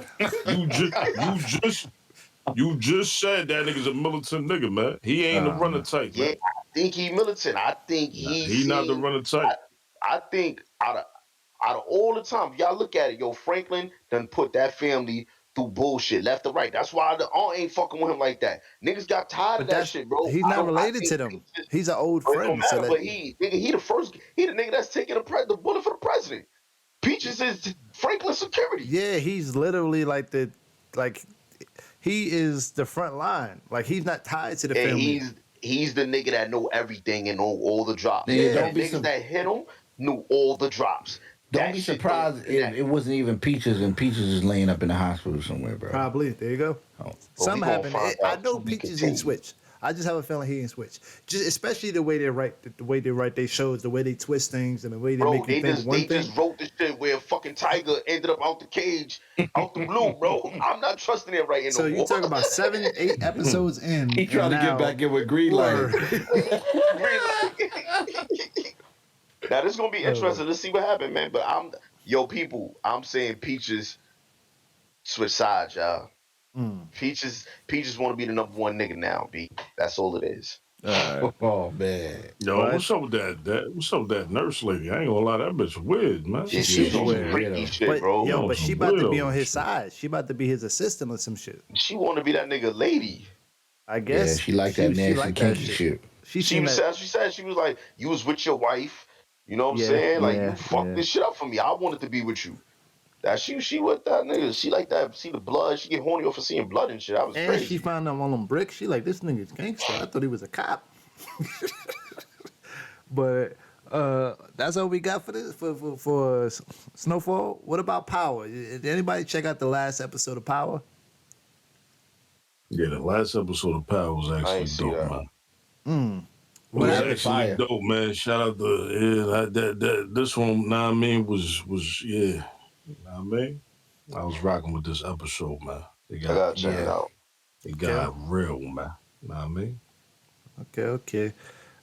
You just said that nigga's a militant nigga, man. He ain't the running type, man. Yeah, I think he militant. I think He not the running type. I think out of all the time, if y'all look at it, yo, Franklin done put that family through bullshit left to right. That's why the aunt ain't fucking with him like that. Niggas got tired of that shit, bro. He's not related to them. He's an old But it don't friend. So matter. that, But he the nigga that's taking the bullet for the president. Peaches is Franklin's security. yeah, he's literally like he is the front line. Like he's not tied to the And family. he's the nigga that know everything and know all the drops. Yeah, And don't be niggas that hit him knew all the drops. Don't That be shit surprised if it wasn't even Peaches and Peaches is laying up in the hospital somewhere, bro. Probably. There you go. Something gonna happened. find I out know to be Peaches didn't continued. switch. I just have a feeling he didn't switch. Just especially the way they write, their shows, the way they twist things, and the way they Bro, make you think one thing. just wrote the shit where fucking Tiger ended up out the cage, out the blue, bro. I'm not trusting it right now. So you talking about 7, 8 episodes in? He trying to get back in with Green Light. Now this is gonna be interesting. Let's see what happens, man. But I'm saying Peaches switch sides, y'all. Peaches want to be the number one nigga now. B. That's all it is. Oh man. Yo, what's up with that? What's up with that nurse lady? I ain't gonna lie, that bitch weird, man. Yeah, She's she's weird. freaky shit, But bro. yo, On but she some about to be on weirdo his shit. side. She about to be his assistant or some shit. She want to be that nigga lady. I Yeah, guess she like that she nasty like that kinky shit. shit. She She seen was that. she was like, you was with your wife. You know what I'm Yeah, saying? Like you yeah, fucked yeah. this shit up for me. I wanted to be with you. That she with that nigga. She like that. See the blood. She get horny off of seeing blood and shit. That was And she crazy. found out all them bricks. She like, this nigga's gangster. I thought he was a cop. But that's all we got for this for Snowfall. What about Power? Did anybody check out the last episode of Power? Yeah, the last episode of Power was I actually ain't see dope, that. man. It What was Rapid actually fire. dope, man. Shout out to that this one, know what I mean, was yeah. You know what I mean? I was rocking with this episode, man. I gotta check it Yeah. out. It got real, man. Know what I mean? Okay.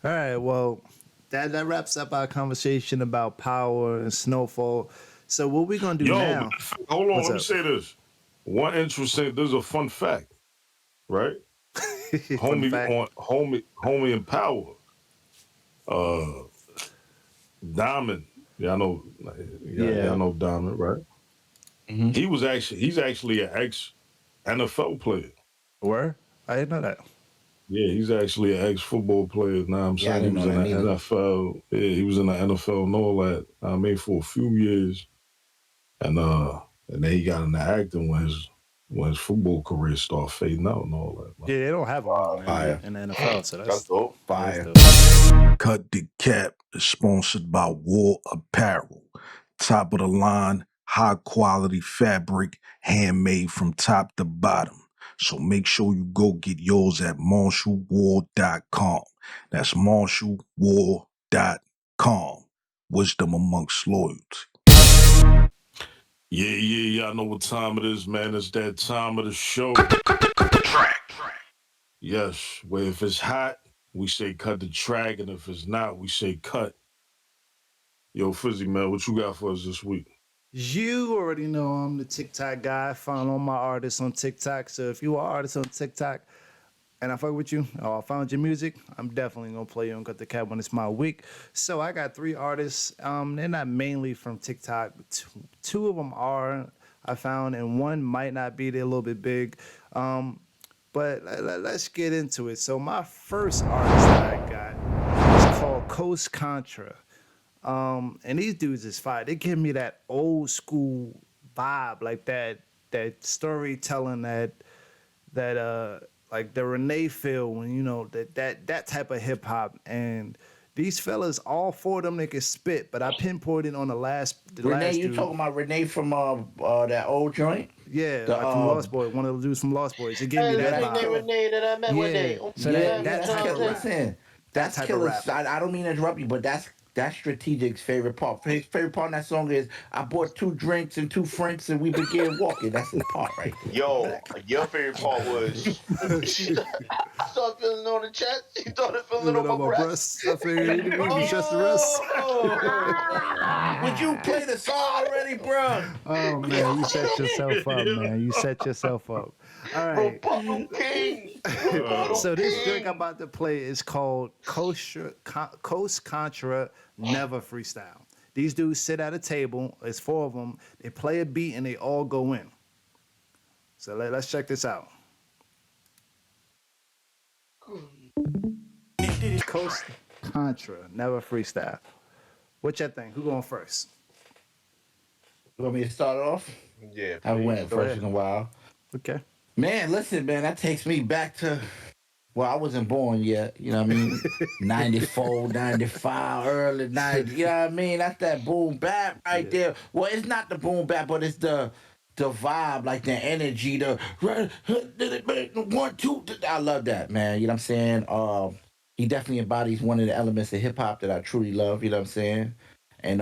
All right. Well, that wraps up our conversation about Power and Snowfall. So what we gonna do Yo, now? hold on, What's let me up? say this. One interesting, there's a fun fact, right? Fun fact. Homie in Power. Diamond. Y'all know y'all know Diamond, right? Mm-hmm. He's actually an ex NFL player. Where? I didn't know that. Yeah, he's actually an ex-football player. Now I'm Yeah, I saying he didn't was know in that the neither. NFL. Yeah, he was in the NFL and all that. I mean, for a few years, and then he got into acting when his football career started fading out and all that. Man. Yeah, they don't have him Fire. in the NFL, so That's dope. Fire. Cut the Cap is sponsored by WAL Apparel. Top of the line, high quality fabric, handmade from top to bottom. So make sure you go get yours at MarshallWall.com. That's MarshallWall.com. Wisdom amongst loyalty. Yeah, y'all know what time it is, man. It's that time of the show. Yes, where if it's hot, we say cut the track, and if it's not, we say cut. Yo, Fizzy, man, what you got for us this week? You already know I'm the TikTok guy. Follow my artists on TikTok. So if you are an artist on TikTok and I fuck with you, or I found your music, I'm definitely gonna play you on Cut the Cap when it's my week. So I got 3 artists. They're not mainly from TikTok. Two of them are I found, and one might not be. They're a little bit big. But let's get into it. So my first artist that I got is called Coast Contra. And these dudes is fire. They give me that old school vibe, like that storytelling, that like the Renee feel, when you know that type of hip hop. And these fellas, all 4 of them, they can spit, but I pinpointed on the last Renee, you dude. talking about Renee from that old joint? Yeah, The, like from Lost Boys, one of the dudes from Lost Boys. It gave me that vibe. Renee that I met one day. So yeah, that that's type of killer. rap. Listen, that's type of killer. rap. I don't mean to interrupt you, but that's Strategic's favorite part. His favorite part in that song is I bought 2 drinks and 2 francs and we began walking. That's his part right there. Yo, your favorite part was I started feeling on the chest. You started feeling on my breast. I figured you trust the rest. Would you play the song already, bro? Oh man, you set yourself up, man. You set yourself up. All right. Rebuttal King. So this drink I'm about to play is called Coast Contra Never Freestyle. These dudes sit at a table. It's 4 of them. They play a beat and they all go in. So let's check this out. Coast Contra Never Freestyle. What y'all think? Who going first? You want me to start off? Yeah, I went Go first ahead. in a while. Okay. Man, listen, man, that takes me back to, well, I wasn't born yet, you know what I mean? 94, 95, early 90s, you know what I mean? That's that boom bap right there. Well, it's not the boom bap, but it's the vibe, like the energy, the 1, 2. I love that, man. You know what I'm saying? He definitely embodies one of the elements of hip hop that I truly love, you know what I'm saying? And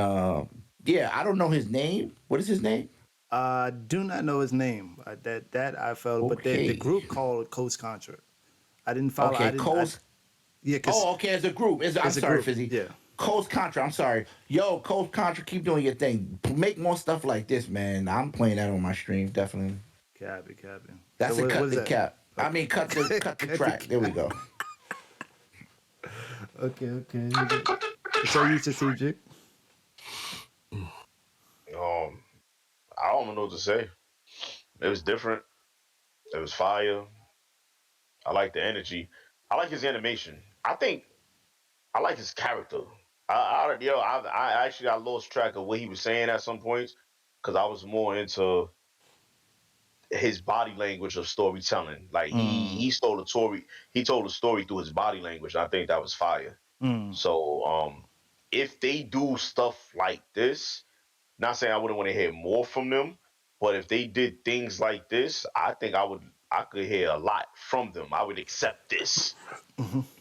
yeah, I don't know his name. What is his name? Do not know his name. That I felt, but the Okay. group called Coast Contra. I didn't follow. Okay, I didn't. Coast. Yeah, cause Oh, okay, as a group. I'm as a sorry, group, Fizzy. yeah. Coast Contra, I'm sorry. Yo, Coast Contra, keep doing your thing. Make more stuff like this, man. I'm playing that on my stream, definitely. Copy. That's So a what cut is the that? cap. I mean, cut the track. There we go. Okay. So you strategic. I don't know what to say. It was different. It was fire. I like the energy. I like his animation. I think I like his character. I actually I lost track of what he was saying at some points because I was more into his body language of storytelling. Like he stole the story. He told the story through his body language. I think that was fire. So if they do stuff like this, not saying I wouldn't want to hear more from them, but if they did things like this, I think I could hear a lot from them. I would accept this.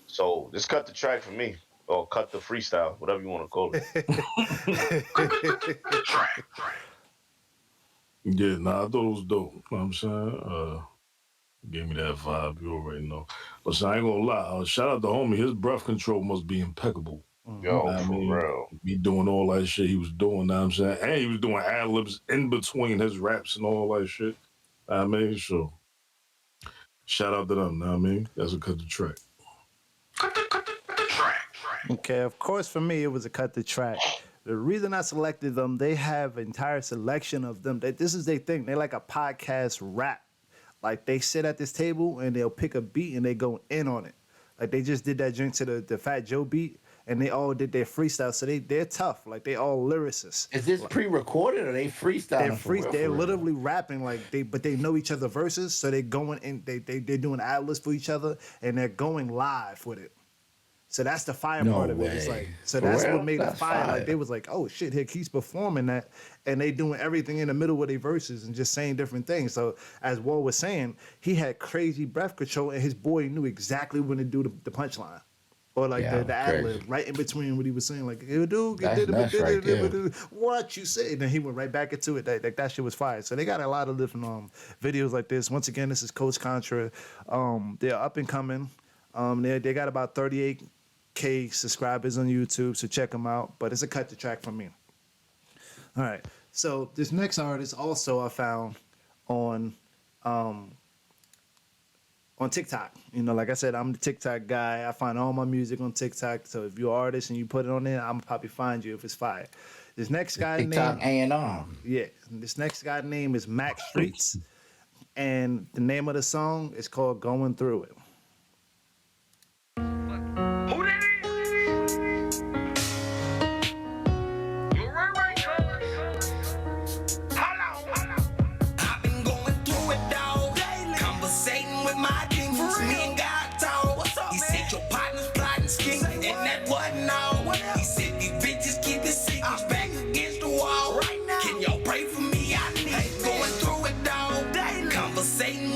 So just cut the track for me, or cut the freestyle, whatever you want to call it. Yeah, nah, I thought it was dope. You know what I'm saying? Gave me that vibe. You already know. But I ain't gonna lie. Shout out to homie. His breath control must be impeccable. Yo, I for mean, real. be doing all that shit he was doing. Know what I'm saying? And he was doing ad libs in between his raps and all that shit. I mean, so shout out to them. Know what I mean? That's a cut the track. Okay, of course, for me, it was a cut the track. The reason I selected them, they have an entire selection of them. This is their thing. They like a podcast rap. Like they sit at this table and they'll pick a beat and they go in on it. Like they just did that joint to the Fat Joe beat and they all did their freestyle. So they're tough. Like they all lyricists. Is this pre-recorded or they freestyling for real? They're literally rapping but they know each other verses. So they're going in. They're doing ad libs for each other and they're going live with it. So that's the fire part of it. It's like, so that's what made it fire. Like they was like, oh shit, here he's performing that, and they doing everything in the middle with their verses and just saying different things. So as Wall was saying, he had crazy breath control, and his boy knew exactly when to do the punchline. Or like the ad lib right in between what he was saying, like what you say, and then he went right back into it. That shit was fire. So they got a lot of different videos like this. Once again, this is Coach Contra. They're up and coming. They got about 38K subscribers on YouTube, so check them out. But it's a cut the track from me. All right. So this next artist also I found on TikTok. You know, like I said, I'm the TikTok guy. I find all my music on TikTok. So if you're an artist and you put it on there, I'm gonna probably find you if it's fire. This next guy TikTok A&R. Yeah. This next guy name is Max Streets, and the name of the song is called "Going Through It."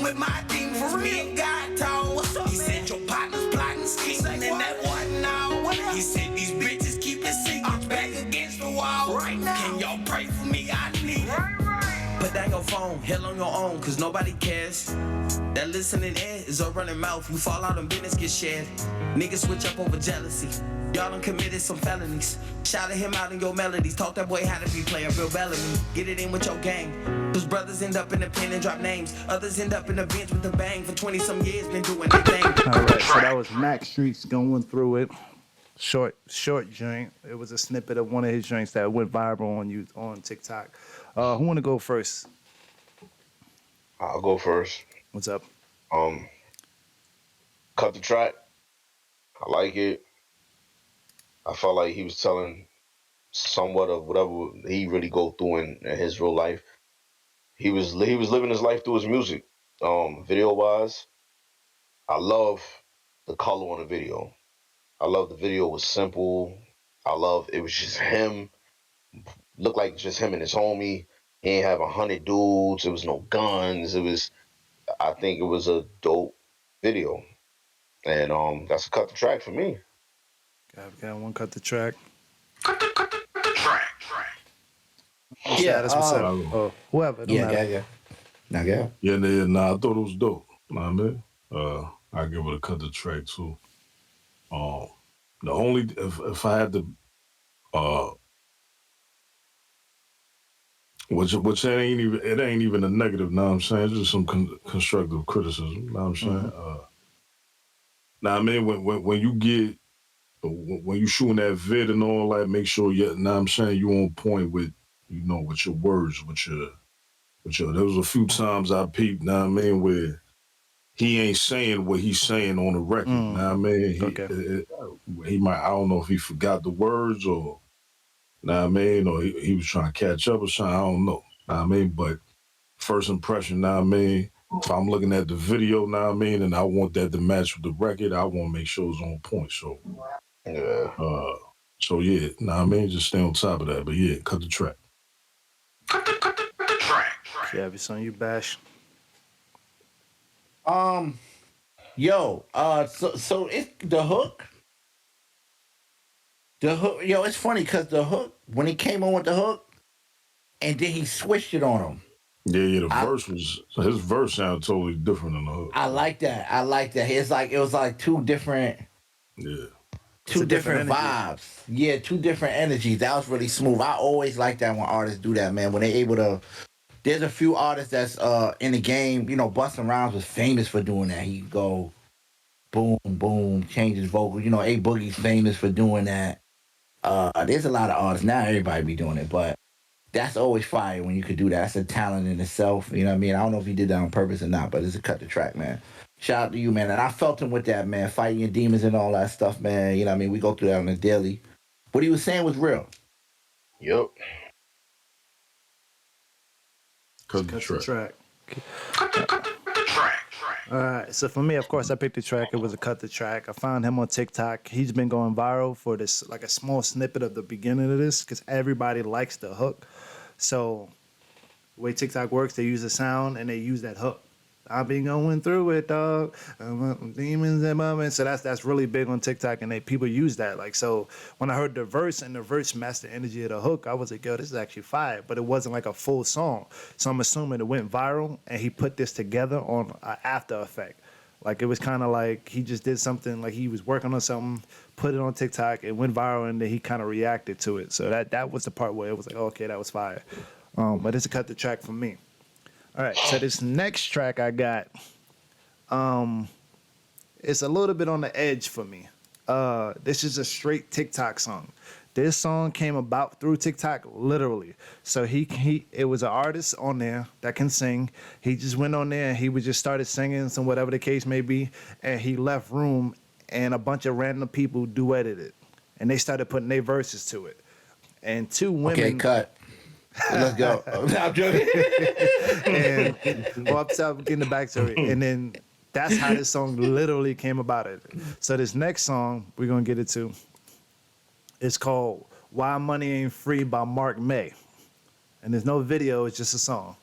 With my demons, me and God talk. He said your partner's plotting, scheming, and that wasn't now. He said these bitches keep it secret, back against the wall. Can y'all pray for me? I need it. Put down your phone, hell on your own, cause nobody cares. That listening ear is a running mouth. You fall out and business get shared. Niggas switch up over jealousy. Y'all done committed some felonies. Shouted him out in your melodies. Taught that boy how to be playing real Bellamy. Get it in with your gang. Those brothers end up in the pen and drop names. Others end up in the bench with the bang. For 20 some years, been doing their thing. All right, so that was Max Streets Going Through It. Short joint. It was a snippet of one of his joints that went viral on TikTok. Who want to go first? I'll go first. What's up? Cut the track. I like it. I felt like he was telling somewhat of whatever he really go through in his real life. He was living his life through his music. Video wise, I love the color on the video. I love the video was simple. It was just him. Looked like just him and his homie. He ain't have 100 dudes. There was no guns. I think it was a dope video. And that's a cut the track for me. Got one cut the track. Yeah, that's what's up. Whoever. Yeah. Nah, I thought it was dope. Know what I mean? I give it a cut the track too. The only if I had to Which it ain't even a negative, know what I'm saying? It's just some constructive criticism, know what I'm saying? Now I mean when you get when you shooting that vid and all that, make sure you know what I'm saying, you on point with with your words, with your there was a few times I peeped, know what I mean, where he ain't saying what he's saying on the record. Know what I mean? He might, I don't know if he forgot the words or know what I mean, or he was trying to catch up or something, I don't know. Know what I mean? But first impression, know what I mean? If I'm looking at the video, know what I mean, and I want that to match with the record, I want to make sure it's on point. So Yeah. So yeah, know what I mean? Just stay on top of that. But yeah, cut the track. Cut the track. Yeah, be son, you bash. So it's the hook. The hook, it's funny because the hook, when he came on with the hook, and then he switched it on him. Yeah, his verse sounded totally different than the hook. I like that. It was like two different vibes. Yeah, two different energies. That was really smooth. I always like that when artists do that, man. When they able to. There's a few artists that's in the game. Busta Rhymes was famous for doing that. He go boom, boom, change his vocal. A Boogie's famous for doing that. There's a lot of artists now. Everybody be doing it, but that's always fire when you could do that. That's a talent in itself. You know what I mean? I don't know if he did that on purpose or not, but it's a cut the track, man. Shout out to you, man. And I felt him with that, man. Fighting your demons and all that stuff, man. You know what I mean? We go through that on a daily. What he was saying was real. Yep. Cut the track. Cut the track. All right, so for me, of course, I picked the track. It was a cut the track. I found him on TikTok. He's been going viral for this, like a small snippet of the beginning of this, because everybody likes the hook. So the way TikTok works, they use the sound and they use that hook. I've been going through it, dog. Demons and moments. So that's really big on TikTok, and people use that. Like, so when I heard the verse and the verse matched the energy of the hook, I was like, yo, this is actually fire. But it wasn't like a full song. So I'm assuming it went viral, and he put this together on After Effect. Like, it was kind of like he just did something, like he was working on something, put it on TikTok, it went viral, and then he kind of reacted to it. So that was the part where it was like, oh, okay, that was fire. But it's a cut the track for me. All right, so this next track I got, it's a little bit on the edge for me. This is a straight TikTok song. This song came about through TikTok, literally. So it was an artist on there that can sing. He just went on there and he would just started singing, some whatever the case may be, and he left room, and a bunch of random people duetted it, and they started putting their verses to it. And two women. Okay, cut. Let's go. I'm joking. And I'm getting the backstory. And then that's how this song literally came about it. So this next song we're gonna get it to. It's called "Why Money Ain't Free" by Mark May. And there's no video, it's just a song.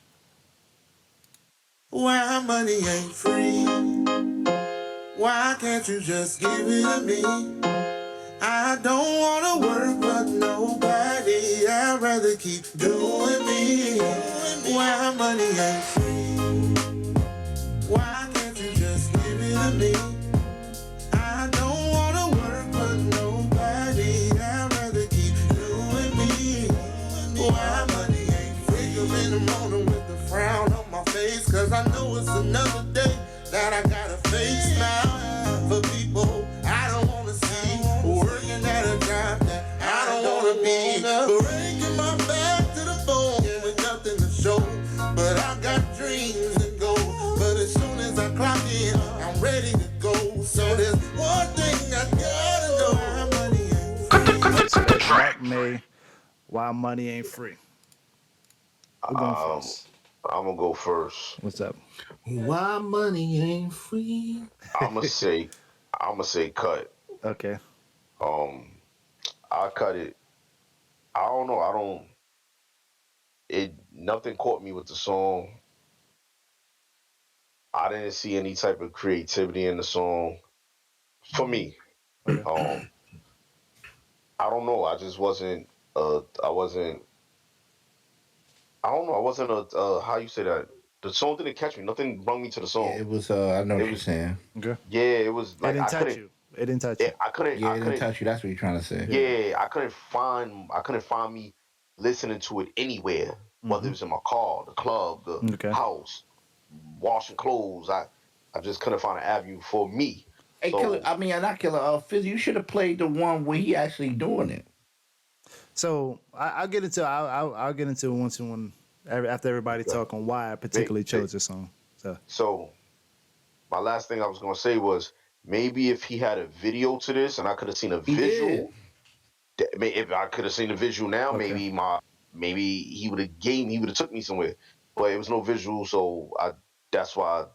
Why money ain't free? Why can't you just give it to me? I don't wanna work but nobody. I'd rather keep doing me. Why money ain't free? Why can't you just give it to me? I don't wanna work but nobody. I'd rather keep doing me. Why money ain't free? Wake up in the morning with a frown on my face, cause I know it's another day that I gotta face now. For people I don't wanna see, working at a job that I don't wanna be, breaking my back to the bone with nothing to show. But I got dreams to go, but as soon as I clock in, I'm ready to go. So there's one thing I gotta know. Why money ain't free. Mark May, "Why Money Ain't Free." Who going first? I'm gonna go first. What's up? Why money ain't free? I'm gonna say cut. Okay. I cut it. I don't know. Nothing caught me with the song. I didn't see any type of creativity in the song for me. I don't know. I just wasn't. I don't know. I wasn't how you say that. The song didn't catch me. Nothing brought me to the song. Yeah, it was. I know what you're saying. Okay. Yeah, it was like It didn't touch you. It didn't touch you. I couldn't. Yeah, I it couldn't didn't touch you. That's what you're trying to say. Yeah, I couldn't find me listening to it anywhere. whether it was in my car, the club, the house, washing clothes. I just couldn't find an avenue for me. Hey, Killer, I mean, not Killer, Fizz, you should have played the one where he actually doing it. So I'll get into I'll get into it once and when after everybody talk on why I particularly chose this song. So my last thing I was gonna say was maybe if he had a video to this and I could have seen a visual. If I could have seen the visual now, maybe he would have took me somewhere. But it was no visual, so that's why.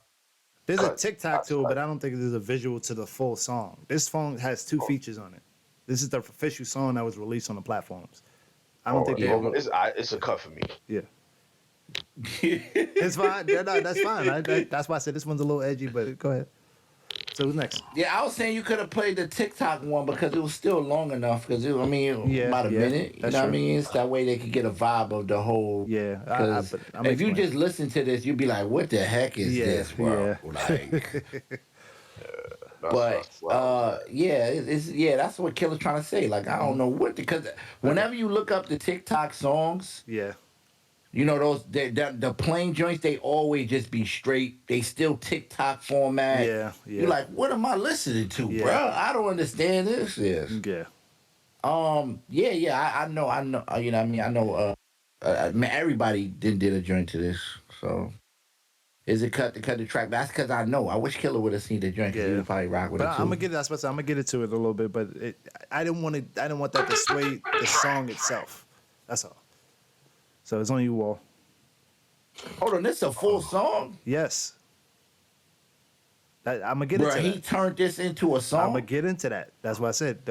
There's a TikTok to it, but I don't think there's a visual to the full song. This song has 2 features on it. This is the official song that was released on the platforms. I don't think it's a cut for me. Yeah. It's fine. That's fine. That's why I said this one's a little edgy, but go ahead. So who's next? Yeah, I was saying you could have played the TikTok one because it was still long enough. Because about a minute. You know what I mean? It's that way they could get a vibe of the whole. Yeah. If you just listen to this, you'd be like, "What the heck is this, bro?" Like. But that's what Killer's trying to say. Like, I don't know what because whenever you look up the TikTok songs, you know those the plain joints, they always just be straight. They still TikTok format. Yeah. You're like, what am I listening to, bro? I don't understand this. Yeah. I know. You know what I mean? I know. Man, everybody did a joint to this, so. Is it cut the track? That's because I know. I wish Killer would have seen the joint because he would probably rock with it too. I'm gonna get into it a little bit, but I didn't want that to sway the song itself. That's all. So it's on you all. Hold on, this is a full song? Yes. I'm gonna get into that. He turned this into a song? I'm gonna get into that. That's why I said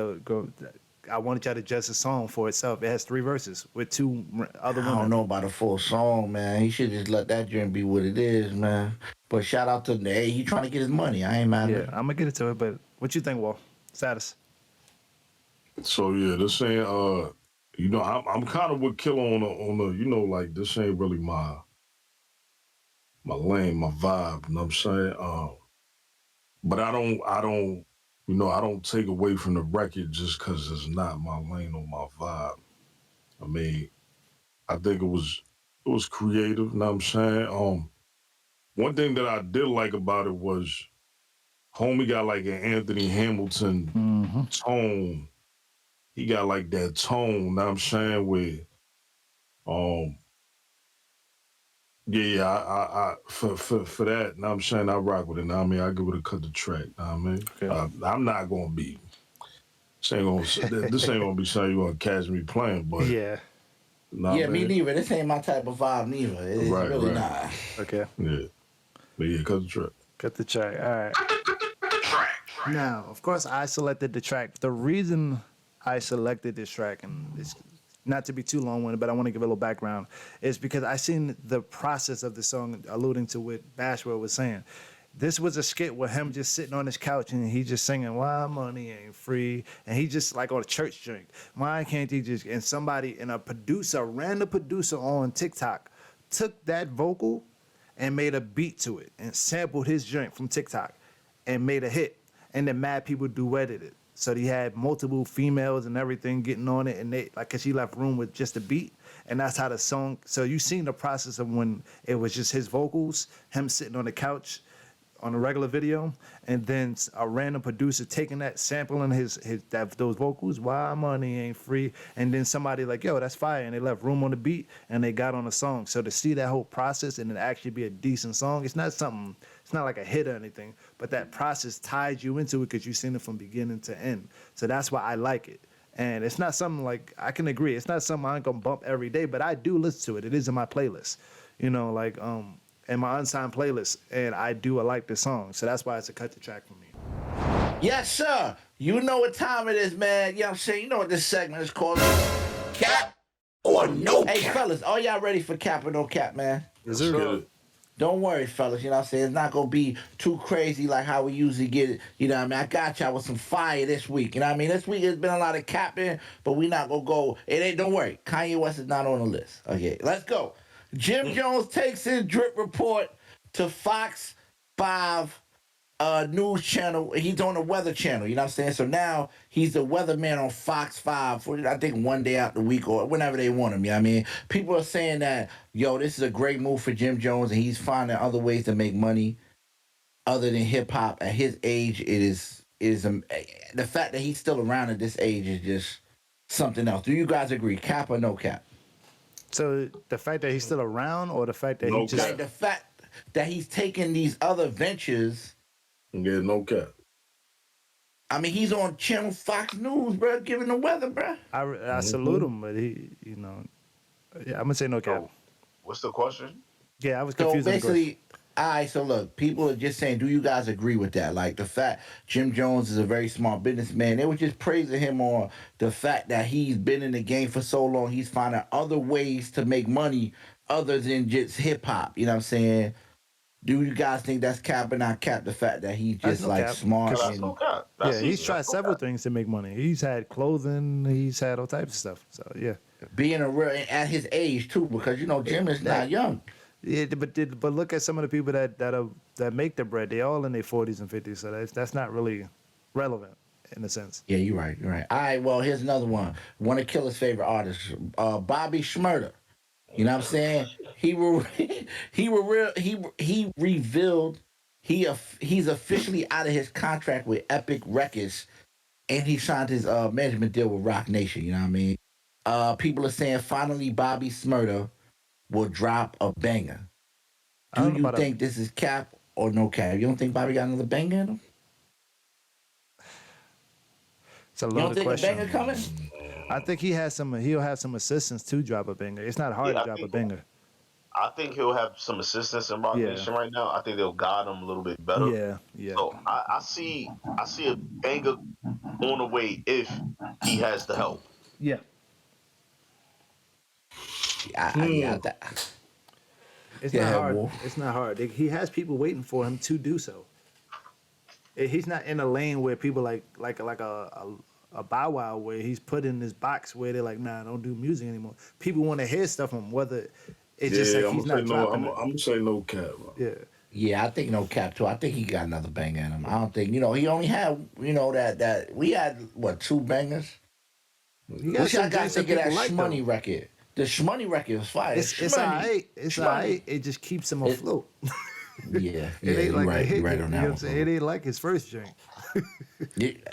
I wanted y'all to judge the song for itself. It has 3 verses with 2 other women. I don't know about a full song, man. He should just let that joint be what it is, man. But shout out to Renee. He trying to get his money. I ain't mad at it. I'm gonna get into it, but what you think, Wal? Status. So this ain't I'm kind of with Killer on the like this ain't really my lane, my vibe. You know what I'm saying? But I don't I don't take away from the record just because it's not my lane or my vibe. I mean, I think it was creative, you know what I'm saying? One thing that I did like about it was homie got like an Anthony Hamilton tone. He got like that tone, you know what I'm saying, where I for that, you know what I'm saying, I rock with it. Now I mean, I give it a cut the track. You know what I mean, okay. I'm not gonna be. This ain't gonna be something you gonna catch me playing, but me neither. This ain't my type of vibe neither. It's really not. Okay. Yeah, but cut the track. Cut the track. All right. Now, of course, I selected the track. The reason I selected this track, and it's not to be too long-winded, but I want to give a little background, is because I seen the process of the song, alluding to what Bashwell was saying. This was a skit with him just sitting on his couch and he just singing, "Why money ain't free," and he just like on a church drink. Why can't he just? And somebody, and a random producer on TikTok, took that vocal and made a beat to it and sampled his drink from TikTok and made a hit. And then mad people duetted it. So he had multiple females and everything getting on it, and they cause he left room with just a beat, and that's how the song. So you seen the process of when it was just his vocals, him sitting on the couch, on a regular video, and then a random producer taking that, sampling those vocals. Why money ain't free, and then somebody like, yo, that's fire, and they left room on the beat, and they got on a song. So to see that whole process and it actually be a decent song, it's not like a hit or anything, but that process tied you into it because you've seen it from beginning to end. So that's why I like it. And it's not something like, I can agree, it's not something I ain't gonna bump every day, but I do listen to it. It is in my playlist, in my unsigned playlist, and I like the song. So that's why it's a cut the track for me. Yes, sir. You know what time it is, man. You know what I'm saying? You know what this segment is called? Cap or no cap? Hey, fellas, are y'all ready for cap or no cap, man? Yes, sir. Don't worry, fellas, you know what I'm saying? It's not going to be too crazy like how we usually get it. You know what I mean? I got y'all with some fire this week. You know what I mean? This week has been a lot of capping, but we not going to go. Don't worry. Kanye West is not on the list. Okay, let's go. Jim Jones takes his drip report to Fox 5 news channel. He's on the weather channel. You know what I'm saying? So now he's the weatherman on Fox 5 for I think one day out the week or whenever they want him. You know what I mean? People are saying that yo, this is a great move for Jim Jones, and he's finding other ways to make money other than hip hop. At his age, it is the fact that he's still around at this age is just something else. Do you guys agree? Cap or no cap? So the fact that he's still around, or the fact that he No just Like the fact that he's taking these other ventures. Yeah, no cap. I mean, he's on Channel Fox News, bro, giving the weather, bro. I salute him, but he, yeah, I'm gonna say no cap. So, what's the question? Yeah, I was So confused. basically, all right. So look, people are just saying, do you guys agree with that? Like the fact Jim Jones is a very smart businessman. They were just praising him on the fact that he's been in the game for so long. He's finding other ways to make money other than just hip hop. You know what I'm saying? Do you guys think that's cap or not cap? The fact that he's That's just no like cap. smart That's no and cap. Yeah, That's he's easy. tried That's no several cap. things to make money. He's had clothing. He's had all types of stuff. So yeah, being a real at his age too, because you know Jim is not young. yeah. But look at some of the people that make the bread. They all in their 40s and 50s. So that's not really relevant in a sense. Yeah, you're right. You're right. All right. Well, here's another one. One of Killer's favorite artists, Bobby Schmurder. You know what I'm saying? He revealed he's officially out of his contract with Epic Records, and he signed his management deal with Rock Nation. You know what I mean? People are saying finally Bobby Schmurder will drop a banger. I Do don't know you about think this is cap or no cap? You don't think Bobby got another banger in him? it's a You don't loaded think question. a banger coming? I think he'll have some assistance to drop a banger. It's not hard Yeah, to drop a banger. I think he'll have some assistance in Rock Yeah. Nation right now. I think they'll guide him a little bit better. Yeah. So I see a banger on the way if he has the help. Yeah. Yeah. It's Yeah, not hard. Wolf. It's not hard. He has people waiting for him to do so. He's not in a lane where people like a Bow Wow where he's put in this box where they're like, nah, don't do music anymore. People want to hear stuff from him, whether it's just like I'm he's gonna not say no. dropping I'm gonna say no cap. Bro. it. Yeah, I think no cap too. I think he got another banger in him. I don't think he only had that we had what 2 bangers. He got What y'all some guys joints that think of that people like, though. Shmoney record? The Shmoney record was fire. It's Shmoney. alright. It's Shmoney. alright. It just keeps him afloat. Yeah, It ain't you're like a right. hit. You're right You on know that what I'm one. saying? It ain't like his first drink.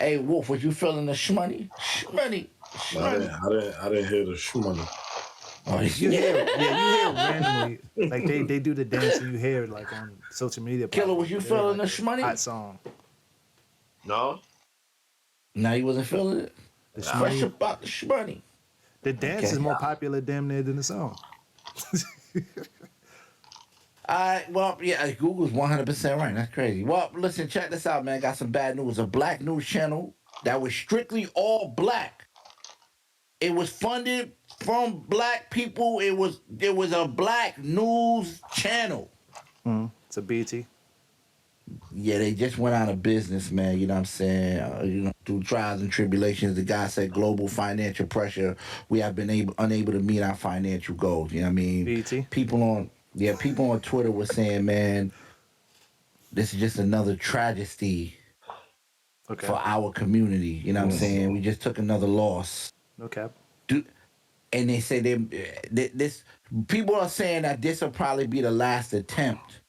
Hey Wolf, was you feeling the Shmoney? Shmoney. I didn't hear the shoe money. Oh, You hear it. Yeah, you hear it randomly. Like they do the dance and you hear it like on social media. Killer, was you platforms. feeling Like the Shmoney? hot song? No, No, you wasn't feeling it. The Fresh Shmoney. about the Shmoney. The dance Okay. is more popular damn near than the song. Well, yeah, Google's 100% right. That's crazy. Well, listen, check this out, man. Got some bad news. A black news channel that was strictly all black. It was funded from black people. It was a black news channel. It's a BT. Yeah, they just went out of business, man. You know what I'm saying? Through trials and tribulations, the guy said global financial pressure. We have been unable to meet our financial goals. You know what I mean? BT. People on Twitter were saying, man, this is just another tragedy Okay. for our community. You know what I'm saying? We just took another loss. No cap. And they say this people are saying that this will probably be the last attempt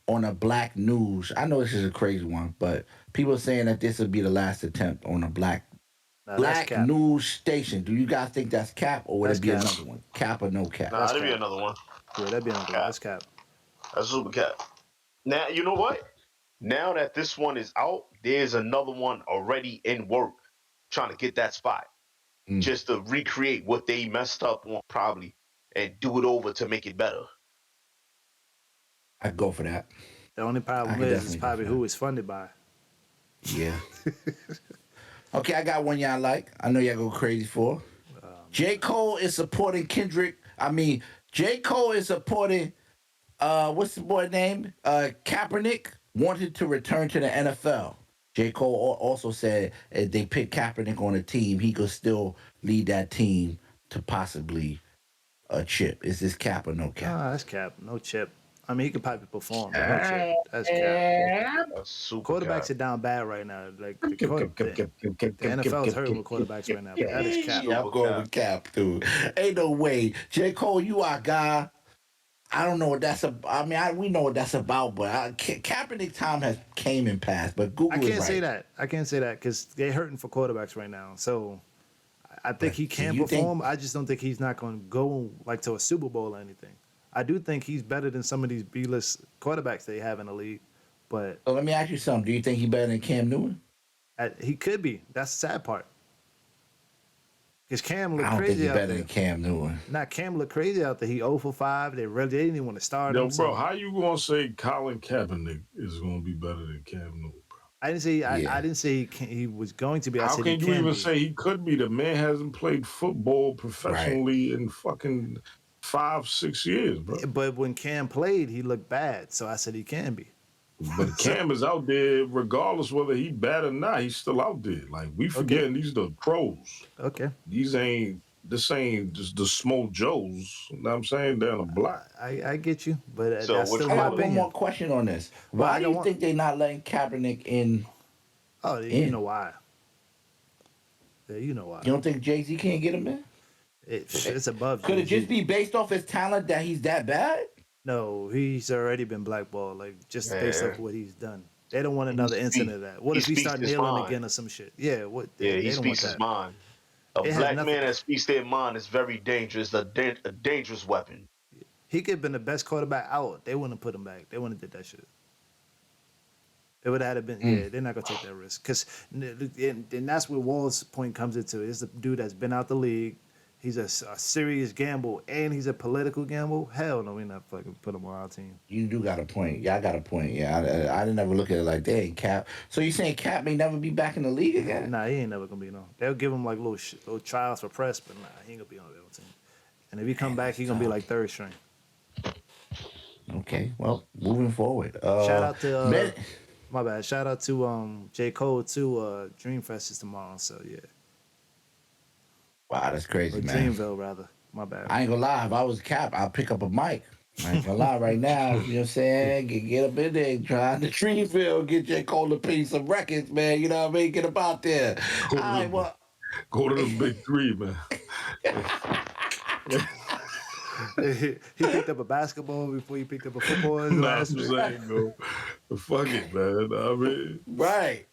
on a black news. I know this is a crazy one, but people are saying that this will be the last attempt on a black That's cap. news station. Do you guys think that's cap or would That's it be cap. another one? Cap or no cap? nah, that'd be another one. Yeah, that'd be another. That's cap. That's super cap. Now you know what? Now that this one is out, there's another one already in work, trying to get that spot, just to recreate what they messed up on probably, and do it over to make it better. I'd go for that. The only I problem could is definitely probably go for who it's funded by. Yeah. Okay, I got one y'all like. I know y'all go crazy for. J. Cole is supporting Kendrick. J. Cole is supporting what's the boy name? Kaepernick wanted to return to the NFL. J. Cole also said if they pick Kaepernick on a team, he could still lead that team to possibly a chip. Is this cap or no cap? That's cap. No chip. I mean, he could probably perform, but that's cap. That's super Quarterbacks cap. are down bad right now. Like the NFL is hurting with quarterbacks right now, but that is cap. Yeah, I'm going with Cap, dude. Ain't no way. J. Cole, you our guy. I don't know what that's about. I mean, we know what that's about, but Kaepernick time has came and passed. But Google I is can't right. say that. I can't say that because they're hurting for quarterbacks right now. So I think he can you think- perform. I just don't think he's not going to go like to a Super Bowl or anything. I do think he's better than some of these B-list quarterbacks they have in the league, but So let me ask you something. Do you think he's better than Cam Newton? he could be. That's the sad part. Because Cam I looked don't think crazy he's out better there. than Cam Newton. Not Cam looked crazy out there. He 0 for 5. They didn't even want to start Yo, him. bro, So how you gonna say Colin Kaepernick is gonna be better than Cam Newton, bro? I didn't say I didn't say he was going to be. I How said can he you can even be. say he could be? The man hasn't played football professionally in fucking 5-6 years, bro. But when Cam played, he looked bad. So I said he can be. But Cam is out there, regardless whether he bad or not. He's still out there. Like we forgetting these the pros. Okay. This ain't just the small Joes. You know what I'm saying? Down the block. I get you, but So that's which still I my got one opinion. more question on this. Well, I Why do got you one- think they're not letting Kaepernick in? Oh, you know why? Yeah, you know why? You don't think Jay-Z can't get him in? It's above. Could it Jay-Z. just be based off his talent that he's that bad? No, he's already been blackballed. Like just based Yeah. off what he's done. They don't want another incident of that. What he if he speaks start his kneeling mind. again or some shit? Yeah, what? Yeah, they he don't want speaks his that. mind. A It has black nothing- man that speaks their mind is very dangerous. A dangerous weapon. He could have been the best quarterback out. They wouldn't have put him back. They wouldn't have did that shit. It would have been. Yeah, they're not gonna take that risk. And that's where Wall's point comes into. It's the dude that's been out the league. He's a serious gamble, and he's a political gamble. Hell no, we not fucking put him on our team. You do got a point. Yeah, I got a point. Yeah, I didn't ever look at it like that. Ain't Cap. So you saying Cap may never be back in the league again? Nah, he ain't never gonna be no. They'll give him like little trials for press, but nah, he ain't gonna be on the other team. And if he come back, he gonna be like third string. Okay, well, moving forward. Shout out to Ben- my bad. Shout out to J. Cole too. Dreamfest is tomorrow, so yeah. Wow, that's crazy, Or man. Dreamville rather. My bad. I ain't gonna lie. If I was Cap, I'll pick up a mic. I ain't gonna lie right now. You know what I'm saying? Get up in there, try the Treeville, get J. Cole to pay some records, man. You know what I mean? Get up out there. All right, well. Go to the big three, man. He picked up a basketball before he picked up a football. in his Nah, I'm last week. saying, go. Fuck it, man. I mean, Right.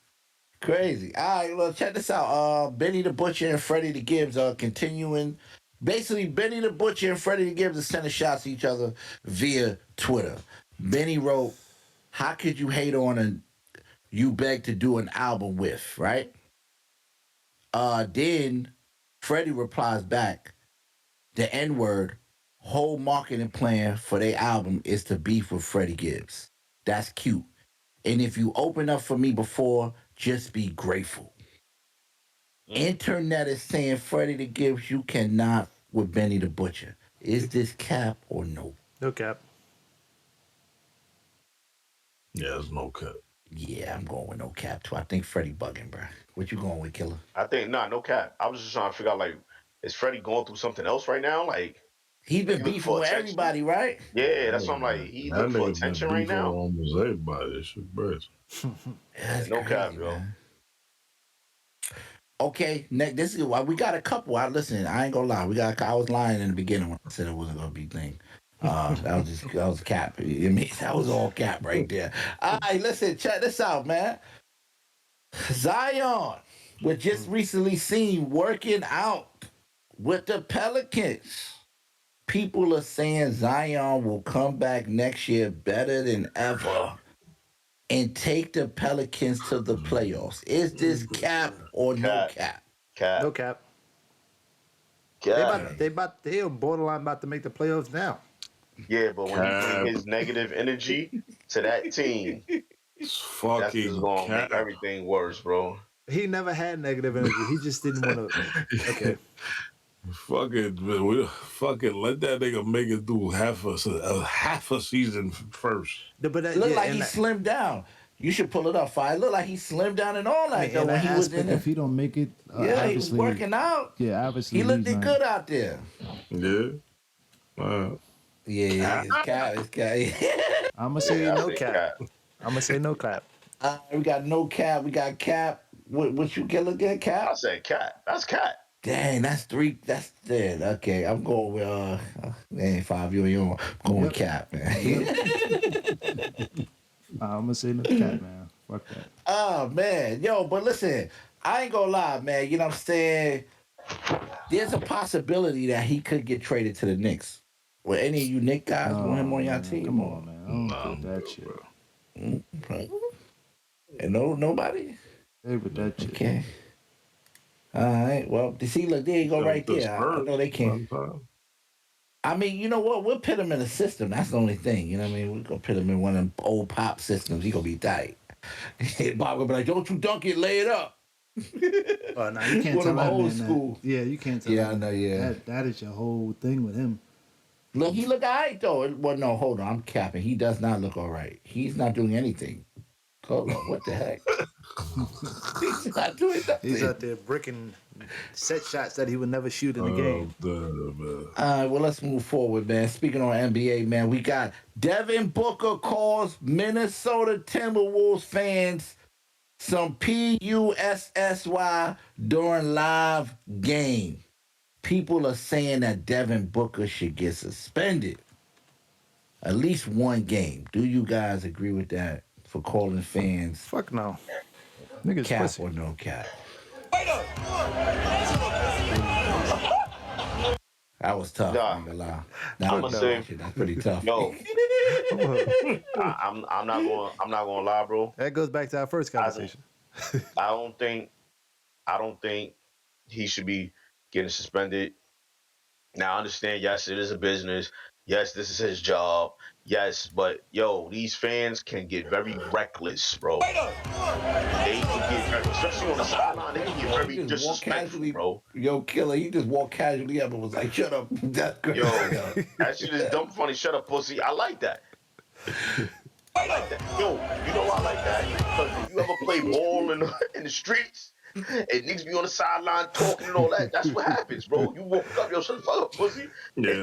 Crazy. All right, well, check this out. Benny the Butcher and Freddie the Gibbs are continuing. Basically, Benny the Butcher and Freddie the Gibbs are sending shots to each other via Twitter. Benny wrote, "How could you hate on a you beg to do an album with?" Right? Then Freddie replies back, "The N-word whole marketing plan for their album is to beef with Freddie Gibbs. That's cute. And if you open up for me before, just be grateful." Internet is saying Freddie the Gibbs, you cannot with Benny the Butcher. Is this cap or no? No cap. yeah, it's no cut. Yeah, I'm going with no cap too. I think Freddie bugging, bro. What you going with, Killer? I think no cap. I was just trying to figure out like, is Freddie going through something else right now? Like He's been He look beefing for with attention. everybody, right? Yeah, that's what I'm like. He That looking for nigga been attention right beefing now. with almost everybody. That shit crazy. That's No crazy, cap, yo. man. Okay, next. This is why we got a couple. Listen. I ain't gonna lie. I was lying in the beginning when I said it wasn't gonna be thing. That was cap. You know what I mean? That was all cap right there. All right, listen. Check this out, man. Zion was just recently seen working out with the Pelicans. People are saying Zion will come back next year better than ever and take the Pelicans to the playoffs. Is this cap or no cap? Cap. No cap. Cap. They are borderline about to make the playoffs now. Yeah, but when he Cap. bring his negative energy to that team, It's that's fucking just gonna cap. make everything worse, bro. He never had negative energy. He just didn't want to. Okay. Fuck it, man. Fuck it. Let that nigga make it through half a season first. But that, Look yeah, like and he that- slimmed down. You should pull it up, Fire. Look like he slimmed down and all that. In though, when that he was aspect, in there. if he don't make it, Yeah, he was obviously, working out. Yeah, obviously He looked he's it not. good out there. Yeah. Yeah, it's Cap. It's Cap. I'm gonna say Yeah, I no say cap. Cap. I'm gonna say no cap. We got no Cap. We got Cap. What you get again, I Cap? say Cap. That's Cap. Dang, that's three. That's dead. Okay, I'm going with man, 5 you on. I'm going with Yep. Cap, man. I'm gonna say no cap, man. Fuck that. Oh man, yo, but listen, I ain't gonna lie, man. You know what I'm saying? There's a possibility that he could get traded to the Knicks. Will any of you Knicks guys want him Oh on your man, team come or on, man. I don't put that shit. and nobody? Hey, with that shit. Okay. All right. Well, see, look, there you go, right The there. I know Spurs. they can't. I mean, you know what? We'll put him in a system. That's the only thing. You know what I mean? We're gonna put him in one of them old pop systems. He gonna be tight. Bob gonna be like, "Don't you dunk it, lay it up." Oh no, you can't One tell of that my old man school. that. Yeah, you can't tell. Yeah, that I know. man. Yeah. That is your whole thing with him. Look, he look all right though. Well, no, hold on. I'm capping. He does not look all right. He's not doing anything. Hold on. What the heck? He's not doing He's nothing. out there bricking set shots that he would never shoot in the game. Man. All right, well, let's move forward, man. Speaking on NBA, man, we got Devin Booker calls Minnesota Timberwolves fans some PUSSY during live game. People are saying that Devin Booker should get suspended. At least one game. Do you guys agree with that for calling fans Fuck no. Niggas cap pussy. or no cap? That was tough. Nah. I ain't gonna lie. I'm gonna say, That's pretty tough. yo, I'm not gonna lie, bro. That goes back to our first conversation. I don't think he should be getting suspended. Now I understand, yes, it is a business. Yes, this is his job. Yes, but yo, these fans can get very reckless, bro. They can get very, especially on the sideline, they can get very disrespectful, bro. Yo, killer, he just walked casually up and was like, "Shut up." That's great. Yo, that shit is dumb funny. Shut up, pussy. I like that. I like that. Yo, you know I like that because if you ever play ball in the streets and niggas be on the sideline talking and all that, that's what happens, bro. You woke up, yo, shut the fuck up, pussy. Yeah,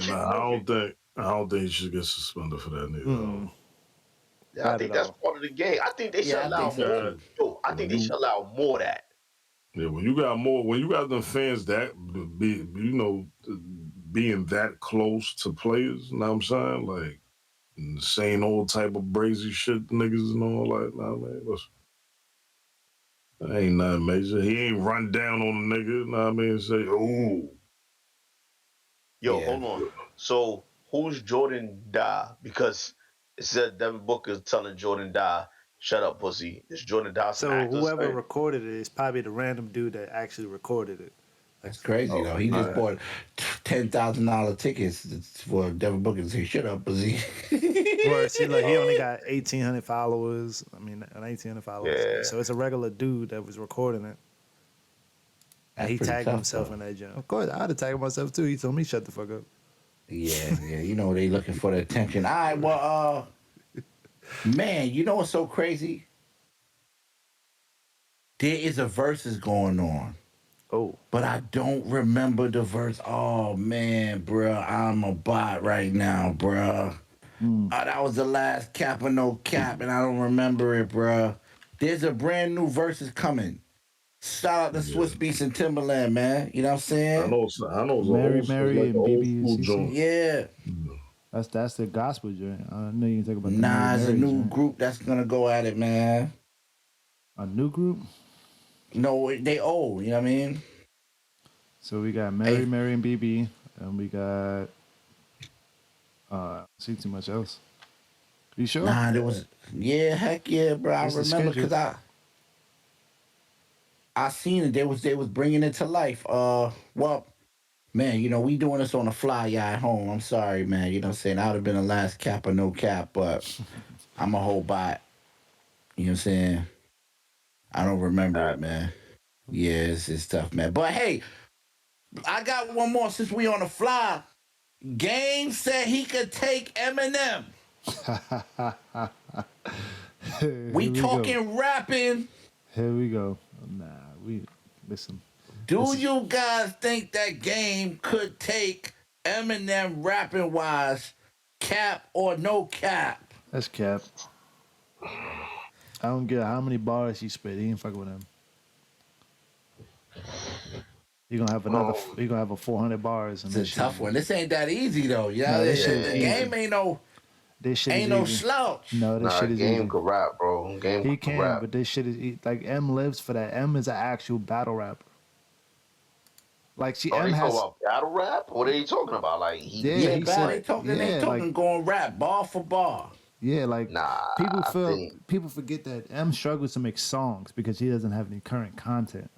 I don't think he should get suspended for that neither. Yeah, I think that's part of the game. I think they should allow more. Yo, I think they should allow more of that. Yeah, when you got them fans that being that close to players, you know what I'm saying? Like saying all type of brazy shit to niggas and all that. Nah, man, listen. That ain't nothing major. He ain't run down on a nigga, you know what I mean? Say, ooh. Yo, hold on. So who's Jordan Da? Because it said Devin Booker's telling Jordan Da, "Shut up, pussy." Is Jordan Da some So actor? whoever recorded it is probably the random dude that actually recorded it. That's crazy though. He just bought $10,000 tickets for Devin Booker to say, "Shut up, pussy." Or see, like he only got 1,800 followers. I mean, 1,800 followers. Yeah. So it's a regular dude that was recording it. And he pretty tagged tough, himself though. in that jump. Of course, I'd have tagged myself too. He told me shut the fuck up. Yeah, you know they looking for the attention. All right, well, man, you know what's so crazy? There is a versus going on. Oh. But I don't remember the verse. Oh man, bruh, I'm a bot right now, bruh. That was the last cap or no cap, and I don't remember it, bruh. There's a brand new versus coming. Shout out to Swiss Beats and Timberland, man. You know what I'm saying? I know it's Mary, it's Mary, like and an old BB school and CC. joint. Yeah. That's the gospel joint. I know you can talk about the Nah, Mary it's a Mary new joint. group that's gonna go at it, man. A new group. No, they old. You know what I mean? So we got Mary, Mary, and BB, and we got. See too much else. You sure? Nah, there was. Yeah, heck yeah, bro. I What's the remember schedule? because I seen it. They was bringing it to life. Well, man, you know we doing this on the fly, y'all at home. I'm sorry, man. You know what I'm saying? I would have been the last cap or no cap, but I'm a whole bot. You know what I'm saying? I don't remember it, man. Yeah, it's tough, man. But hey, I got one more since we on the fly. Game said he could take Eminem. We talking rapping. Here we go. Nah, we listen. Do you guys think that Game could take Eminem rapping wise Cap or no cap? That's Cap. I don't get how many bars he spit. He ain't fucking with him. You gonna have another. You gonna have a 400 bars. And It's a tough one. This ain't that easy though. Yeah, No, this shit the is game easy. ain't no. This shit Ain't is no easy. slouch. No, this shit is Game easy. could rap, bro. Game He could can, rap. but this shit is like M lives for that. M is an actual battle rapper. Like she Oh, M they has. talking about battle rap? What are you talking about? Like he Yeah, Yeah, he bad. said. They talking like, going rap bar for bar. yeah, like people I feel think- people forget that M struggles to make songs because he doesn't have any current content.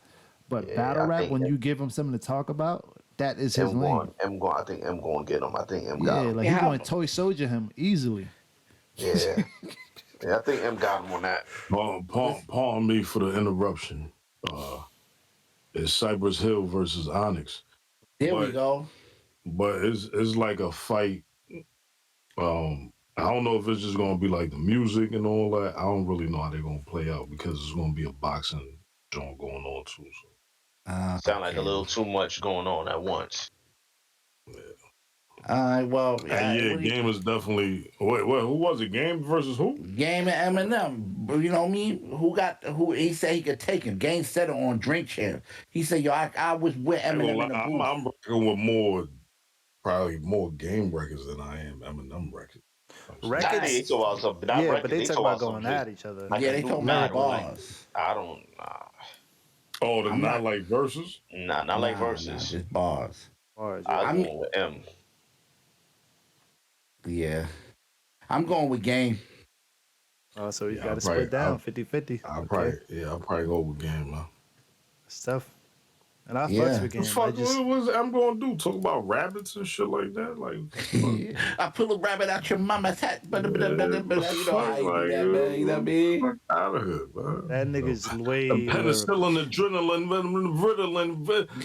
But battle I rap, think when M- you give him something to talk about, that is his M lane. going. I think M going to get him. I think M Yeah, got him. like he's going to toy soldier him easily. Yeah. Yeah, I think M got him on that. Pardon me for the interruption. It's Cypress Hill versus Onyx. There we go. But it's like a fight. I don't know if it's just gonna be like the music and all that. I don't really know how they're gonna play out because it's gonna be a boxing joint going on too. So. Sound like a little too much going on at once. Well, Game is definitely. Wait, who was it? Game versus who? Game and Eminem. You know me? Who? He said he could take him. Game said it on Drink Champ. He said, "Yo, I was with Eminem in the booth." I'm working with probably more Game records than I am Eminem records. Records? They talk about some, not Yeah, records, but they talk about some going just- at each other. like Yeah, a they new talking about battle, like, bars. I don't. Oh, I'm not not- like verses. Not like verses. Just bars. Bars, I'm going with M. Yeah. I'm going with Game. Oh, so you Yeah, got I'll to split probably- down 50-50. I'll Okay. probably go with Game, man. It's tough. And I Yeah. fucks with Game. What was I'm gonna do? Talk about rabbits and shit like that? Like, I pull a rabbit out your mama's hat. But you know how you do that, man. You know what I mean? Fuck out of here, man. That nigga's way. Penicillin, adrenaline, Ritalin, Venom.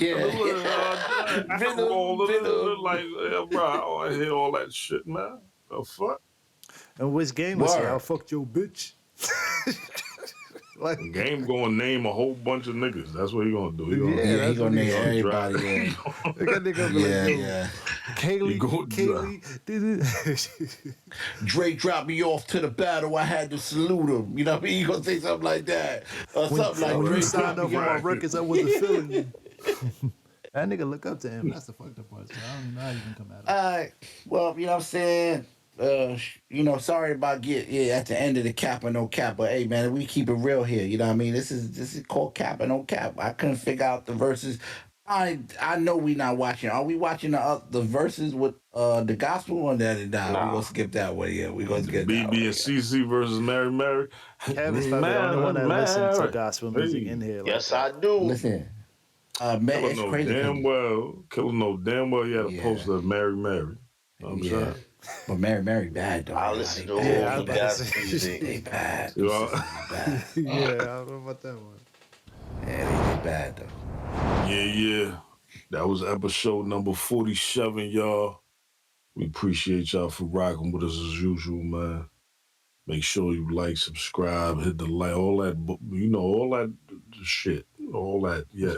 like, yeah, bro, I hear all that shit, man. The fuck? And which Game was he? Word. I fucked your bitch. Like, Game gonna name a whole bunch of niggas. That's what he gonna do. He gonna, Yeah, he gonna name drive. everybody in. that nigga be Yeah, like, yo, yeah. Kaylee. Dre dropped me off to the battle. I had to salute him. You know what I mean? You gonna say something like that. Or something like when Dre you dropped signed up me on my off. records, I wasn't feeling you. That nigga look up to him. That's the fucked up part. So I don't know how you can come at him. Well, you know what I'm saying? Sorry about at the end of the cap or no cap, but hey man, we keep it real here. You know what I mean? This is called cap or no cap. I couldn't figure out the verses. I know we not watching. Are we watching the verses with the gospel one? Nah, we gonna skip that one. Yeah, we gonna skip that BB one. and CC versus Mary Mary. Kevin's probably the only one that listens to gospel music in here. Like Yes, that. I do. Listen, man, Killer it's know crazy. damn well. Killer know damn well. You had a poster of Mary Mary. You know what I'm saying. But Mary bad though. I listen to Yeah, I all was the about to guys' say. music. They bad. You know? Bad. Yeah, I don't know about that one. Yeah, they bad though. Yeah. That was episode number 47, y'all. We appreciate y'all for rocking with us as usual, man. Make sure you like, subscribe, hit the like, all that, all that shit. All that, yeah.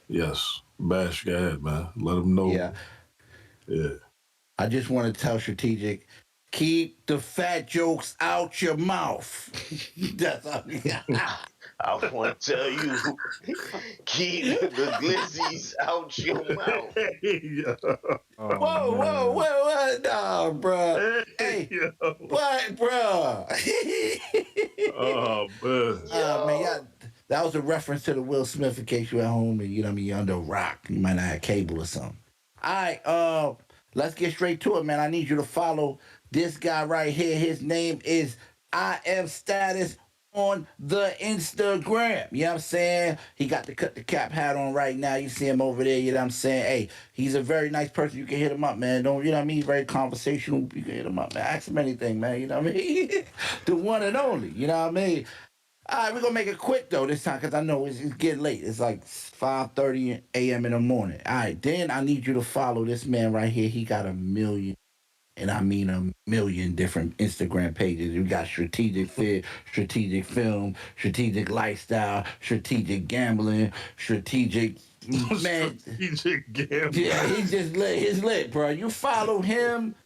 Yes. Bash, go ahead, man. Let them know. Yeah. Yeah. I just want to tell Strategic, keep the fat jokes out your mouth. That's all. I want to tell you, keep the glizzies out your mouth. Whoa, nah, bro. Hey, what, bro? Oh, man. Man, that was a reference to the Will Smith in case you're at home and you know what I mean, you're under a rock. You might not have cable or something. All right, let's get straight to it, man. I need you to follow this guy right here. His name is I Am Status on the Instagram. You know what I'm saying? He got the cut the cap hat on right now. You see him over there, you know what I'm saying? Hey, he's a very nice person. You can hit him up, man. Don't, you know what I mean? Very conversational. You can hit him up, man. Ask him anything, man. You know what I mean? The one and only. You know what I mean? All right, we're going to make it quick, though, this time, because I know it's getting late. It's like 5:30 a.m. in the morning. All right, then I need you to follow this man right here. He got 1 million, and I mean 1 million different Instagram pages. We got Strategic Fit, Strategic Film, Strategic Lifestyle, Strategic Gambling, Strategic... Man, Strategic gambling. yeah, he's just lit. He's lit, bro. You follow him,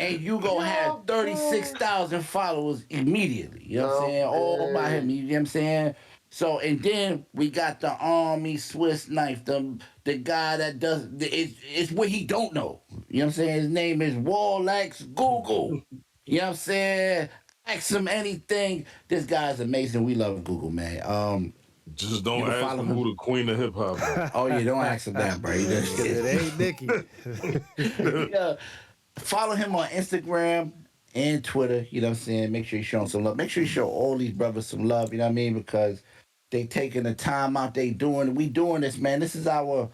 and you gonna have 36,000 followers immediately. You know what I'm saying? All by him. You know what I'm saying? So and then we got the Army Swiss knife, the guy that does it's what he don't know. You know what I'm saying? His name is Wallax Google. You know what I'm saying? Ask him anything. This guy's amazing. We love Google, man. Just You don't can ask follow him him. who the queen of hip hop is. Oh yeah, don't ask him that, bro. He just, Because it ain't Nikki. yeah. Follow him on Instagram and Twitter. You know what I'm saying? Make sure you show him some love. Make sure you show all these brothers some love. You know what I mean? Because they taking the time out. We doing this, man. This is our.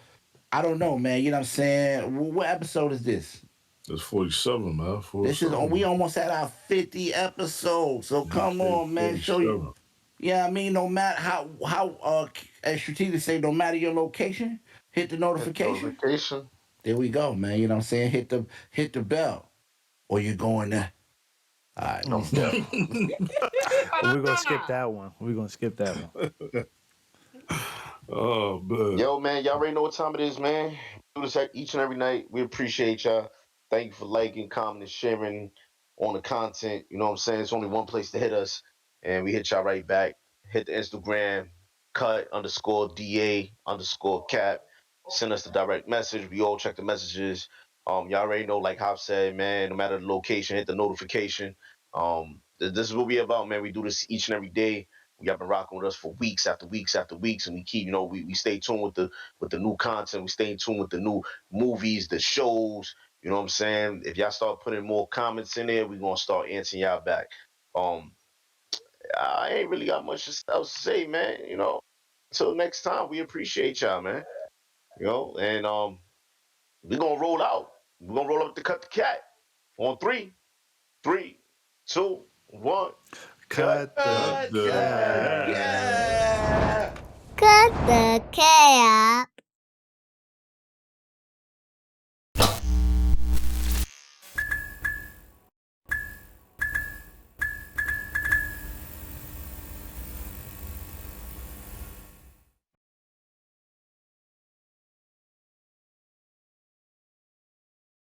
I don't know, man. You know what I'm saying? What episode is this? That's 47, man. This is 47. we almost at our 50 episode. So come on, man. Show you. 47. Yeah, I mean, no matter as strategic say, no matter your location, hit the notification. There we go, man. You know what I'm saying? Hit the bell, or you're going there. All right, We're gonna skip that one. Oh, man. Yo, man, y'all already know what time it is, man. We do this each and every night. We appreciate y'all. Thank you for liking, commenting, sharing on the content. You know what I'm saying? It's only one place to hit us, and we hit y'all right back. Hit the Instagram, cut_DA_cap. Send us the direct message. We all check the messages. Y'all already know, like Hop said, man, no matter the location, hit the notification. This is what we about, man. We do this each and every day. Y'all been rocking with us for weeks after weeks after weeks, and we keep, we stay tuned with the new content. We stay in tune with the new movies, the shows. You know what I'm saying? If y'all start putting more comments in there, we're gonna start answering y'all back. I ain't really got much else to say, man. Until next time, we appreciate y'all, man. And we're gonna roll out. We're gonna roll up to cut the cat on 3, 3, 2, 1. Cut the yeah. Cut the chaos.